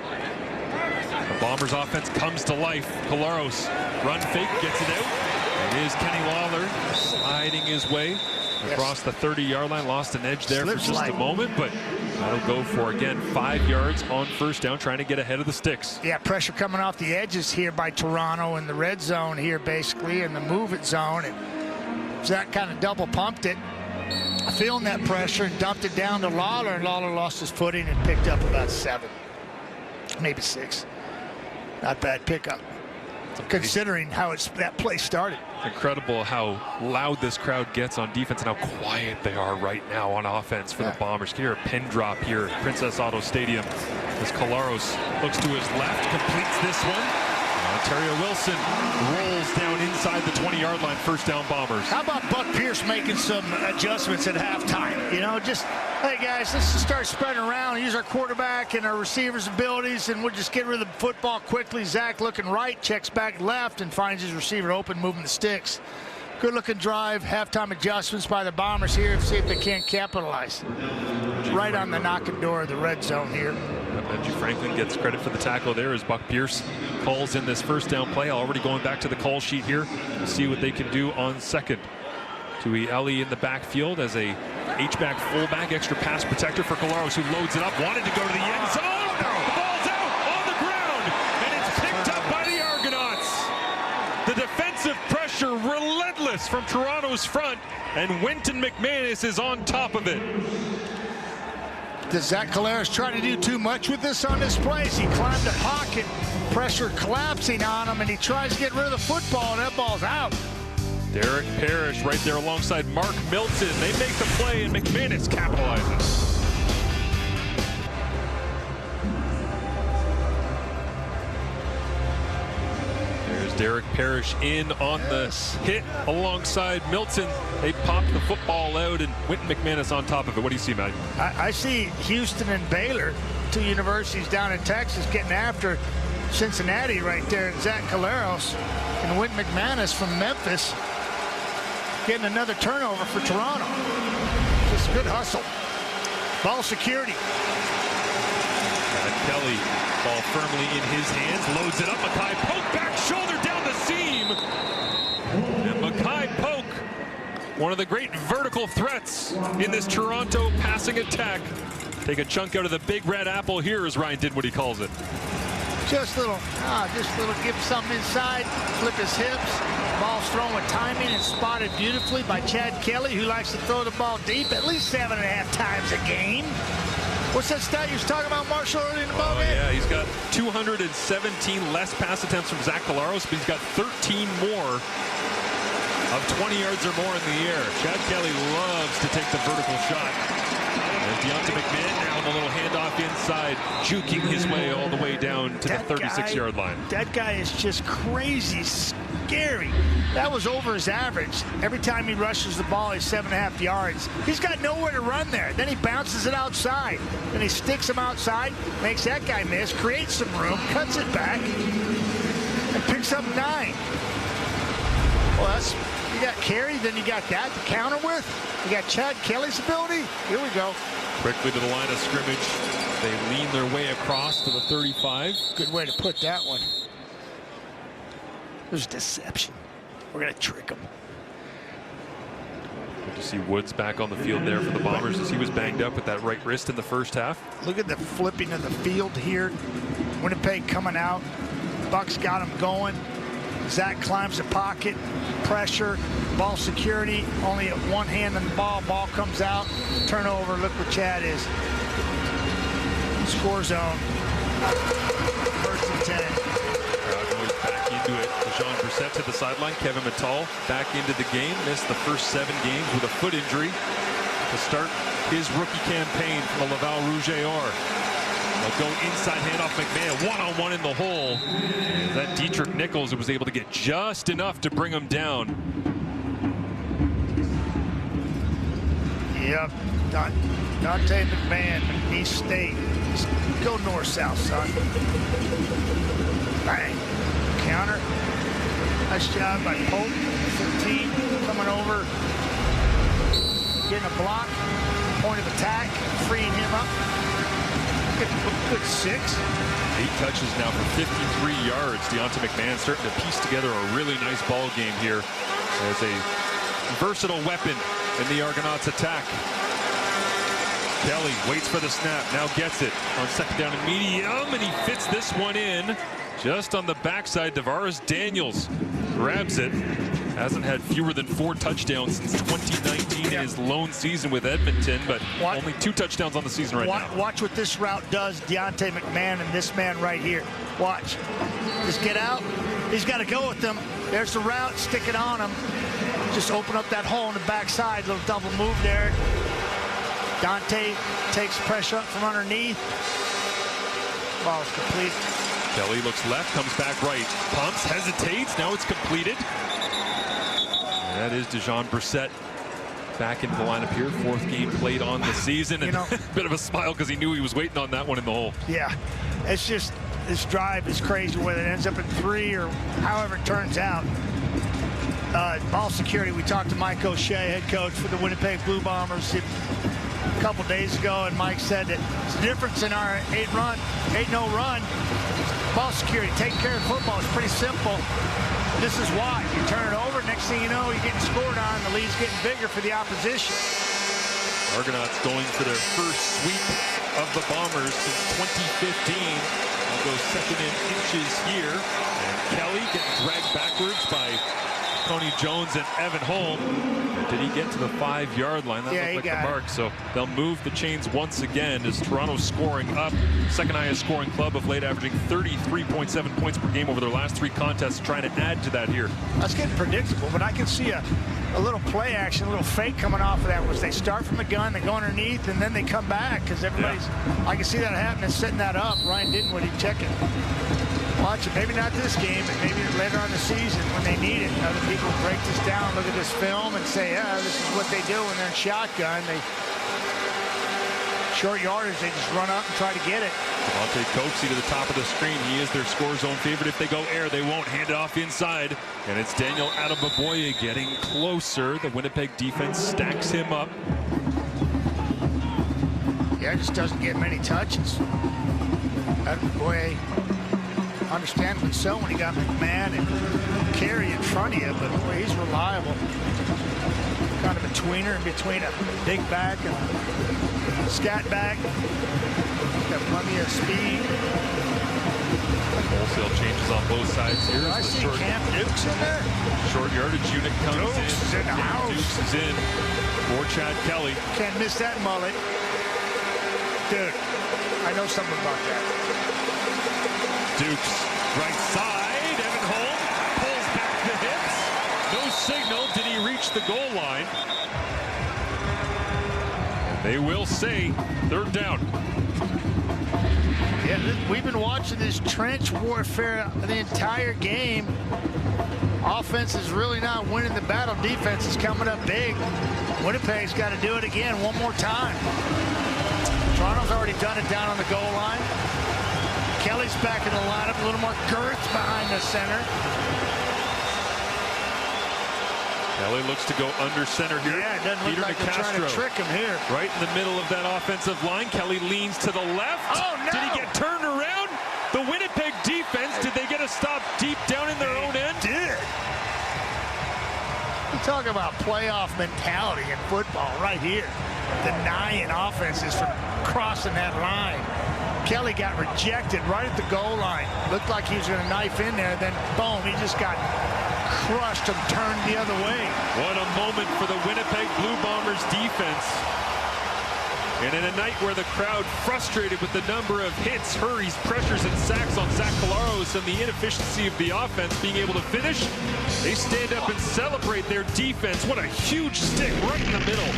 The Bombers offense comes to life. Claros, run fake, gets it out. It is Kenny Lawler sliding his way across the 30-yard line. Lost an edge there for just a moment, but that'll go for, again, 5 yards on first down, trying to get ahead of the sticks. Yeah, pressure coming off the edges here by Toronto in the red zone here, basically, in the move-it zone. And Zach kind of double pumped it, feeling that pressure, and dumped it down to Lawler, and Lawler lost his footing and picked up about 7, maybe 6. Not bad pickup, considering how that play started. Incredible how loud this crowd gets on defense and how quiet they are right now on offense for the Bombers. Here, a pin drop here at Princess Auto Stadium as Claros looks to his left, completes this one. Ontario Wilson rolls down inside the 20-yard line. First down, Bombers. How about Buck Pierce making some adjustments at halftime? You know, just, hey guys, let's just start spreading around, use our quarterback and our receivers' abilities, and we'll just get rid of the football quickly. Zach looking right, checks back left, and finds his receiver open, moving the sticks. Good looking drive, halftime adjustments by the Bombers here to see if they can't capitalize. Right on the knocking door of the red zone here. Benji Franklin gets credit for the tackle there as Buck Pierce calls in this first down play. Already going back to the call sheet here to see what they can do on second. Tui Eli in the backfield as a H-back fullback, extra pass protector for Claros, who loads it up, wanted to go to the end zone. The ball's out on the ground, and it's picked up by the Argonauts. The defensive pressure relentless from Toronto's front, and Wynton McManus is on top of it. Does Zach Claros try to do too much with this on this play? He climbed the pocket, pressure collapsing on him, and he tries to get rid of the football, and that ball's out. Derek Parrish right there alongside Mark Milton. They make the play, and McManus capitalizes. There's Derek Parrish in on the hit alongside Milton. They pop the football out, and Wynton McManus on top of it. What do you see, Matt? I see Houston and Baylor, 2 universities down in Texas, getting after Cincinnati right there, and Zach Claros and Wynton McManus from Memphis getting another turnover for Toronto. Just a good hustle. Ball security. Kelly, ball firmly in his hands, loads it up. Mackay Poke back shoulder down the seam. And Mackay Poke, one of the great vertical threats in this Toronto passing attack. Take a chunk out of the big red apple here, as Ryan Dinwiddie calls it. Just little, give him something inside, flip his hips. Ball's thrown with timing and spotted beautifully by Chad Kelly, who likes to throw the ball deep at least 7.5 times a game. What's that stat you was talking about, Marshall, early in the ball game? Yeah, he's got 217 less pass attempts from Zach Claros, but he's got 13 more of 20 yards or more in the air. Chad Kelly loves to take the vertical shot. And Deonta McMahon now with a little handoff inside, juking his way all the way down to the 36-yard line. That guy is just crazy, scary. That was over his average. Every time he rushes the ball, he's 7.5 yards. He's got nowhere to run there. Then he bounces it outside. Then he sticks him outside, makes that guy miss, creates some room, cuts it back, and picks up 9. Well, you got Carey, then you got that to counter with. You got Chad Kelly's ability. Here we go. Quickly to the line of scrimmage. They lean their way across to the 35. Good way to put that one. There's deception. We're going to trick them. Good to see Woods back on the field there for the Bombers as he was banged up with that right wrist in the first half. Look at the flipping of the field here. Winnipeg coming out. Buck's got him going. Zach climbs the pocket. Pressure. Ball security. Only at one hand on the ball. Ball comes out. Turnover. Look where Chad is. Score zone. First and 10. Crowd goes back into it. Jean Brissett to the sideline. Kevin Mittal back into the game. Missed the first 7 games with a foot injury to start his rookie campaign from the Laval Rouge AR. They'll go inside handoff McMahon. One-on-one in the hole. That Dietrich Nichols was able to get just enough to bring him down. Yep. Dante McMahon, East State. Just go north-south, son. Bang. Counter. Nice job by Pope. 15 coming over. Getting a block. Point of attack. Freeing him up. Good 6. 8 touches now for 53 yards. Deonta McMahon starting to piece together a really nice ball game here as a versatile weapon in the Argonauts attack. Kelly waits for the snap, now gets it on second down and medium, and he fits this one in just on the backside. Tavares Daniels grabs it. Hasn't had fewer than 4 touchdowns since 2019 in his lone season with Edmonton, but only 2 touchdowns on the season right now. Watch what this route does, Deonta McMahon and this man right here. Watch. Just get out. He's got to go with them. There's the route. Stick it on him. Just open up that hole on the backside. Little double move there. Dante takes pressure up from underneath. Ball's complete. Kelly looks left, comes back right. Pumps, hesitates. Now it's completed. And that is Dejon Brissett back into the lineup here. 4th game played on the season. And a bit of a smile because he knew he was waiting on that one in the hole. Yeah, it's just this drive is crazy, whether it ends up at 3 or however it turns out. Ball security, we talked to Mike O'Shea, head coach for the Winnipeg Blue Bombers, a couple days ago, and Mike said that the difference in our 8-0 run, ball security, taking care of football is pretty simple. This is why. You turn it over, next thing you know, you're getting scored on, the lead's getting bigger for the opposition. Argonauts going for their first sweep of the Bombers since 2015. They'll go second in inches here. And Kelly getting dragged backwards by Tony Jones and Evan Holm. Did he get to the 5-yard line? That looked like the mark. So they'll move the chains once again as Toronto's scoring up. Second highest scoring club of late, averaging 33.7 points per game over their last 3 contests, trying to add to that here. That's getting predictable, but I can see a little play action, a little fake coming off of that, was they start from the gun, they go underneath, and then they come back because everybody's, I can see that happening, setting that up. Ryan Dinwiddie checking. Watch it, maybe not this game, but maybe later on in the season when they need it. Other people break this down, look at this film, and say, yeah, this is what they do when they're in shotgun. They short yardage, they just run up and try to get it. Devontae Coaksey to the top of the screen. He is their score zone favorite. If they go air, they won't. Hand it off inside. And it's Daniel Adeboboye getting closer. The Winnipeg defense stacks him up. Yeah, just doesn't get many touches. Adeboboye, understandably so, when he got McMahon and Carey in front of you, but boy, he's reliable. Kind of a tweener in between a big back and a scat back. Got plenty of speed. Wholesale changes on both sides here. I see Camp Dukes in there. Short yardage unit comes Dukes in the house. Dukes is in for Chad Kelly. Can't miss that mullet. Dude, I know something about that. Dukes, right side. Evan Holm pulls back the hips. No signal. Did he reach the goal line? They will say 3rd down. Yeah, we've been watching this trench warfare the entire game. Offense is really not winning the battle. Defense is coming up big. Winnipeg's got to do it again one more time. Toronto's already done it down on the goal line. Kelly's back in the lineup, a little more girth behind the center. Kelly looks to go under center here. Yeah, it doesn't look like they're trying to trick him here. Right in the middle of that offensive line. Kelly leans to the left. Oh, no! Did he get turned around? The Winnipeg defense, did they get a stop deep down in their own end? Did. talk about playoff mentality in football right here. Denying offenses from crossing that line. Kelly got rejected right at the goal line. Looked like he was going to knife in there. Then, boom, he just got crushed and turned the other way. What a moment for the Winnipeg Blue Bombers defense. And in a night where the crowd frustrated with the number of hits, hurries, pressures, and sacks on Zach Collaros and the inefficiency of the offense being able to finish, they stand up and celebrate their defense. What a huge stick right in the middle.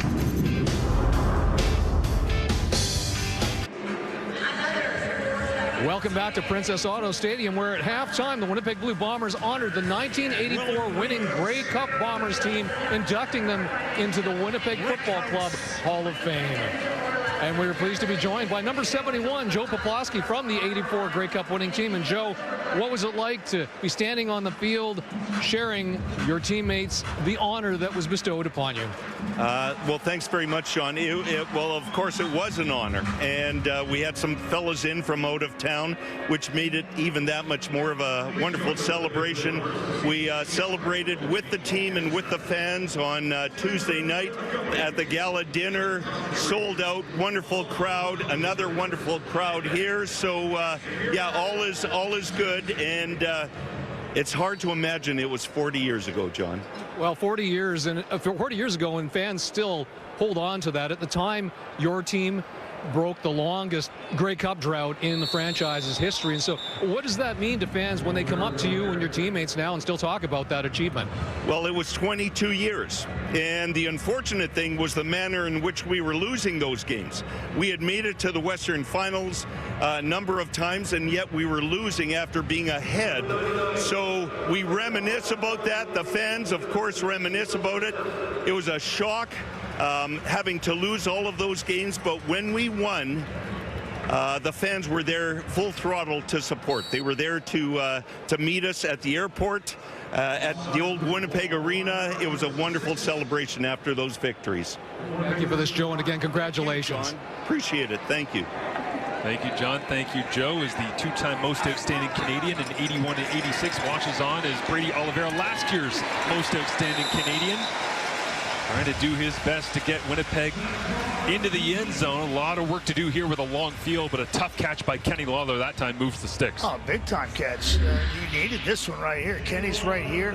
Welcome back to Princess Auto Stadium, where at halftime the Winnipeg Blue Bombers honored the 1984 winning Grey Cup Bombers team, inducting them into the Winnipeg Football Club Hall of Fame. And we were pleased to be joined by number 71, Joe Poplawski, from the 84 Grey Cup winning team. And Joe, what was it like to be standing on the field sharing your teammates the honor that was bestowed upon you? Well, thanks very much, Sean. Well, of course, it was an honor. And we had some fellas in from out of town, which made it even that much more of a wonderful celebration. We celebrated with the team and with the fans on Tuesday night at the gala dinner. Sold out, wonderful crowd, another wonderful crowd here. So, yeah, all is good. And it's hard to imagine it was 40 years ago, John. Well, 40 years ago, and fans still hold on to that. At the time, your team broke the longest Grey Cup drought in the franchise's history. And so what does that mean to fans when they come up to you and your teammates now and still talk about that achievement? Well, it was 22 years. And the unfortunate thing was the manner in which we were losing those games. We had made it to the Western Finals a number of times, and yet we were losing after being ahead. So we reminisce about that. The fans, of course, reminisce about it. It was a shock having to lose all of those games, but when we won, the fans were there full throttle to support. They were there to meet us at the airport, at the old Winnipeg Arena. It was a wonderful celebration after those victories. Thank you for this, Joe, and again, congratulations. John, appreciate it. Thank you. Thank you, John. Thank you, Joe. As the two-time most outstanding Canadian in 81 and 86 watches on as Brady Oliveira, last year's most outstanding Canadian, trying to do his best to get Winnipeg into the end zone. A lot of work to do here with a long field, but a tough catch by Kenny Lawler that time moves the sticks. Oh, big time catch. You needed this one right here. Kenny's right here,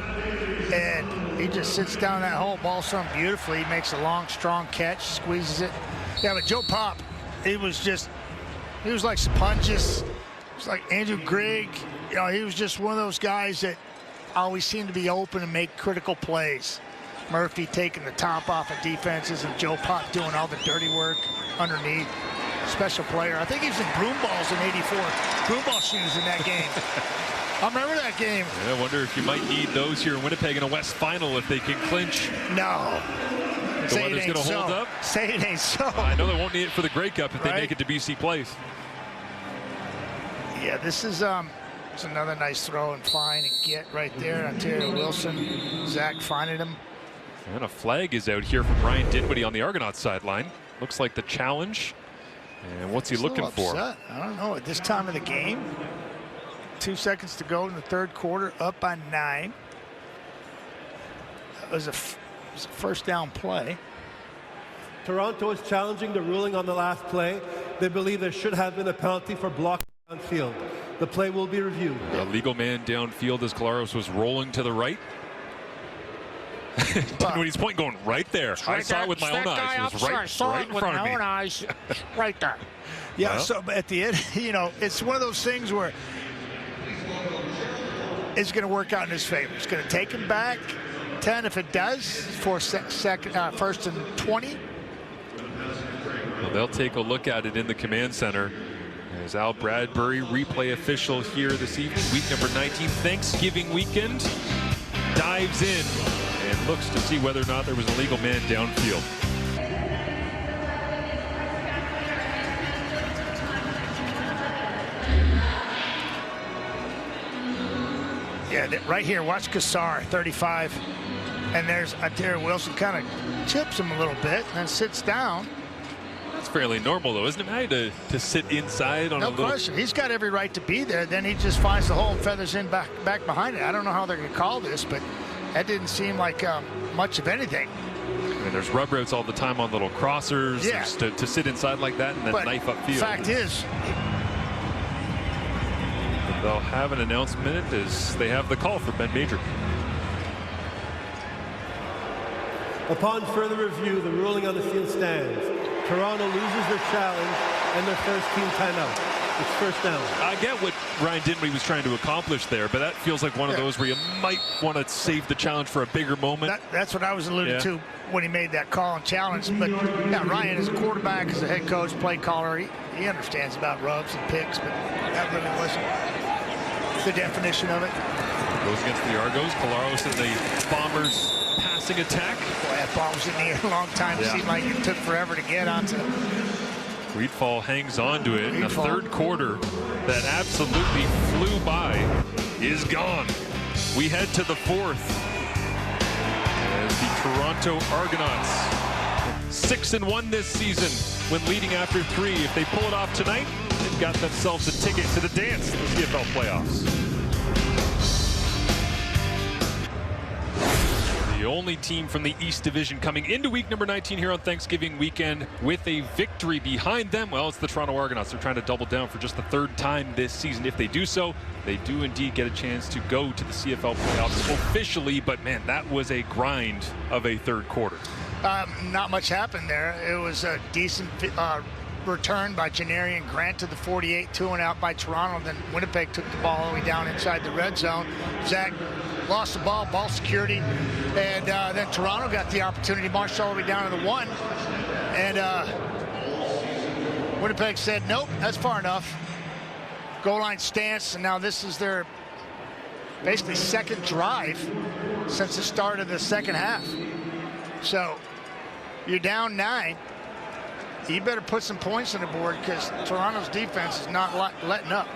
and he just sits down that whole ball so beautifully. He makes a long, strong catch, squeezes it. Yeah, but Joe Pop, he was like Sapuntis. It was like Andrew Grigg. You know, he was just one of those guys that always seemed to be open and make critical plays. Murphy taking the top off of defenses and Joe Pop doing all the dirty work underneath. Special player. I think he was in broom balls in 84. Broom ball shoes in that game. I remember that game. Yeah, I wonder if you might need those here in Winnipeg in a West Final if they can clinch. No. The weather's going to hold up. Say it ain't so. I know they won't need it for the Grey Cup if they make it to BC Place. Yeah, this is it's another nice throw and find and get right there. Ontario Wilson, Zach finding him. And a flag is out here from Ryan Dinwiddie on the Argonauts sideline. Looks like the challenge. And what's he looking for? I don't know. At this time of the game, 2 seconds to go in the third quarter, up by 9. It was a first down play. Toronto is challenging the ruling on the last play. They believe there should have been a penalty for blocking downfield. The play will be reviewed. A legal man downfield as Collaros was rolling to the right. Dinwiddie's point going right there. I saw it with my own eyes. It was right in front of me. Eyes, right there. Yeah, well, so at the end, you know, it's one of those things where it's going to work out in his favor. It's going to take him back 10 if it does for first and 20. Well, they'll take a look at it in the command center as Al Bradbury, replay official here this evening, week number 19, Thanksgiving weekend, dives in and looks to see whether or not there was a legal man downfield. Yeah, right here, watch Kassar, 35. And there's Ontario Wilson, kind of chips him a little bit and then sits down. That's fairly normal, though, isn't it, to sit inside on a little... No question. He's got every right to be there. Then he just finds the hole and feathers in back behind it. I don't know how they're going to call this, but that didn't seem like much of anything. I mean, there's rub routes all the time on little crossers. Yeah. To sit inside like that and then knife upfield. Fact is, they'll have an announcement as they have the call for Ben Major. Upon further review, the ruling on the field stands. Toronto loses their challenge and their first team timeout. It's first down. I get what Ryan Dinwiddie was trying to accomplish there, but that feels like one of those where you might want to save the challenge for a bigger moment. That's what I was alluding to when he made that call and challenge. But yeah, Ryan is a quarterback, as a head coach, play caller. He understands about rubs and picks, but that really wasn't the definition of it. Goes against the Argos. Collaros and the Bombers passing attack. Boy, that ball was in the air a long time. It seemed like it took forever to get onto. Weedfall hangs on to it in the third quarter that absolutely flew by is gone. We head to the fourth as the Toronto Argonauts 6-1 this season when leading after 3. If they pull it off tonight, they've got themselves a ticket to the dance, the CFL playoffs. The only team from the East Division coming into week number 19 here on Thanksgiving weekend with a victory behind them. Well, it's the Toronto Argonauts. They're trying to double down for just the third time this season. If they do so, they do indeed get a chance to go to the CFL playoffs officially. But, man, that was a grind of a third quarter. Not much happened there. It was a decent return by Janarian Grant to the 48, 2-and-out by Toronto. Then Winnipeg took the ball all the way down inside the red zone. Zach lost the ball security, and then Toronto got the opportunity to march all the way down to the 1. And Winnipeg said, nope, that's far enough. Goal line stance, and now this is their basically second drive since the start of the second half. So you're down 9. You better put some points on the board because Toronto's defense is not letting up.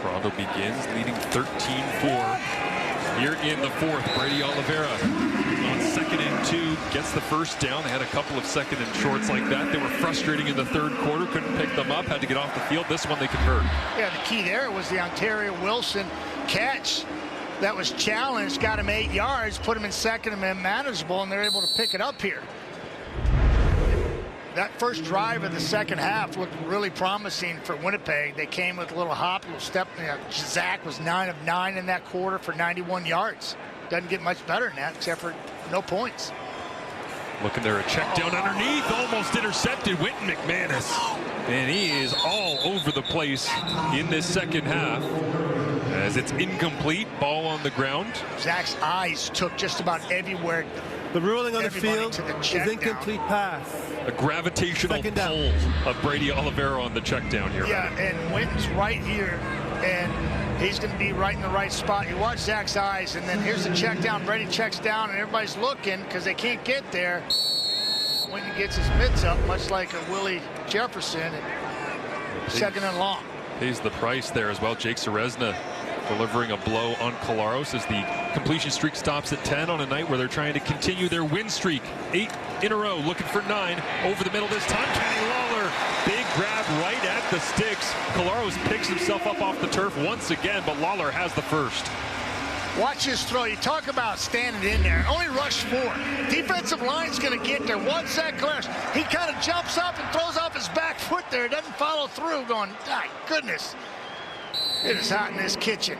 Toronto begins leading 13-4 here in the fourth. Brady Oliveira on 2nd and 2 gets the first down. They had a couple of second and shorts like that. They were frustrating in the third quarter, couldn't pick them up, had to get off the field. This one they convert. Yeah, the key there was the Ontario Wilson catch that was challenged, got him 8 yards, put him in second and manageable, and they're able to pick it up here. That first drive of the second half looked really promising for Winnipeg. They came with a little hop, a little step. Zach was 9 of 9 in that quarter for 91 yards. Doesn't get much better than that, except for no points. Looking there, a check down underneath, almost intercepted. Wynton McManus, and he is all over the place in this second half as it's incomplete, ball on the ground. Zach's eyes took just about everywhere. The ruling on the field is incomplete pass. A gravitational pull of Brady Oliveira on the check down here. Yeah, and Wynton's right here, and he's going to be right in the right spot. You watch Zach's eyes, and then here's the check down. Brady checks down, and everybody's looking because they can't get there. Wynton gets his mitts up, much like a Willie Jefferson, and second and long. Pays the price there as well. Jake Serezna delivering a blow on Collaros as the completion streak stops at 10 on a night where they're trying to continue their win streak. 8 in a row, looking for 9. Over the middle this time, Kenny Lawler. Big grab right at the sticks. Collaros picks himself up off the turf once again, but Lawler has the first. Watch his throw. You talk about standing in there. Only rush 4. Defensive line's going to get there. One sack Collaros. He kind of jumps up and throws off his back foot there. Doesn't follow through, going, my goodness. It is hot in this kitchen.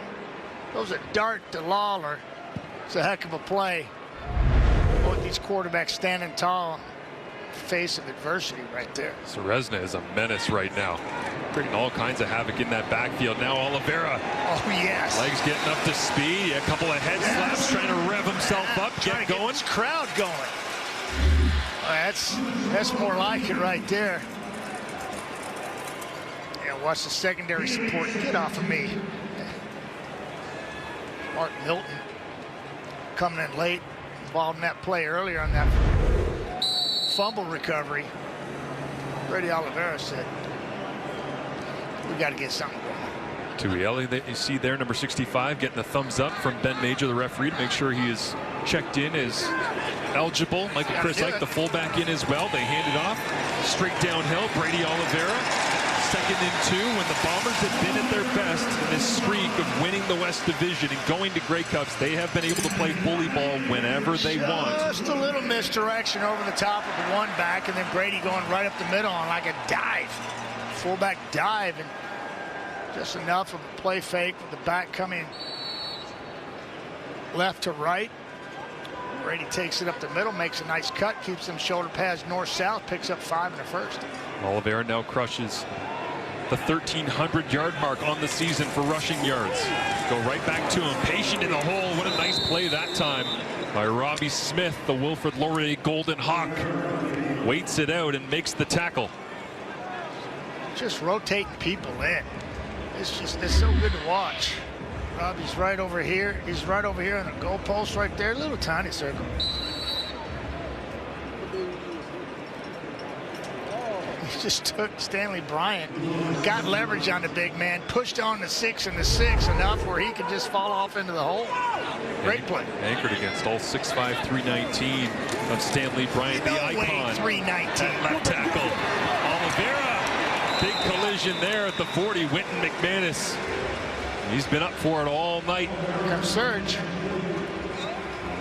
Throws a dart to Lawler. It's a heck of a play. Both these quarterbacks standing tall. Face of adversity right there. Serezna is a menace right now. Creating all kinds of havoc in that backfield. Now Oliveira. Oh, yes. Legs getting up to speed. A couple of head slaps, trying to rev himself up, get going. This crowd going. That's more like it right there. Yeah, watch the secondary support. Get off of me. Mark Milton coming in late, involved in that play earlier on that fumble recovery. Brady Oliveira said, we got to get something going. Tuieli that you see there, number 65, getting a thumbs up from Ben Major, the referee, to make sure he is checked in as eligible. Michael Chris Ike, the fullback, in as well. They hand it off straight downhill. Brady Oliveira 2nd and 2 when the Bombers have been at their best in this streak of winning the West Division and going to Grey Cups. They have been able to play bully ball whenever they want. Just a little misdirection over the top of the one back, and then Brady going right up the middle on like a dive. Fullback dive, and just enough of a play fake with the back coming left to right. Brady takes it up the middle, makes a nice cut, keeps them shoulder pads north-south, picks up 5 in the first. Oliveira now crushes the 1,300-yard mark on the season for rushing yards. Go right back to him, patient in the hole. What a nice play that time by Robbie Smith, the Wilfrid Laurier Golden Hawk. Waits it out and makes the tackle. Just rotating people in. It's so good to watch. Robbie's right over here. He's right over here on the goalpost right there. Little tiny circle. He just took Stanley Bryant, got leverage on the big man, pushed on the 6 and the 6 enough where he could just fall off into the hole. Great play. Anchored against all 6'5", 319 of Stanley Bryant, the icon. 319. Left tackle. Oliveira. Big collision there at the 40. Wynton McManus. He's been up for it all night. Here comes Serge.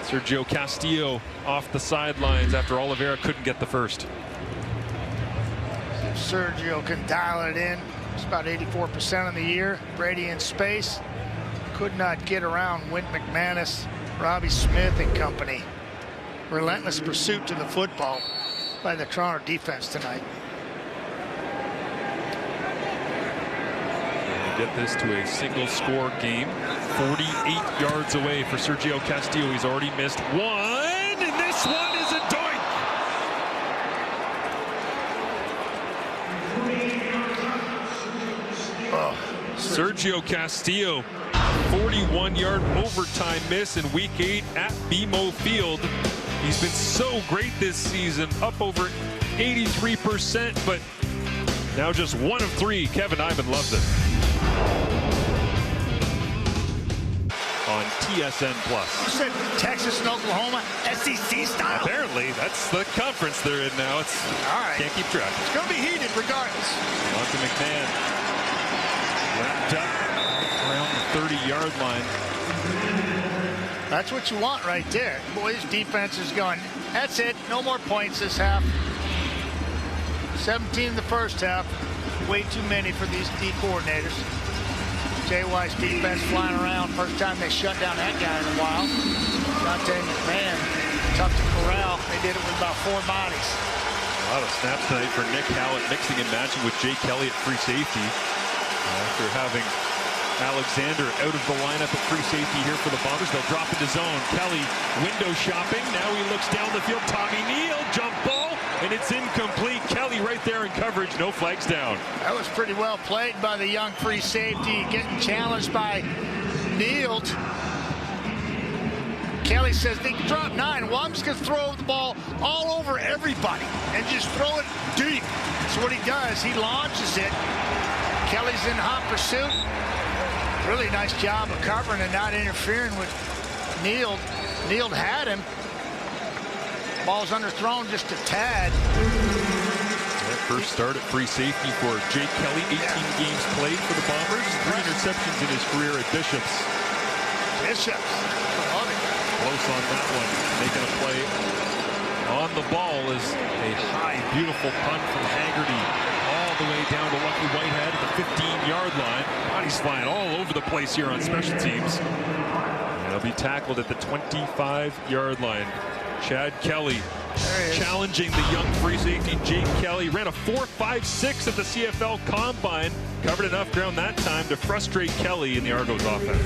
Sergio Castillo off the sidelines after Oliveira couldn't get the first. Sergio can dial it in. It's about 84% of the year. Brady in space. Could not get around Wynton McManus, Robbie Smith and company. Relentless pursuit to the football by the Toronto defense tonight. Get this to a single score game. 48 yards away for Sergio Castillo. He's already missed one, and this one is a doink. Sergio Castillo, 41-yard overtime miss in Week 8 at BMO Field. He's been so great this season, up over 83%, but now just 1 of 3. Kevin Ivan loves it. On TSN Plus. You said Texas and Oklahoma, SEC style? Apparently, that's the conference they're in now. It's all right. Can't keep track. It's going to be heated regardless. On to McMahon. Wrapped up around the 30-yard line. That's what you want right there. Boys, defense is going, that's it. No more points this half. 17 in the first half. Way too many for these D coordinators. JY's defense flying around. First time they shut down that guy in a while. Dante McMahon, tough to corral. They did it with about 4 bodies. A lot of snaps tonight for Nick Hallett, mixing and matching with Jake Kelly at free safety. After having Alexander out of the lineup at free safety here for the Bombers, they'll drop into zone. Kelly window shopping. Now he looks down the field. Tommy Neal, jump ball, and it's incomplete. Kelly right there in coverage. No flags down. That was pretty well played by the young free safety, getting challenged by Neal. Kelly says they can drop 9. Well, I'm just going to throw the ball all over everybody and just throw it deep. That's what he does. He launches it. Kelly's in hot pursuit. Really nice job of covering and not interfering with Neal. Neal had him. Ball's underthrown just a tad. That first start at free safety for Jake Kelly. 18 games played for the Bombers. 3 interceptions in his career at Bishops. Bishops. Love it. Close on that one. Making a play on the ball is a high, beautiful punt from Haggerty. All the way down to Lucky Whitehead at the 15-yard line. Bodies flying all over the place here on special teams. And he'll be tackled at the 25-yard line. Chad Kelly challenging the young free safety Jake Kelly. Ran a 4.56 at the CFL Combine. Covered enough ground that time to frustrate Kelly in the Argos offense.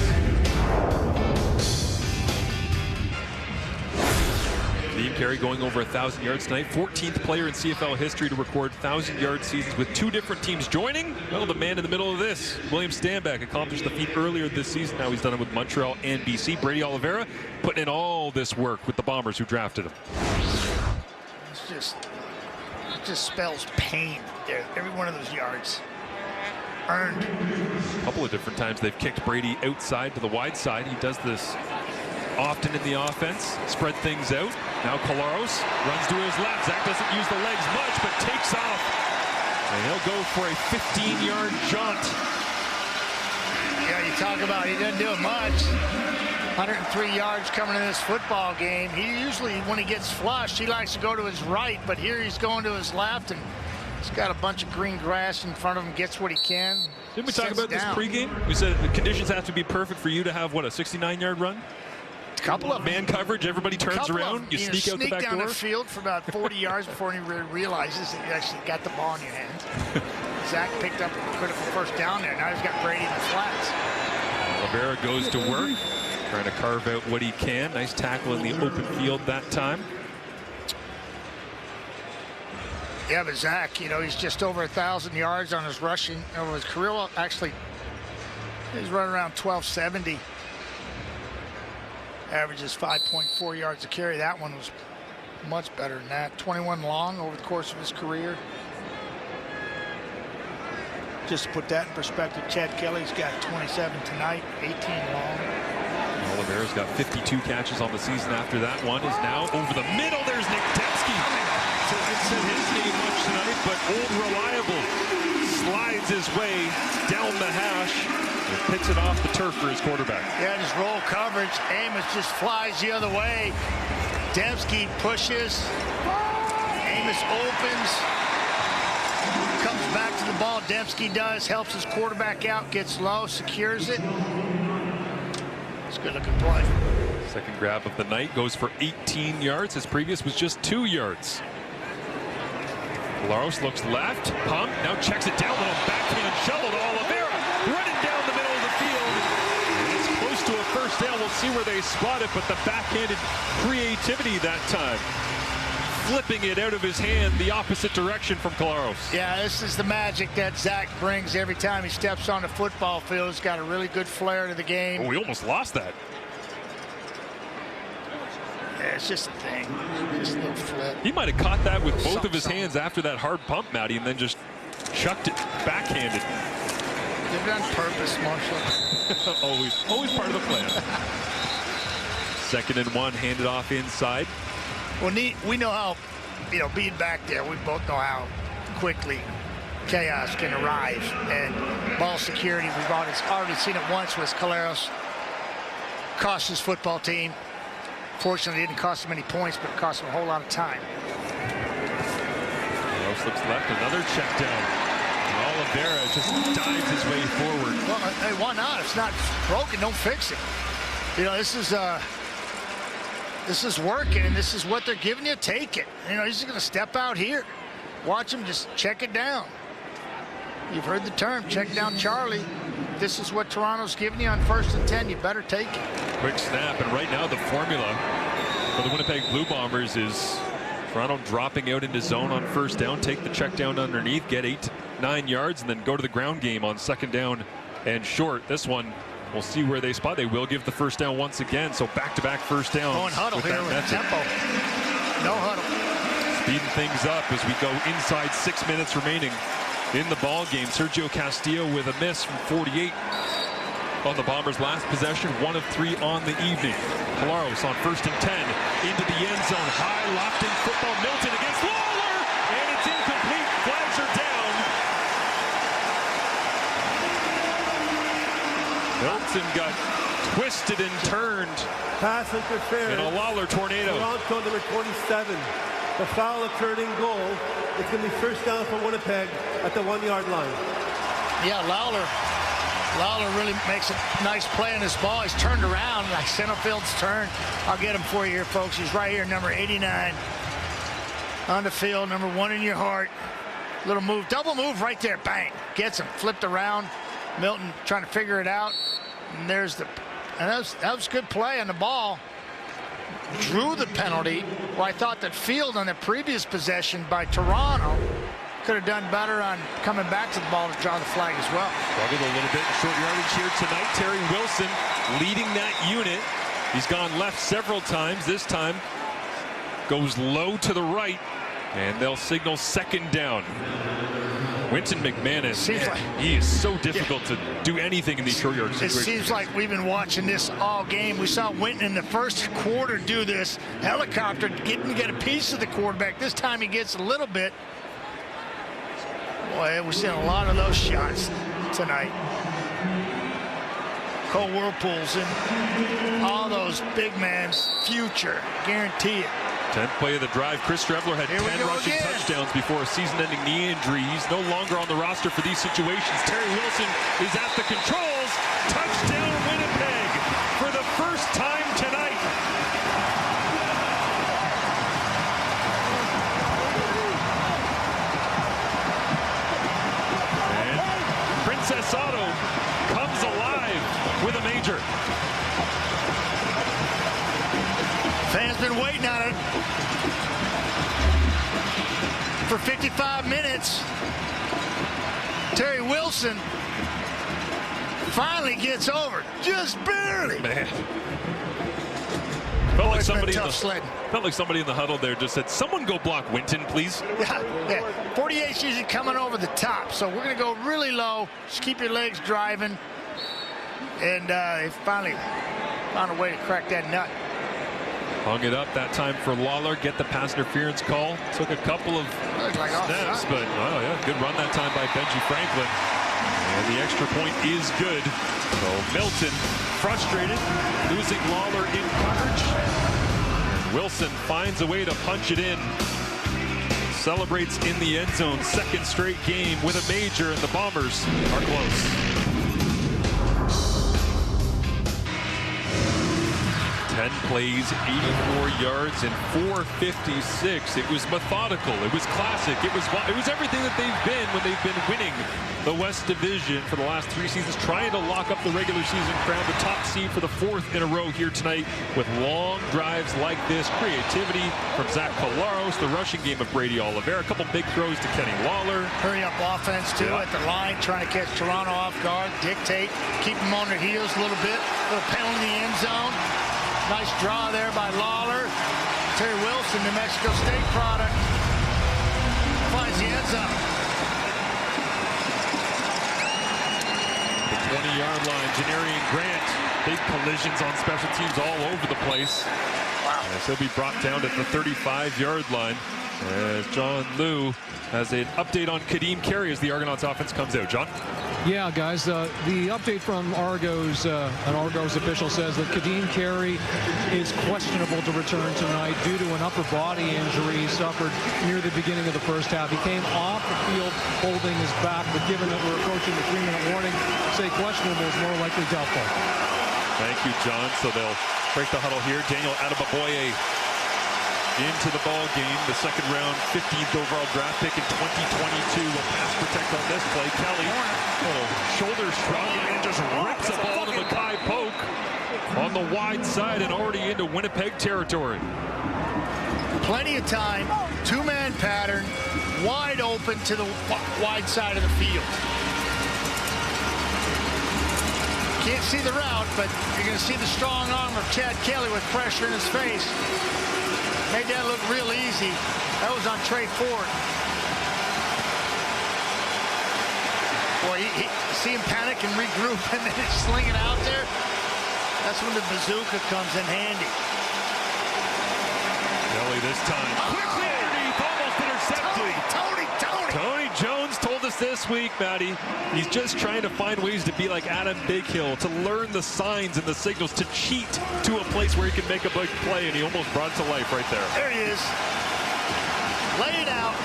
Dean Carey going over 1,000 yards tonight. 14th player in CFL history to record 1,000-yard seasons with 2 different teams joining. Well, the man in the middle of this, William Stanback, accomplished the feat earlier this season. Now he's done it with Montreal and BC. Brady Oliveira putting in all this work with the Bombers who drafted him. It just spells pain there. Every one of those yards earned. A couple of different times they've kicked Brady outside to the wide side. He does this often in the offense, spread things out. Now Colaros runs to his left. Zach doesn't use the legs much, but takes off And he'll go for a 15-yard jaunt. Yeah, you talk about he doesn't do it much. 103 yards coming in this football game. He usually, when he gets flushed, he likes to go to his right, but here he's going to his left, and he's got a bunch of green grass in front of him, gets what he can. Didn't we talk about this pregame? We said the conditions have to be perfect for you to have, what, a 69-yard run? A couple of man coverage, everybody turns around, you sneak out the back down door. The field for about 40 yards before he realizes that you actually got the ball in your hand. Zach picked up a critical first down there. Now he's got Brady in the flats. Rivera goes to work, trying to carve out what he can. Nice tackle in the open field that time. Yeah, but Zach, he's just over 1,000 yards on his rushing over his career. Well, actually, he's running around 1,270. Averages 5.4 yards a carry. That one was much better than that. 21 long over the course of his career. Just to put that in perspective, Chad Kelly's got 27 tonight, 18 long. Oliveira's got 52 catches on the season after that one. Is now over the middle. There's Nick Dembski. Hasn't said his name much tonight, but old reliable slides his way down the hash and picks it off the turf for his quarterback. Yeah, just roll coverage. Amos just flies the other way. Dembski pushes. Amos opens. Comes back to the ball. Dembski does. Helps his quarterback out. Gets low. Secures it. It's a good-looking play. Second grab of the night goes for 18 yards. His previous was just 2 yards. Laros looks left, pump, now checks it down, little backhand shovel to Oliveira, running down the middle of the field. And it's close to a first down. We'll see where they spot it, but the backhanded creativity that time. Flipping it out of his hand the opposite direction from Claros. Yeah, this is the magic that Zach brings every time he steps on the football field. He's got a really good flair to the game. Oh, we almost lost that. Yeah, it's just a thing. Just a little flip. He might have caught that with both of his hands after that hard pump, Matty, and then just chucked it backhanded. Did it on purpose, Marshall. always part of the plan. 2nd and 1, handed off inside. Well, we know how, being back there, we both know how quickly chaos can arrive. And ball security, we've already seen it once with Claros. Cost his football team. Fortunately, it didn't cost him any points, but it cost him a whole lot of time. Claros looks left, another check down. And Oliveira just dives his way forward. Well, hey, why not? If it's not broken, don't fix it. This is working, and this is what they're giving you. Take it. He's just going to step out here. Watch him just check it down. You've heard the term, check down Charlie. This is what Toronto's giving you on 1st and 10. You better take it. Quick snap, and right now the formula for the Winnipeg Blue Bombers is Toronto dropping out into zone on 1st down, take the check down underneath, get 8-9 yards, and then go to the ground game on 2nd down and short. This one, we'll see where they spot. They will give the 1st down once again, so back-to-back 1st downs. Going huddle here with tempo. No huddle. Speeding things up as we go inside 6 minutes remaining in the ball game. Sergio Castillo with a miss from 48 on the Bombers' last possession, 1 of 3 on the evening. Claros on 1st and 10 into the end zone. High locked-in football. Milton against Lawler, and it's incomplete. Flags are down. Milton got twisted and turned. Pass interference. In a Lawler tornado. Toronto number 27. The foul occurred in goal. It's going to be 1st down for Winnipeg at the 1-yard line. Yeah, Lawler really makes a nice play on this ball. He's turned around, like center field's turn. I'll get him for you here, folks. He's right here, number 89. On the field, number 1 in your heart. Little move, double move right there, bang. Gets him, flipped around. Milton trying to figure it out. And there's that was good play on the ball. Drew the penalty. Well, I thought that Field on the previous possession by Toronto could have done better on coming back to the ball to draw the flag as well. Struggled a little bit in short yardage here tonight. Terry Wilson leading that unit. He's gone left several times. This time goes low to the right, and they'll signal 2nd down. Winton McManus, he is so difficult to do anything in these short yard situations. It seems like we've been watching this all game. We saw Winton in the 1st quarter do this. Helicopter getting to get a piece of the quarterback. This time he gets a little bit. Boy, we're seeing a lot of those shots tonight. Cole Whirlpool's in all those big man's future. Guarantee it. 10th play of the drive. Chris Streveler had 10 rushing touchdowns before a season-ending knee injury. He's no longer on the roster for these situations. Terry Wilson is at the controls. Touchdown Winnipeg for the first time tonight. And Princess Auto comes alive with a major. Fans been waiting on it for 55 minutes. Terry Wilson finally gets over, just barely. Man. Felt like somebody in the huddle there just said, someone go block Winton, please. Yeah. 48's usually coming over the top, so we're going to go really low. Just keep your legs driving. And they finally found a way to crack that nut. Hung it up that time for Lawler. Get the pass interference call. Took a couple of snaps, but oh yeah, good run that time by Benji Franklin. And the extra point is good. So Milton frustrated, losing Lawler in coverage. And Wilson finds a way to punch it in. Celebrates in the end zone. Second straight game with a major, and the Bombers are close. 10 plays, 84 yards, and 456. It was methodical. It was classic. It was everything that they've been when they've been winning the West Division for the last 3 seasons, trying to lock up the regular season crown, the top seed for the 4th in a row here tonight with long drives like this. Creativity from Zach Collaros, the rushing game of Brady Oliveira, a couple big throws to Kenny Lawler. Hurry up offense, too, at the line, trying to catch Toronto off guard, dictate, keep them on their heels a little bit. A little penalty in the end zone. Nice draw there by Lawler. Terry Wilson, New Mexico State product, finds the end zone. The 20-yard line, Janarian Grant. Big collisions on special teams all over the place. Wow. As he'll be brought down at the 35-yard line. As John Liu has an update on Kadeem Carey as the Argonauts offense comes out. John? Yeah, guys, the update from Argos, an Argos official says that Kadeem Carey is questionable to return tonight due to an upper body injury he suffered near the beginning of the first half. He came off the field holding his back, but given that we're approaching the 3-minute warning, say questionable is more likely doubtful. Thank you, John. So they'll break the huddle here. Daniel Adebaboye into the ball game, the second round 15th overall draft pick in 2022 will pass protect on this play. Kelly, shoulder shrug, and just rips the ball to Mackay Polk on the wide side and already into Winnipeg territory. Plenty of time, two-man pattern, wide open to the wide side of the field. Can't see the route, but you're going to see the strong arm of Chad Kelly with pressure in his face. Made that look real easy. That was on Trey Ford. Boy, see him panic and regroup and then sling it out there. That's when the bazooka comes in handy. Kelly this time. Quickly underneath, almost intercepted. Tony Jones told us this week, Matty, he's just trying to find ways to be like Adam Bighill, to learn the signs and the signals, to cheat to a place where he can make a big play, and he almost brought it to life right there. There he is. Lay it out.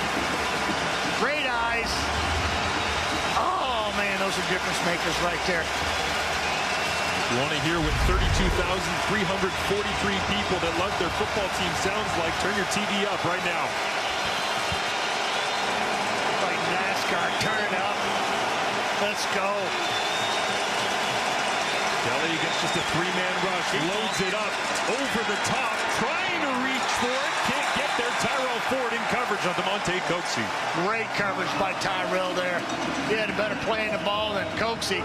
Great eyes. Oh, man, those are difference makers right there. You want to hear what 32,343 people that love their football team sounds like? Turn your TV up right now. Turn it up. Let's go. Kelly gets just a three-man rush, loads it up over the top, trying to reach for it, can't get there. Tyrell Ford in coverage on DeMonte Coxie. Great coverage by Tyrell there. He had a better play in the ball than Coxie.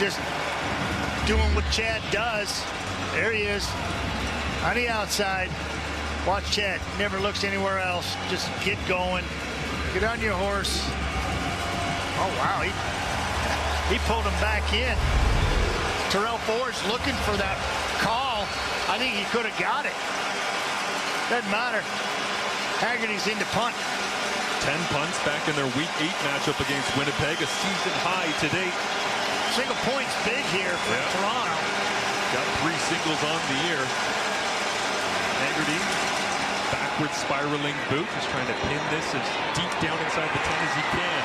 Just doing what Chad does. There he is on the outside. Watch Chad, never looks anywhere else. Just get going. Get on your horse. Oh, wow. He pulled him back in. Terrell Ford's looking for that call. I think he could have got it. Doesn't matter. Haggerty's into punt. 10 punts back in their Week 8 matchup against Winnipeg, a season high to date. Single points big here for Toronto. Got 3 singles on the year. Haggerty, backward spiraling boot, just trying to pin this as deep down inside the 10 as he can.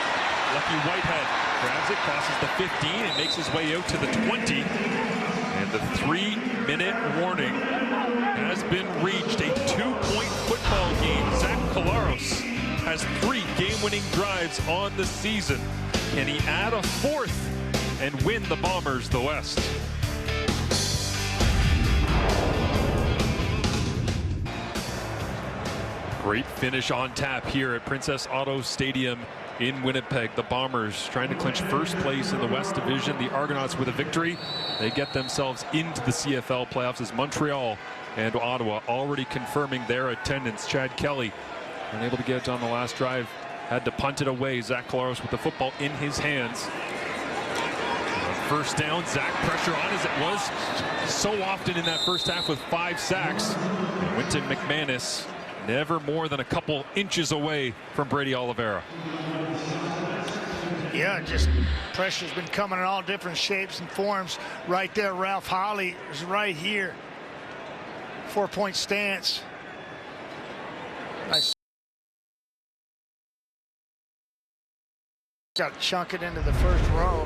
Lucky Whitehead grabs it, crosses the 15, and makes his way out to the 20. And the 3-minute warning has been reached. A 2-point football game. Zach Collaros has 3 game-winning drives on the season. Can he add a 4th and win the Bombers the West? Great finish on tap here at Princess Auto Stadium in Winnipeg. The Bombers trying to clinch first place in the West Division. The Argonauts with a victory. They get themselves into the CFL playoffs as Montreal and Ottawa already confirming their attendance. Chad Kelly unable to get it on the last drive. Had to punt it away. Zach Collaros with the football in his hands. First down, Zach pressure on as it was so often in that first half with 5 sacks. Winton McManus never more than a couple inches away from Brady Oliveira. Yeah, just pressure's been coming in all different shapes and forms. Right there, Ralph Holly is right here. 4-point stance. Nice. Got to chunk it into the first row.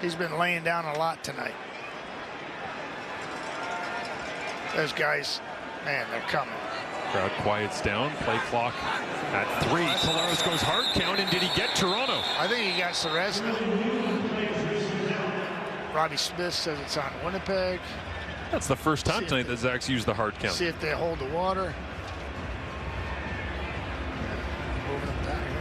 He's been laying down a lot tonight. Those guys, man, they're coming. Crowd quiets down. Play clock at 3. Collaros goes hard count, and did he get Toronto? I think he got Ceresna. Robbie Smith says it's on Winnipeg. That's the first time tonight that Zach's used the hard count. See if they hold the water. Moving them down here.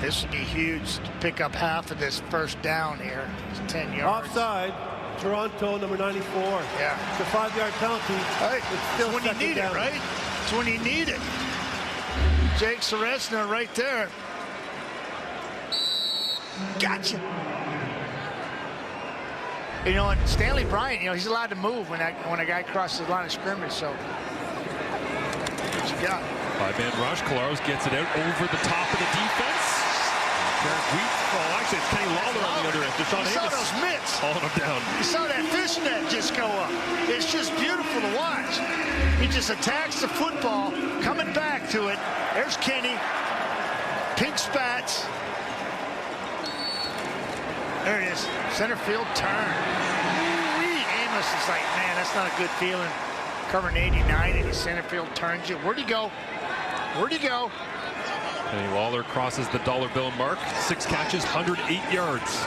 This would be huge to pick up half of this first down here. It's 10 yards. Offside. Toronto, number 94. Yeah. It's a 5-yard penalty. Hey, it's still when you need down. it, right? It's when you need it. Jake Ceresna right there. Gotcha. You know, and Stanley Bryant, you know, he's allowed to move when a guy crosses the line of scrimmage. So, what you got? 5-man rush. Collaros gets it out over the top of the defense. Well, actually, it's Kenny Lawler on the other end. You saw those mitts. Hauling him down. You saw that fish net just go up. It's just beautiful to watch. He just attacks the football, coming back to it. There's Kenny. Pink spats. There it is. Center field turn. Amos is like, man, that's not a good feeling. Covering 89 and his center field turns you. Where'd he go? Where'd he go? Kenny Lawler crosses the dollar bill mark. 6 catches, 108 yards.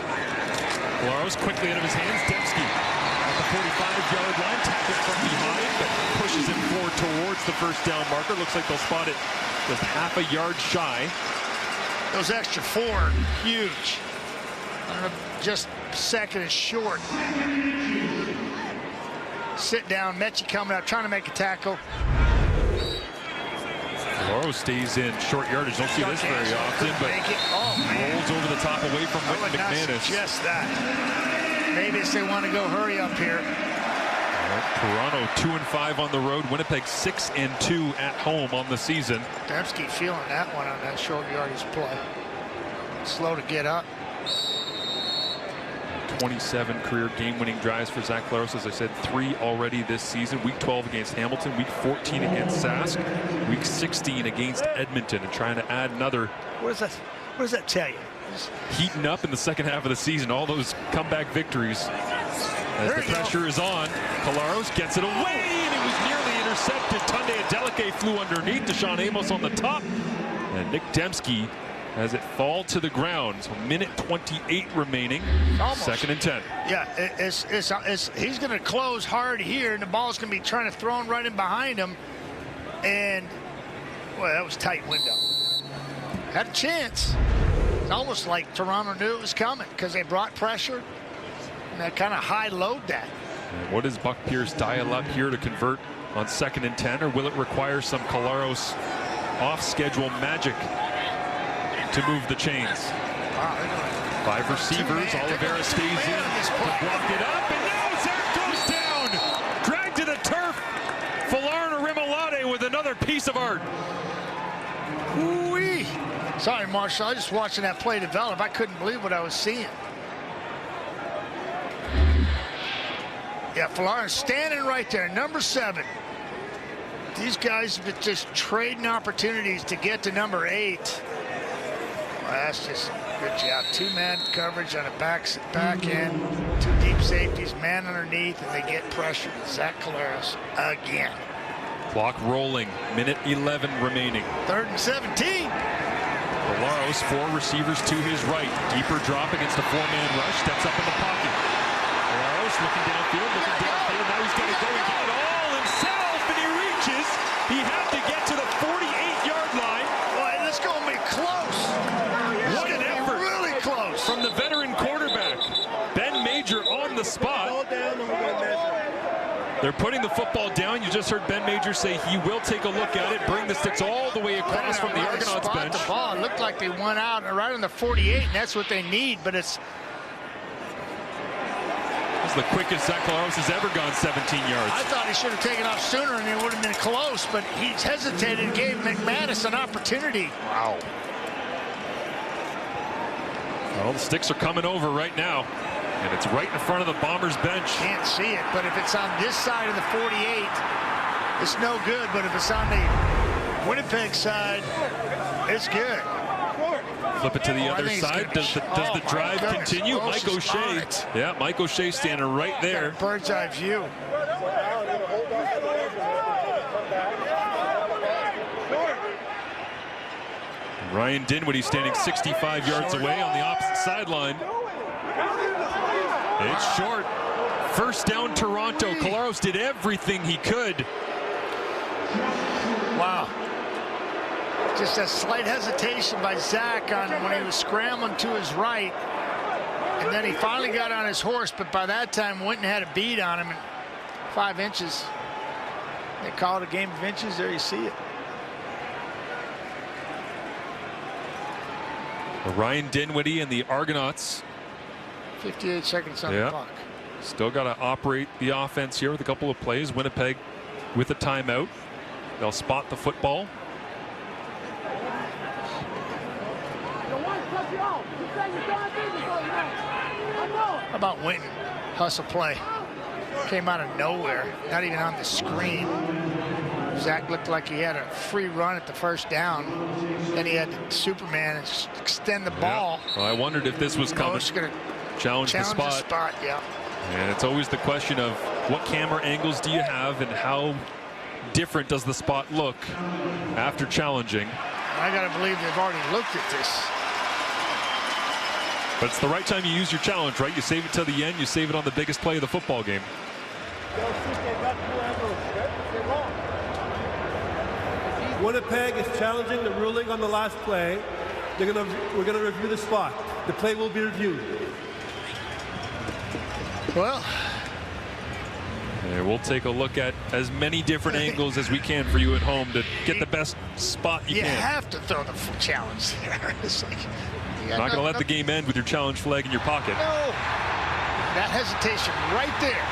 Collaros quickly out of his hands. Dembski at the 45-yard line. Tapped it from behind, but pushes him forward towards the first down marker. Looks like they'll spot it just half a yard shy. Those extra 4, huge. I don't know, just second is short. Sit down, Mechie coming up, trying to make a tackle. Collaros stays in short yardage. Don't see this very often, but rolls over the top away from Winton McManus. Just that. Maybe it's they want to go hurry up here. Toronto 2-5 on the road. Winnipeg 6-2 at home on the season. Dembski feeling that one on that short yardage play. Slow to get up. 27 career game-winning drives for Zach Collaros. As I said, 3 already this season. Week 12 against Hamilton, Week 14 against Sask, Week 16 against Edmonton, and trying to add another. What does that tell you? Heating up in the second half of the season. All those comeback victories. As the pressure is on, Collaros gets it away, and it was nearly intercepted. Tunde Adeleke flew underneath. Deshaun Amos on the top, and Nick Dembski has it fall to the ground. So minute 28 remaining. Almost. 2nd and 10. Yeah, he's going to close hard here, and the ball's going to be trying to throw him right in behind him. And, boy, that was a tight window. Had a chance. It's almost like Toronto knew it was coming because they brought pressure, and they kind of high-load that. And what does Buck Pierce dial up here to convert on 2nd and 10, or will it require some Collaros off-schedule magic to move the chains? 5 receivers. Oliveira stays in to block it up, and now Zach goes down. Dragged to the turf. Falarn with another piece of art. Ooh-wee. Sorry, Marshall. I was just watching that play develop. I couldn't believe what I was seeing. Yeah, Florida standing right there, number 7. These guys have been just trading opportunities to get to number 8. Well, that's just good job. 2-man coverage on a back end. 2 deep safeties, man underneath, and they get pressure. Zach Collaros again. Clock rolling. Minute 11 remaining. 3rd and 17. Collaros, 4 receivers to his right. Deeper drop against a 4-man rush. Steps up in the pocket. Collaros looking downfield, Now he's got to go and get it all himself, and he reaches. He had to get to the 48-yard line. Boy, this is going to be close. What an effort. Really close. From the veteran quarterback. Ben Major on the spot. They're putting the football down. You just heard Ben Major say he will take a look at it, bring the sticks all the way across from the Argonauts bench. The ball. It looked like they went out right on the 48, and that's what they need, but it's... This is the quickest Zach Collaros has ever gone 17 yards. I thought he should have taken off sooner, and it would have been close, but he hesitated and gave McManus an opportunity. Wow. Well, the sticks are coming over right now. And it's right in front of the Bombers bench. Can't see it, but if it's on this side of the 48, it's no good. But if it's on the Winnipeg side, it's good. Flip it to the other side. Does the drive continue? Mike O'Shea. Yeah, Mike O'Shea standing right there. Bird's eye view. Ryan Dinwiddie standing 65 yards away on the opposite sideline. It's short. First down, Toronto. Collaros did everything he could. Wow. Just a slight hesitation by Zach on when he was scrambling to his right. And then he finally got on his horse, but by that time, Winton had a bead on him. 5 inches. They call it a game of inches. There you see it. Ryan Dinwiddie and the Argonauts. 58 seconds on the clock. Still got to operate the offense here with a couple of plays. Winnipeg with a timeout. They'll spot the football. How about Winton? Hustle play. Came out of nowhere. Not even on the screen. Zach looked like he had a free run at the first down. Then he had Superman extend the ball. Well, I wondered if this was coming. Challenge the spot. Yeah. And it's always the question of what camera angles do you have and how different does the spot look after challenging. I got to believe they've already looked at this. But it's the right time you use your challenge, right? You save it till the end. You save it on the biggest play of the football game. Winnipeg is challenging the ruling on the last play. We're going to review the spot. The play will be reviewed. Well, we'll take a look at as many different angles as we can for you at home to get the best spot you can. You have to throw the challenge there. It's like, not going to let the game end with your challenge flag in your pocket. No. That hesitation right there.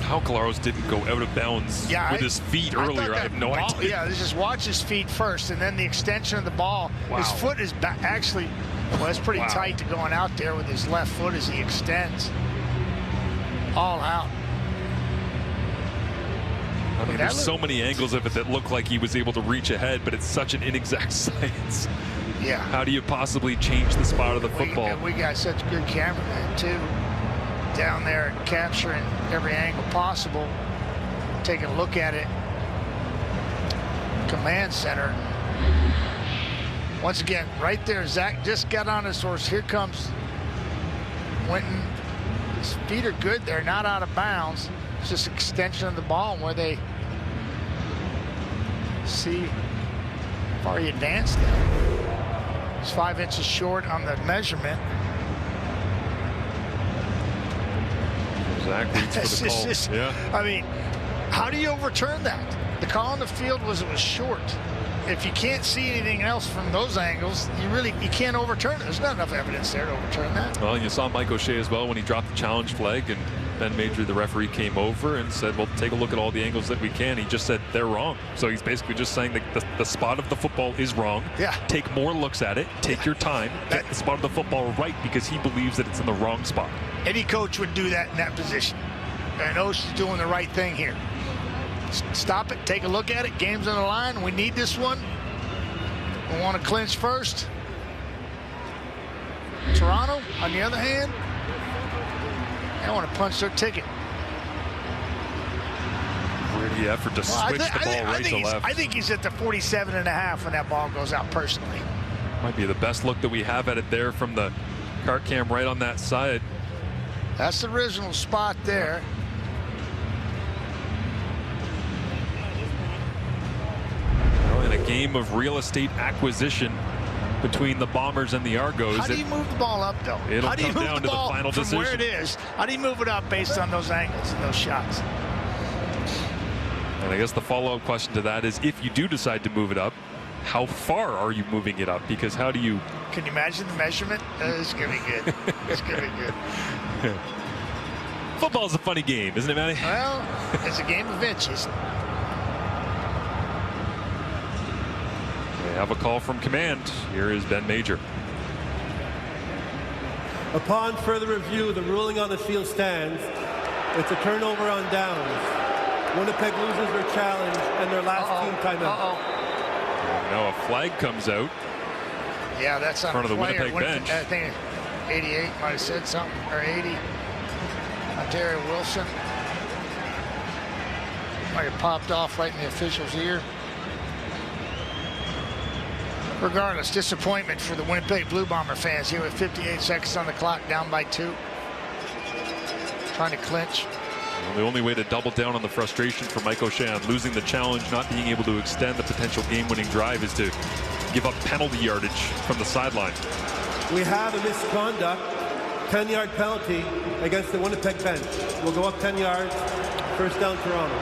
How Collaros didn't go out of bounds with his feet earlier, I have no idea. Yeah, just watch his feet first, and then the extension of the ball. Wow. His foot is actually, well, it's pretty tight to going out there with his left foot as he extends. All out. I mean, there's so many angles of it that look like he was able to reach ahead, but it's such an inexact science. Yeah. How do you possibly change the spot of the football? We got such good cameramen, too. Down there capturing every angle possible, taking a look at it. Command center. Once again, right there, Zach just got on his horse. Here comes Winton. His feet are good. They're not out of bounds. It's just extension of the ball where they see how far he advanced it. He's 5 inches short on the measurement. Zach reads for the call. I mean, how do you overturn that? The call on the field was it was short. If you can't see anything else from those angles, you can't overturn it. There's not enough evidence there to overturn that. Well, you saw Mike O'Shea as well when he dropped the challenge flag, and Ben Major, the referee, came over and said, well, take a look at all the angles that we can. He just said they're wrong. So he's basically just saying that the spot of the football is wrong. Yeah. Take more looks at it. Take your time. Get the spot of the football right because he believes that it's in the wrong spot. Any coach would do that in that position. And Osh is doing the right thing here. Stop it. Take a look at it. Game's on the line. We need this one. We want to clinch first. Toronto, on the other hand, they want to punch their ticket. Really effort to switch the ball right to left. I think he's at the 47.5 when that ball goes out, personally. Might be the best look that we have at it there from the car cam right on that side. That's the original spot there. Well, in a game of real estate acquisition between the Bombers and the Argos. How do you move the ball up, though? It'll How do you come move down the to the ball final from decision. where it is? How do you move it up based on those angles and those shots? And I guess the follow-up question to that is, if you do decide to move it up, how far are you moving it up? Because how do you... Can you imagine the measurement? It's going to be good. It's going to be good. Football's a funny game, isn't it, Matty? Well, it's a game of inches. We have a call from command. Here is Ben Major. Upon further review, the ruling on the field stands. It's a turnover on downs. Winnipeg loses their challenge and their last team timeout. Now a flag comes out. Yeah, that's on in front of the player. Winnipeg bench. I think 88 might have said something, or 80. Ontario Wilson might have popped off right in the official's ear. Regardless, disappointment for the Winnipeg Blue Bomber fans here with 58 seconds on the clock, down by 2. Trying to clinch. Well, the only way to double down on the frustration for Mike O'Shea on losing the challenge, not being able to extend the potential game-winning drive, is to give up penalty yardage from the sideline. We have a misconduct 10-yard penalty against the Winnipeg bench. We'll go up 10 yards. First down, Toronto.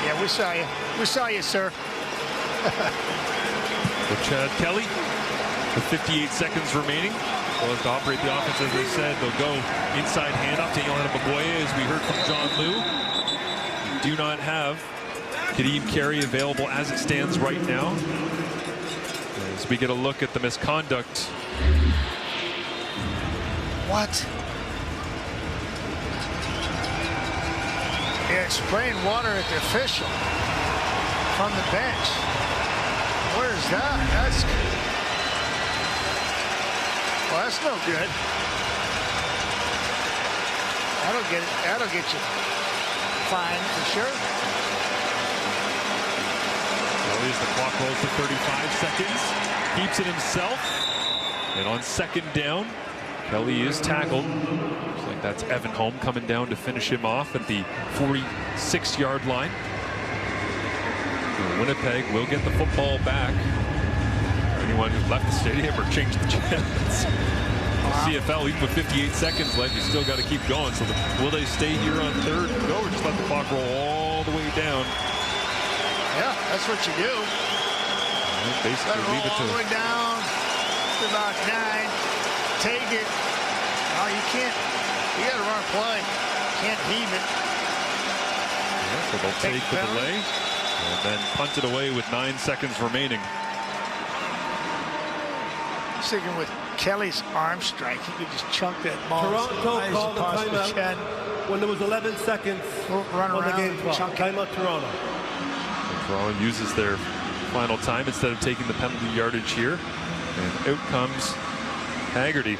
Yeah, we saw you. We saw you, sir. With Chad Kelly, with 58 seconds remaining, well, to operate the offense, as I said, they'll go inside handoff to Johanna Magoya, as we heard from John Liu. Do not have Kadeem Carey available as it stands right now. As we get a look at the misconduct. What? Yeah, spraying water at the official from the bench. Where's that? Well, that's no good. That'll get you fined for sure. Well, as the clock rolls to 35 seconds, keeps it himself. And on second down, Kelly is tackled. Looks like that's Evan Holm coming down to finish him off at the 46-yard line. And Winnipeg will get the football back. Anyone who's left the stadium or changed the channels. CFL, even with 58 seconds left, you still got to keep going. So will they stay here on third and go, or just let the clock roll all the way down? Yeah, that's what you do. And basically leave it all the way down to about 9. Take it. Oh, you can't. You got to run a play. Can't heave it. Yeah, so they'll take the delay and then punt it away with 9 seconds remaining. I'm thinking with Kelly's arm strike, he could just chunk that ball. Toronto called a timeout when there was 11 secones on the game clock. Timeout, Toronto. Toronto uses their final time instead of taking the penalty yardage here. And out comes Haggerty.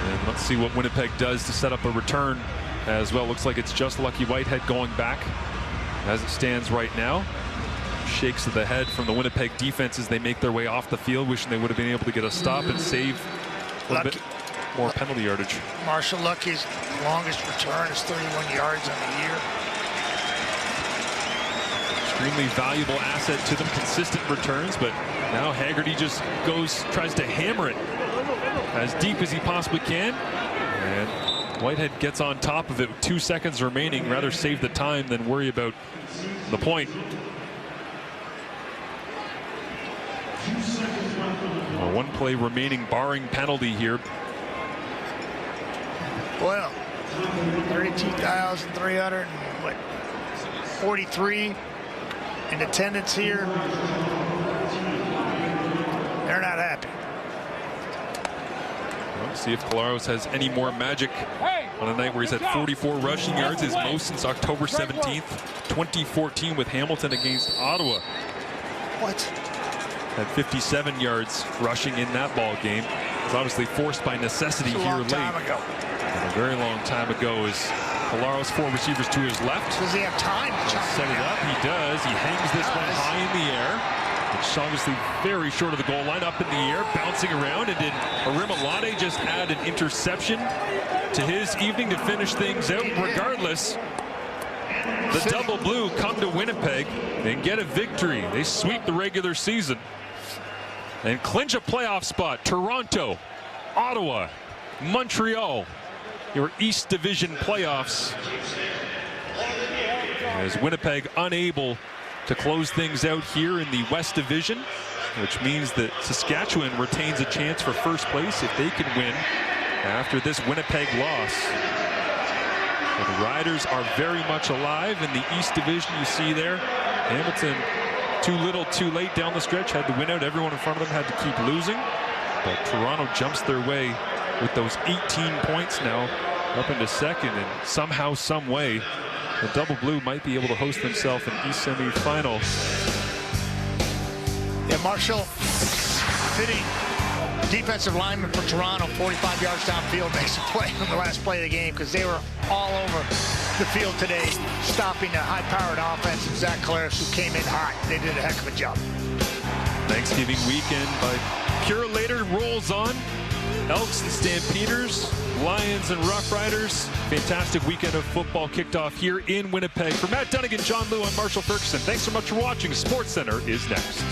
And let's see what Winnipeg does to set up a return as well. Looks like it's just Lucky Whitehead going back as it stands right now. Shakes of the head from the Winnipeg defense as they make their way off the field, wishing they would have been able to get a stop and save a little bit more penalty yardage. Marshall Lucky's longest return is 31 yards on the year. Extremely valuable asset to them, consistent returns, but now Haggerty just tries to hammer it as deep as he possibly can. And Whitehead gets on top of it with 2 seconds remaining. Rather save the time than worry about the point. One play remaining, barring penalty here. Well, 32,343 in attendance here. They're not happy. Well, see if Collaros has any more magic on a night where he's had 44 rushing yards, his most since October 17th, 2014 with Hamilton against Ottawa. What? Had 57 yards rushing in that ball game. It was obviously forced by necessity here late. And a very long time ago is Collaros, 4 receivers to his left. Does he have time to set it up? He does. He hangs this one high in the air. It's obviously very short of the goal line, up in the air, bouncing around. And did Arimalade just add an interception to his evening to finish things out? Regardless, the Double Blue come to Winnipeg and get a victory. They sweep the regular season and clinch a playoff spot. Toronto, Ottawa, Montreal, your East Division playoffs. As Winnipeg unable to close things out here in the West Division, which means that Saskatchewan retains a chance for first place if they can win after this Winnipeg loss. So the Riders are very much alive in the East Division. You see there, Hamilton too little too late down the stretch, had to win out. Everyone in front of them had to keep losing, but Toronto jumps their way with those 18 points now up into second, and somehow, some way, the Double Blue might be able to host themselves an East semi-final. Yeah, Marshall, fitting defensive lineman for Toronto, 45 yards downfield, makes a play on the last play of the game because they were all over the field today, stopping a high-powered offense and Zach Collaros, who came in hot. They did a heck of a job. Thanksgiving weekend by Pure rolls on. Elks and Stampeders, Lions and Rough Riders. Fantastic weekend of football kicked off here in Winnipeg. For Matt Dunnigan, John Liu, and Marshall Ferguson, thanks so much for watching. SportsCenter is next.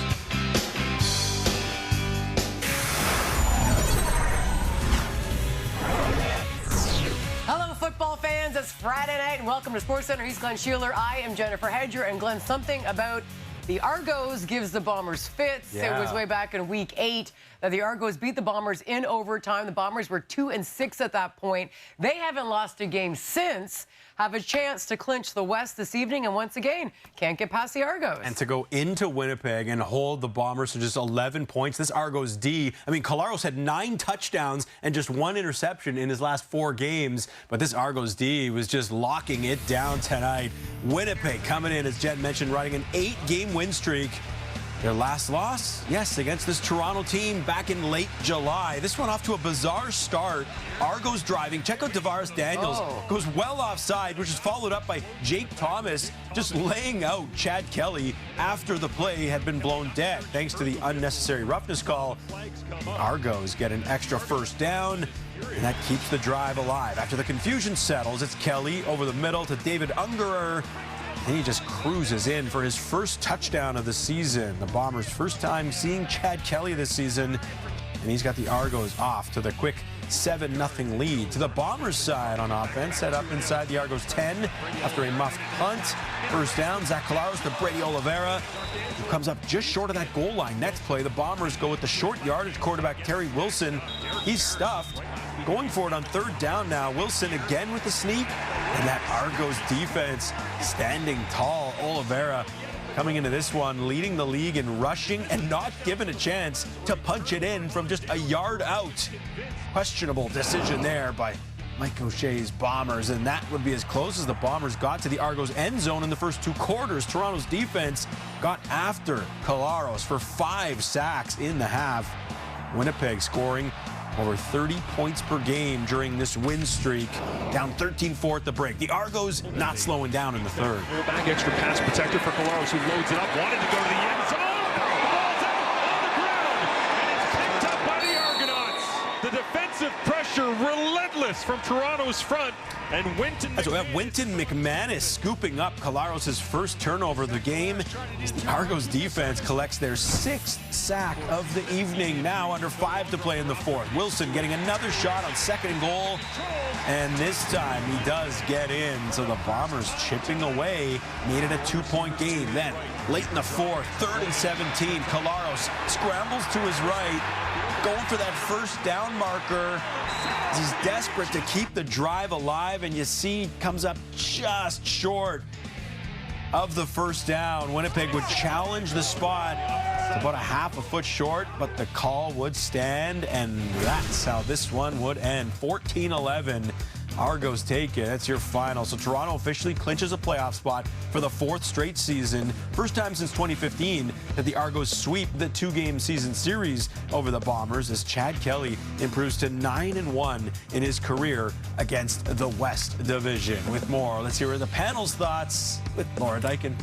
Hello, football fans. It's Friday night, and welcome to SportsCenter. He's Glenn Sheeler. I am Jennifer Hedger. And Glenn, something about the Argos gives the Bombers fits. Yeah. It was way back in week 8 that the Argos beat the Bombers in overtime. The Bombers were 2-6 at that point. They haven't lost a game since. Have a chance to clinch the West this evening, and once again, can't get past the Argos. And to go into Winnipeg and hold the Bombers to just 11 points. This Argos D, I mean, Collaros had 9 touchdowns and just 1 interception in his last 4 games. But this Argos D was just locking it down tonight. Winnipeg coming in, as Jen mentioned, riding an 8-game win streak. Their last loss, yes, against this Toronto team back in late July. This one off to a bizarre start. Argos driving. Check out Tavares Daniels. Goes well offside, which is followed up by Jake Thomas just laying out Chad Kelly after the play had been blown dead. Thanks to the unnecessary roughness call, Argos get an extra first down, and that keeps the drive alive. After the confusion settles, it's Kelly over the middle to David Ungerer. And he just cruises in for his first touchdown of the season. The Bombers' first time seeing Chad Kelly this season. And he's got the Argos off to the quick 7-0 lead. To the Bombers' side on offense, set up inside the Argos 10 after a muffed punt. First down, Zach Collaros to Brady Oliveira, who comes up just short of that goal line. Next play, the Bombers go with the short yardage quarterback Terry Wilson. He's stuffed. Going for it on 3rd down now. Wilson again with the sneak. And that Argos defense standing tall. Oliveira coming into this one, leading the league in rushing and not given a chance to punch it in from just a yard out. Questionable decision there by Mike O'Shea's Bombers, and that would be as close as the Bombers got to the Argos end zone in the first 2 quarters. Toronto's defense got after Collaros for 5 sacks in the half. Winnipeg scoring over 30 points per game during this win streak. Down 13-4 at the break. The Argos not slowing down in the 3rd. Back extra pass protector for Collaros, who loads it up, wanted to go to the end zone. The ball's out on the ground, and it's picked up by the Argonauts. The defensive pressure relentless from Toronto's front. and Winton So we have Winton McManus scooping up Collaros' first turnover of the game. The Argos defense collects their 6th sack of the evening. Now under 5 to play in the 4th. Wilson getting another shot on 2nd and goal. And this time he does get in. So the Bombers chipping away, made it a 2-point game. Then late in the 4th, 3rd and 17, Collaros scrambles to his right, going for that first down marker. He's desperate to keep the drive alive, and you see comes up just short of the first down. Winnipeg would challenge the spot. It's about a half a foot short, but the call would stand, and that's how this one would end. 14-11. Argos take it. That's your final. So Toronto officially clinches a playoff spot for the 4th straight season. First time since 2015 that the Argos sweep the 2-game season series over the Bombers as Chad Kelly improves to 9-1 in his career against the West Division. With more, let's hear the panel's thoughts with Laura Dykin.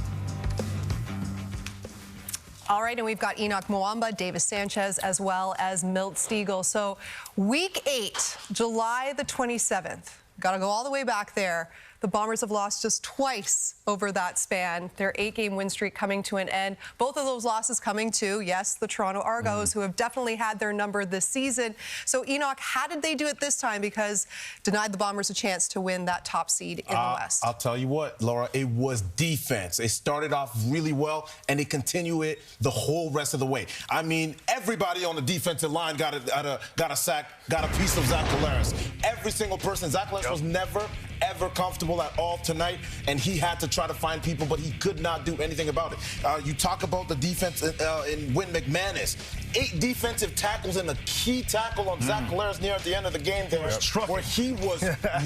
All right, and we've got Enoch Mwamba, Davis Sanchez, as well as Milt Stiegel. So week 8, July the 27th. Got to go all the way back there. The Bombers have lost just twice over that span. Their 8-game win streak coming to an end. Both of those losses coming to, yes, the Toronto Argos, who have definitely had their number this season. So, Enoch, how did they do it this time? Because denied the Bombers a chance to win that top seed in the West. I'll tell you what, Laura, it was defense. It started off really well, and they continue it the whole rest of the way. I mean, everybody on the defensive line got a sack, got a piece of Zach Collaros. Every single person. Zach Collaros was never, ever comfortable at all tonight, and he had to try to find people, but he could not do anything about it. You talk about the defense in Win McManus. 8 defensive tackles and a key tackle on Zach Collaros near at the end of the game there, where he was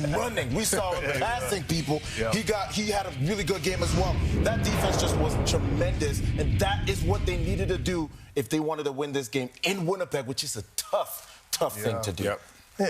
running. We saw him passing people. He had a really good game as well. That defense just was tremendous, and that is what they needed to do if they wanted to win this game in Winnipeg, which is a tough thing to do.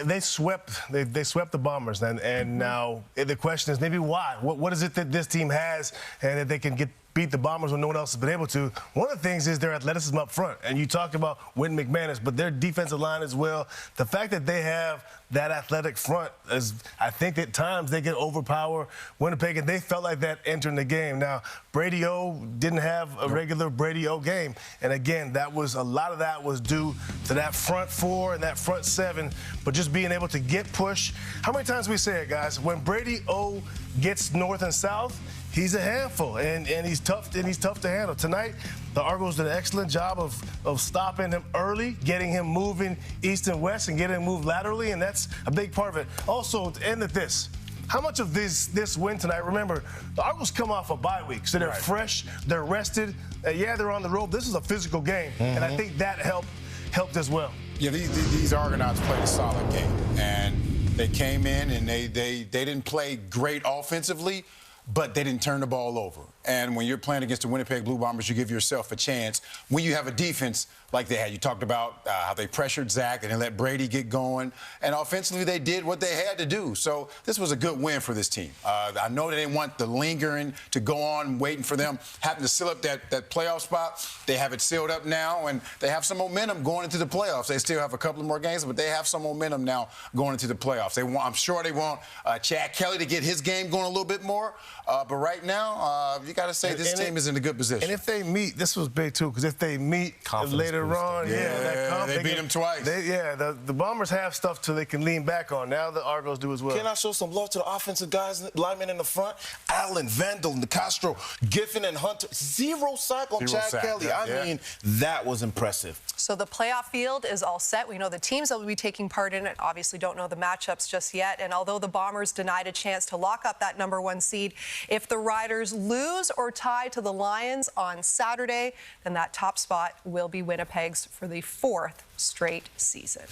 They swept the Bombers, and now the question is maybe why? What is it that this team has and that they can beat the Bombers when no one else has been able to? One of the things is their athleticism up front, and you talked about Win McManus, but their defensive line as well. The fact that they have that athletic front is, I think at times they can overpower Winnipeg, and they felt like that entering the game. Now, Brady O didn't have a regular Brady O game, and again, a lot of that was due to that front 4 and that front 7, but just being able to get push. How many times we say it, guys? When Brady O gets north and south, he's a handful, and he's tough to handle. Tonight, the Argos did an excellent job of stopping him early, getting him moving east and west, and getting him moved laterally, and that's a big part of it. Also, to end at this, how much of this win tonight? Remember, the Argos come off a bye week, so they're fresh, they're rested. They're on the road. This is a physical game, and I think that helped as well. Yeah, these Argonauts played a solid game, and they came in and they didn't play great offensively, but they didn't turn the ball over. And when you're playing against the Winnipeg Blue Bombers, you give yourself a chance. When you have a defense like they had, you talked about how they pressured Zach and they let Brady get going. And offensively, they did what they had to do. So this was a good win for this team. I know they didn't want the lingering to go on, waiting for them, having to seal up that playoff spot. They have it sealed up now, and they have some momentum going into the playoffs. They still have a couple of more games, but they have some momentum now going into the playoffs. I'm sure they want Chad Kelly to get his game going a little bit more. But right now, you got to say this team is in a good position. And if they meet, this was big too, because if they meet later on, they beat them twice. The Bombers have stuff till they can lean back on. Now the Argos do as well. Can I show some love to the offensive guys, linemen in the front? Allen, Vandal, Nicastro, Giffen, and Hunter. 0 sack on Chad Kelly. I mean, that was impressive. So the playoff field is all set. We know the teams that will be taking part in it. Obviously don't know the matchups just yet. And although the Bombers denied a chance to lock up that #1 seed, if the Riders lose or tie to the Lions on Saturday, then that top spot will be Winnipeg's for the 4th straight season.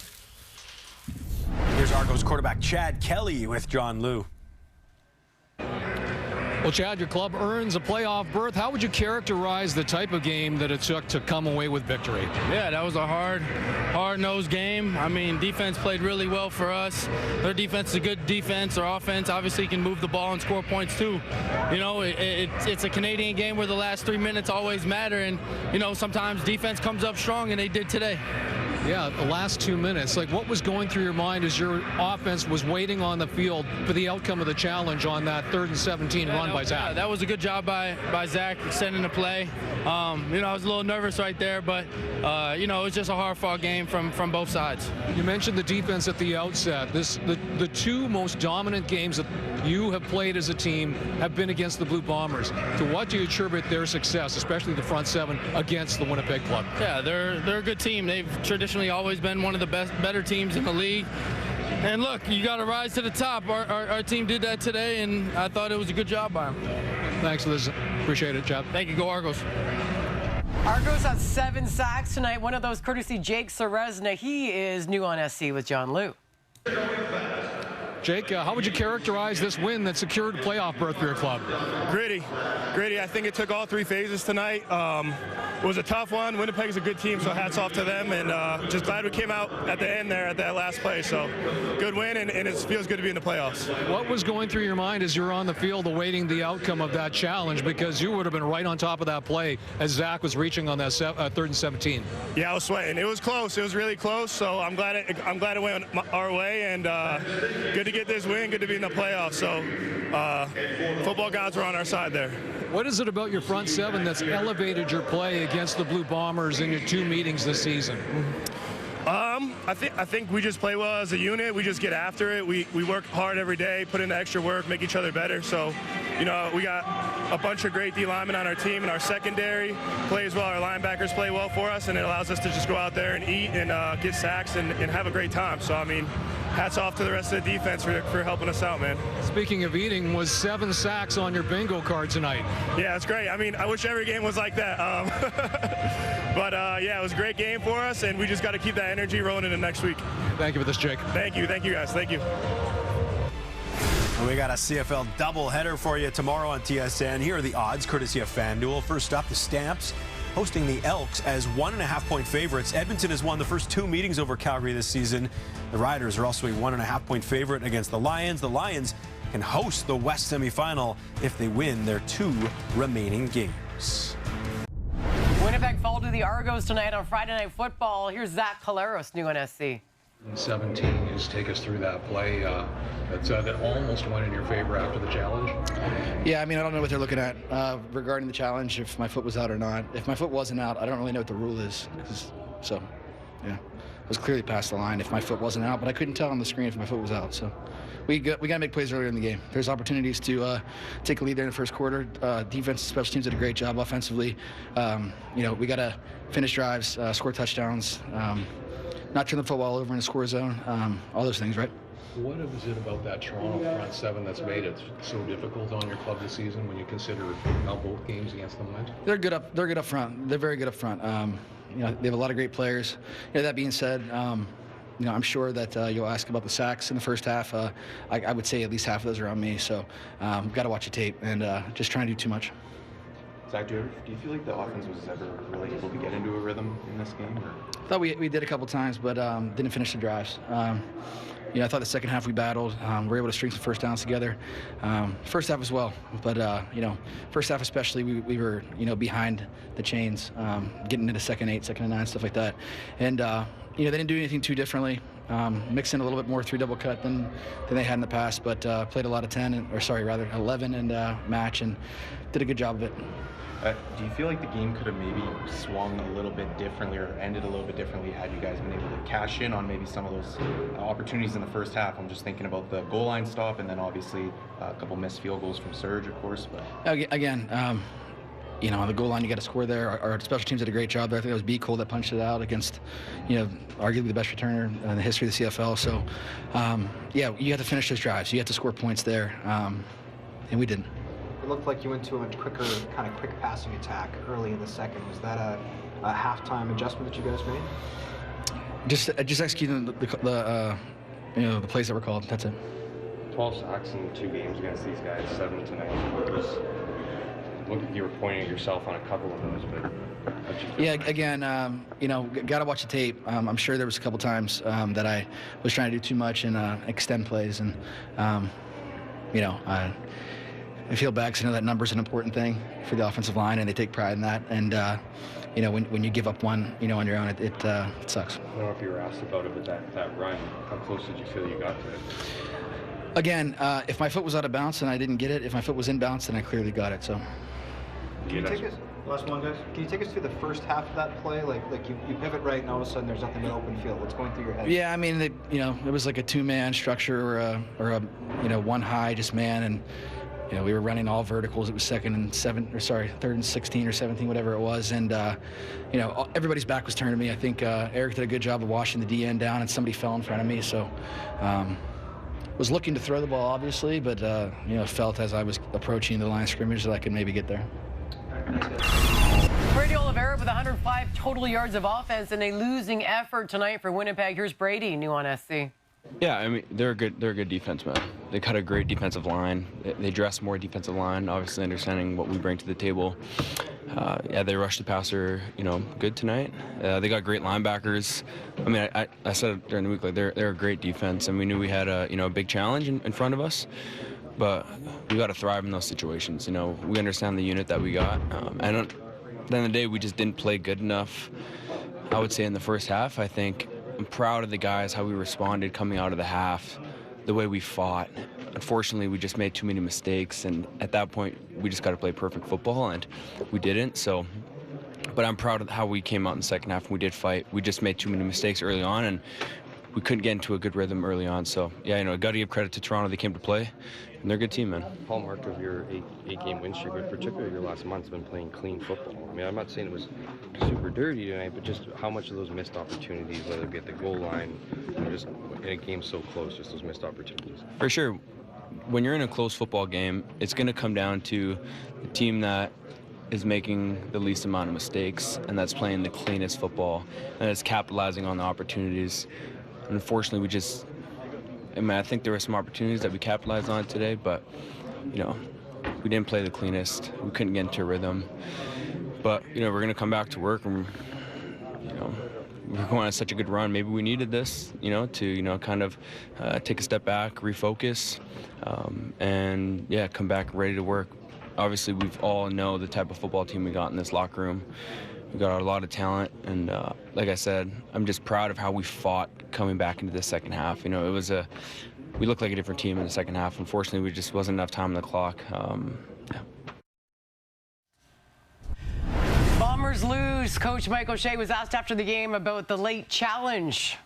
Here's Argos quarterback Chad Kelly with John Liu. Well, Chad, your club earns a playoff berth. How would you characterize the type of game that it took to come away with victory? Yeah, that was a hard-nosed game. I mean, defense played really well for us. Their defense is a good defense. Their offense obviously can move the ball and score points too. You know, it's a Canadian game where the last 3 minutes always matter, and, you know, sometimes defense comes up strong, and they did today. Yeah, the last 2 minutes. Like, what was going through your mind as your offense was waiting on the field for the outcome of the challenge on that 3rd and 17 run by Zach? Yeah, that was a good job by Zach extending the play. I was a little nervous right there, but it was just a hard-fought game from both sides. You mentioned the defense at the outset. The two most dominant games that you have played as a team have been against the Blue Bombers. To what do you attribute their success, especially the front seven against the Winnipeg club? Yeah, they're a good team. They've traditionally always been one of the better teams in the league. And look, you got to rise to the top. Our team did that today, and I thought it was a good job by them. Thanks, Liz. Appreciate it, Jeff. Thank you. Go Argos. Argos have 7 sacks tonight. One of those courtesy Jake Serezna. He is new on SC with John Liu. Jake, how would you characterize this win that secured playoff berth for your club? Gritty. I think it took all 3 phases tonight. It was a tough one. Winnipeg's a good team, so hats off to them. And just glad we came out at the end there at that last play. So good win, and it feels good to be in the playoffs. What was going through your mind as you were on the field awaiting the outcome of that challenge? Because you would have been right on top of that play as Zach was reaching on that 3rd and 17. Yeah, I was sweating. It was close. It was really close. So I'm glad it went our way, and good to get this win. Good to be in the playoffs. So football gods were on our side there. What is it about your front seven that's elevated your play against the Blue Bombers in your 2 meetings this season? I think we just play well as a unit. We just get after it. We work hard every day, put in the extra work, make each other better. So, we got a bunch of great D linemen on our team, and our secondary plays well. Our linebackers play well for us, and it allows us to just go out there and eat and get sacks and have a great time. So, hats off to the rest of the defense for helping us out, man. Speaking of eating, was 7 sacks on your bingo card tonight? Yeah, it's great. I wish every game was like that. But it was a great game for us, and we just got to keep that energy rolling into next week. Thank you for this, Jake. Thank you guys. Thank you. We got a CFL doubleheader for you tomorrow on TSN. Here are the odds, courtesy of FanDuel. First up, the Stamps hosting the Elks as 1.5-point favorites. Edmonton has won the first 2 meetings over Calgary this season. The Riders are also a 1.5-point favorite against the Lions. The Lions can host the West semifinal if they win their 2 remaining games. Winnipeg fall to the Argos tonight on Friday Night Football. Here's Zach Collaros, new on SC. 17, just take us through that play that almost went in your favor after the challenge. Yeah, I don't know what they're looking at regarding the challenge, if my foot was out or not. If my foot wasn't out, I don't really know what the rule is. So, yeah, I was clearly past the line if my foot wasn't out, but I couldn't tell on the screen if my foot was out. So we got to make plays earlier in the game. There's opportunities to take a lead there in the first quarter. Defense and special teams did a great job offensively. We got to finish drives, score touchdowns, not turn the football over in a score zone, all those things, right? What is it about that Toronto front seven that's made it so difficult on your club this season when you consider how both games against them went? They're good up front. They're very good up front. They have a lot of great players. That being said, I'm sure that you'll ask about the sacks in the first half. I would say at least half of those are on me. So got to watch the tape and just trying to do too much. Zach, do you feel like the offense was ever really able to get into a rhythm in this game? I thought we did a couple times, but didn't finish the drives. I thought the second half we battled. We were able to string some first downs together. First half as well, but first half especially, we were behind the chains, getting into second 8, second 9, stuff like that, and they didn't do anything too differently. Mixed in a little bit more 3 double cut than they had in the past, but played a lot of 11 and match, and did a good job of it. Do you feel like the game could have maybe swung a little bit differently or ended a little bit differently had you guys been able to cash in on maybe some of those opportunities in the first half? I'm just thinking about the goal line stop and then obviously a couple missed field goals from Serge, of course. But again, on the goal line, you got to score there. Our special teams did a great job there. I think it was B. Cole that punched it out against, arguably the best returner in the history of the CFL. So, you have to finish those drives. You have to score points there, and we didn't. It looked like you went to a quick passing attack early in the second. Was that a halftime adjustment that you guys made? Just executing the plays that were called. That's it. 12 sacks in 2 games against these guys, 7 tonight. You were pointing at yourself on a couple of those, but yeah, again, got to watch the tape. I'm sure there was a couple times that I was trying to do too much and extend plays, and I feel bad because I know that number's an important thing for the offensive line, and they take pride in that. And when you give up one, on your own, it sucks. I don't know if you were asked about it, but that run, how close did you feel you got to it? Again, if my foot was out of bounds and I didn't get it, if my foot was in bounds, then I clearly got it. So. Can you take us, last one, guys? Can you take us through the first half of that play? Like you pivot right, and all of a sudden there's nothing but open field. What's going through your head? Yeah, I mean, it was like a two-man structure or a one high just man, and we were running all verticals. It was third and 16 or 17, whatever it was, and everybody's back was turned to me. I think Eric did a good job of washing the DN down, and somebody fell in front of me. So, was looking to throw the ball, obviously, but felt as I was approaching the line of scrimmage that I could maybe get there. Brady Oliveira with 105 total yards of offense in a losing effort tonight for Winnipeg. Here's Brady, new on SC. Yeah, I mean, they're a good defense, man. They got a great defensive line. They dress more defensive line, obviously understanding what we bring to the table. They rushed the passer, good tonight. They got great linebackers. I mean, I said it during the week, like they're a great defense, and we knew we had a big challenge in front of us. But we got to thrive in those situations. We understand the unit that we got. And at the end of the day, we just didn't play good enough. I would say in the first half, I think I'm proud of the guys, how we responded coming out of the half, the way we fought. Unfortunately, we just made too many mistakes. And at that point, we just got to play perfect football, and we didn't. So, but I'm proud of how we came out in the second half, and we did fight. We just made too many mistakes early on, and we couldn't get into a good rhythm early on. So, got to give credit to Toronto. They came to play, and they're a good team, man. Hallmark of your eight-game win streak, but particularly your last month's been playing clean football. I mean, I'm not saying it was super dirty tonight, but just how much of those missed opportunities, whether it be at the goal line, just in a game so close, just those missed opportunities. For sure. When you're in a close football game, it's going to come down to the team that is making the least amount of mistakes, and that's playing the cleanest football, and it's capitalizing on the opportunities. Unfortunately, I think there were some opportunities that we capitalized on today, but, we didn't play the cleanest. We couldn't get into a rhythm. But, we're going to come back to work, and, we're going on such a good run. Maybe we needed this, to, kind of take a step back, refocus, and, come back ready to work. Obviously, we've all know the type of football team we got in this locker room. We got a lot of talent, and like I said, I'm just proud of how we fought coming back into the second half. We looked like a different team in the second half. Unfortunately, we just wasn't enough time on the clock. Bombers lose. Coach Mike O'Shea was asked after the game about the late challenge.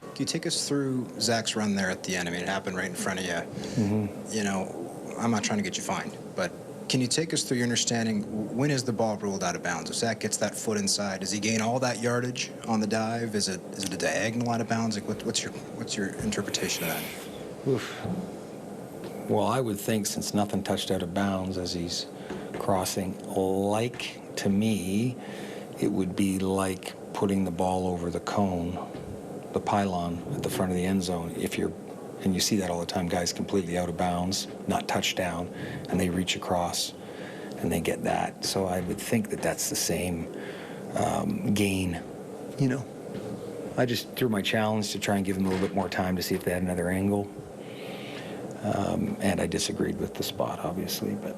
Can you take us through Zach's run there at the end? I mean, it happened right in front of you. Mm-hmm. I'm not trying to get you fined, but can you take us through your understanding, when is the ball ruled out of bounds? If Zach gets that foot inside, does he gain all that yardage on the dive? Is it a diagonal out of bounds? Like, what's your interpretation of that? Oof. Well, I would think, since nothing touched out of bounds as he's crossing, to me, it would be like putting the ball over the cone, the pylon at the front of the end zone. And you see that all the time, guys completely out of bounds, not touchdown, and they reach across and they get that. So I would think that that's the same gain. I just threw my challenge to try and give them a little bit more time to see if they had another angle. And I disagreed with the spot, obviously, but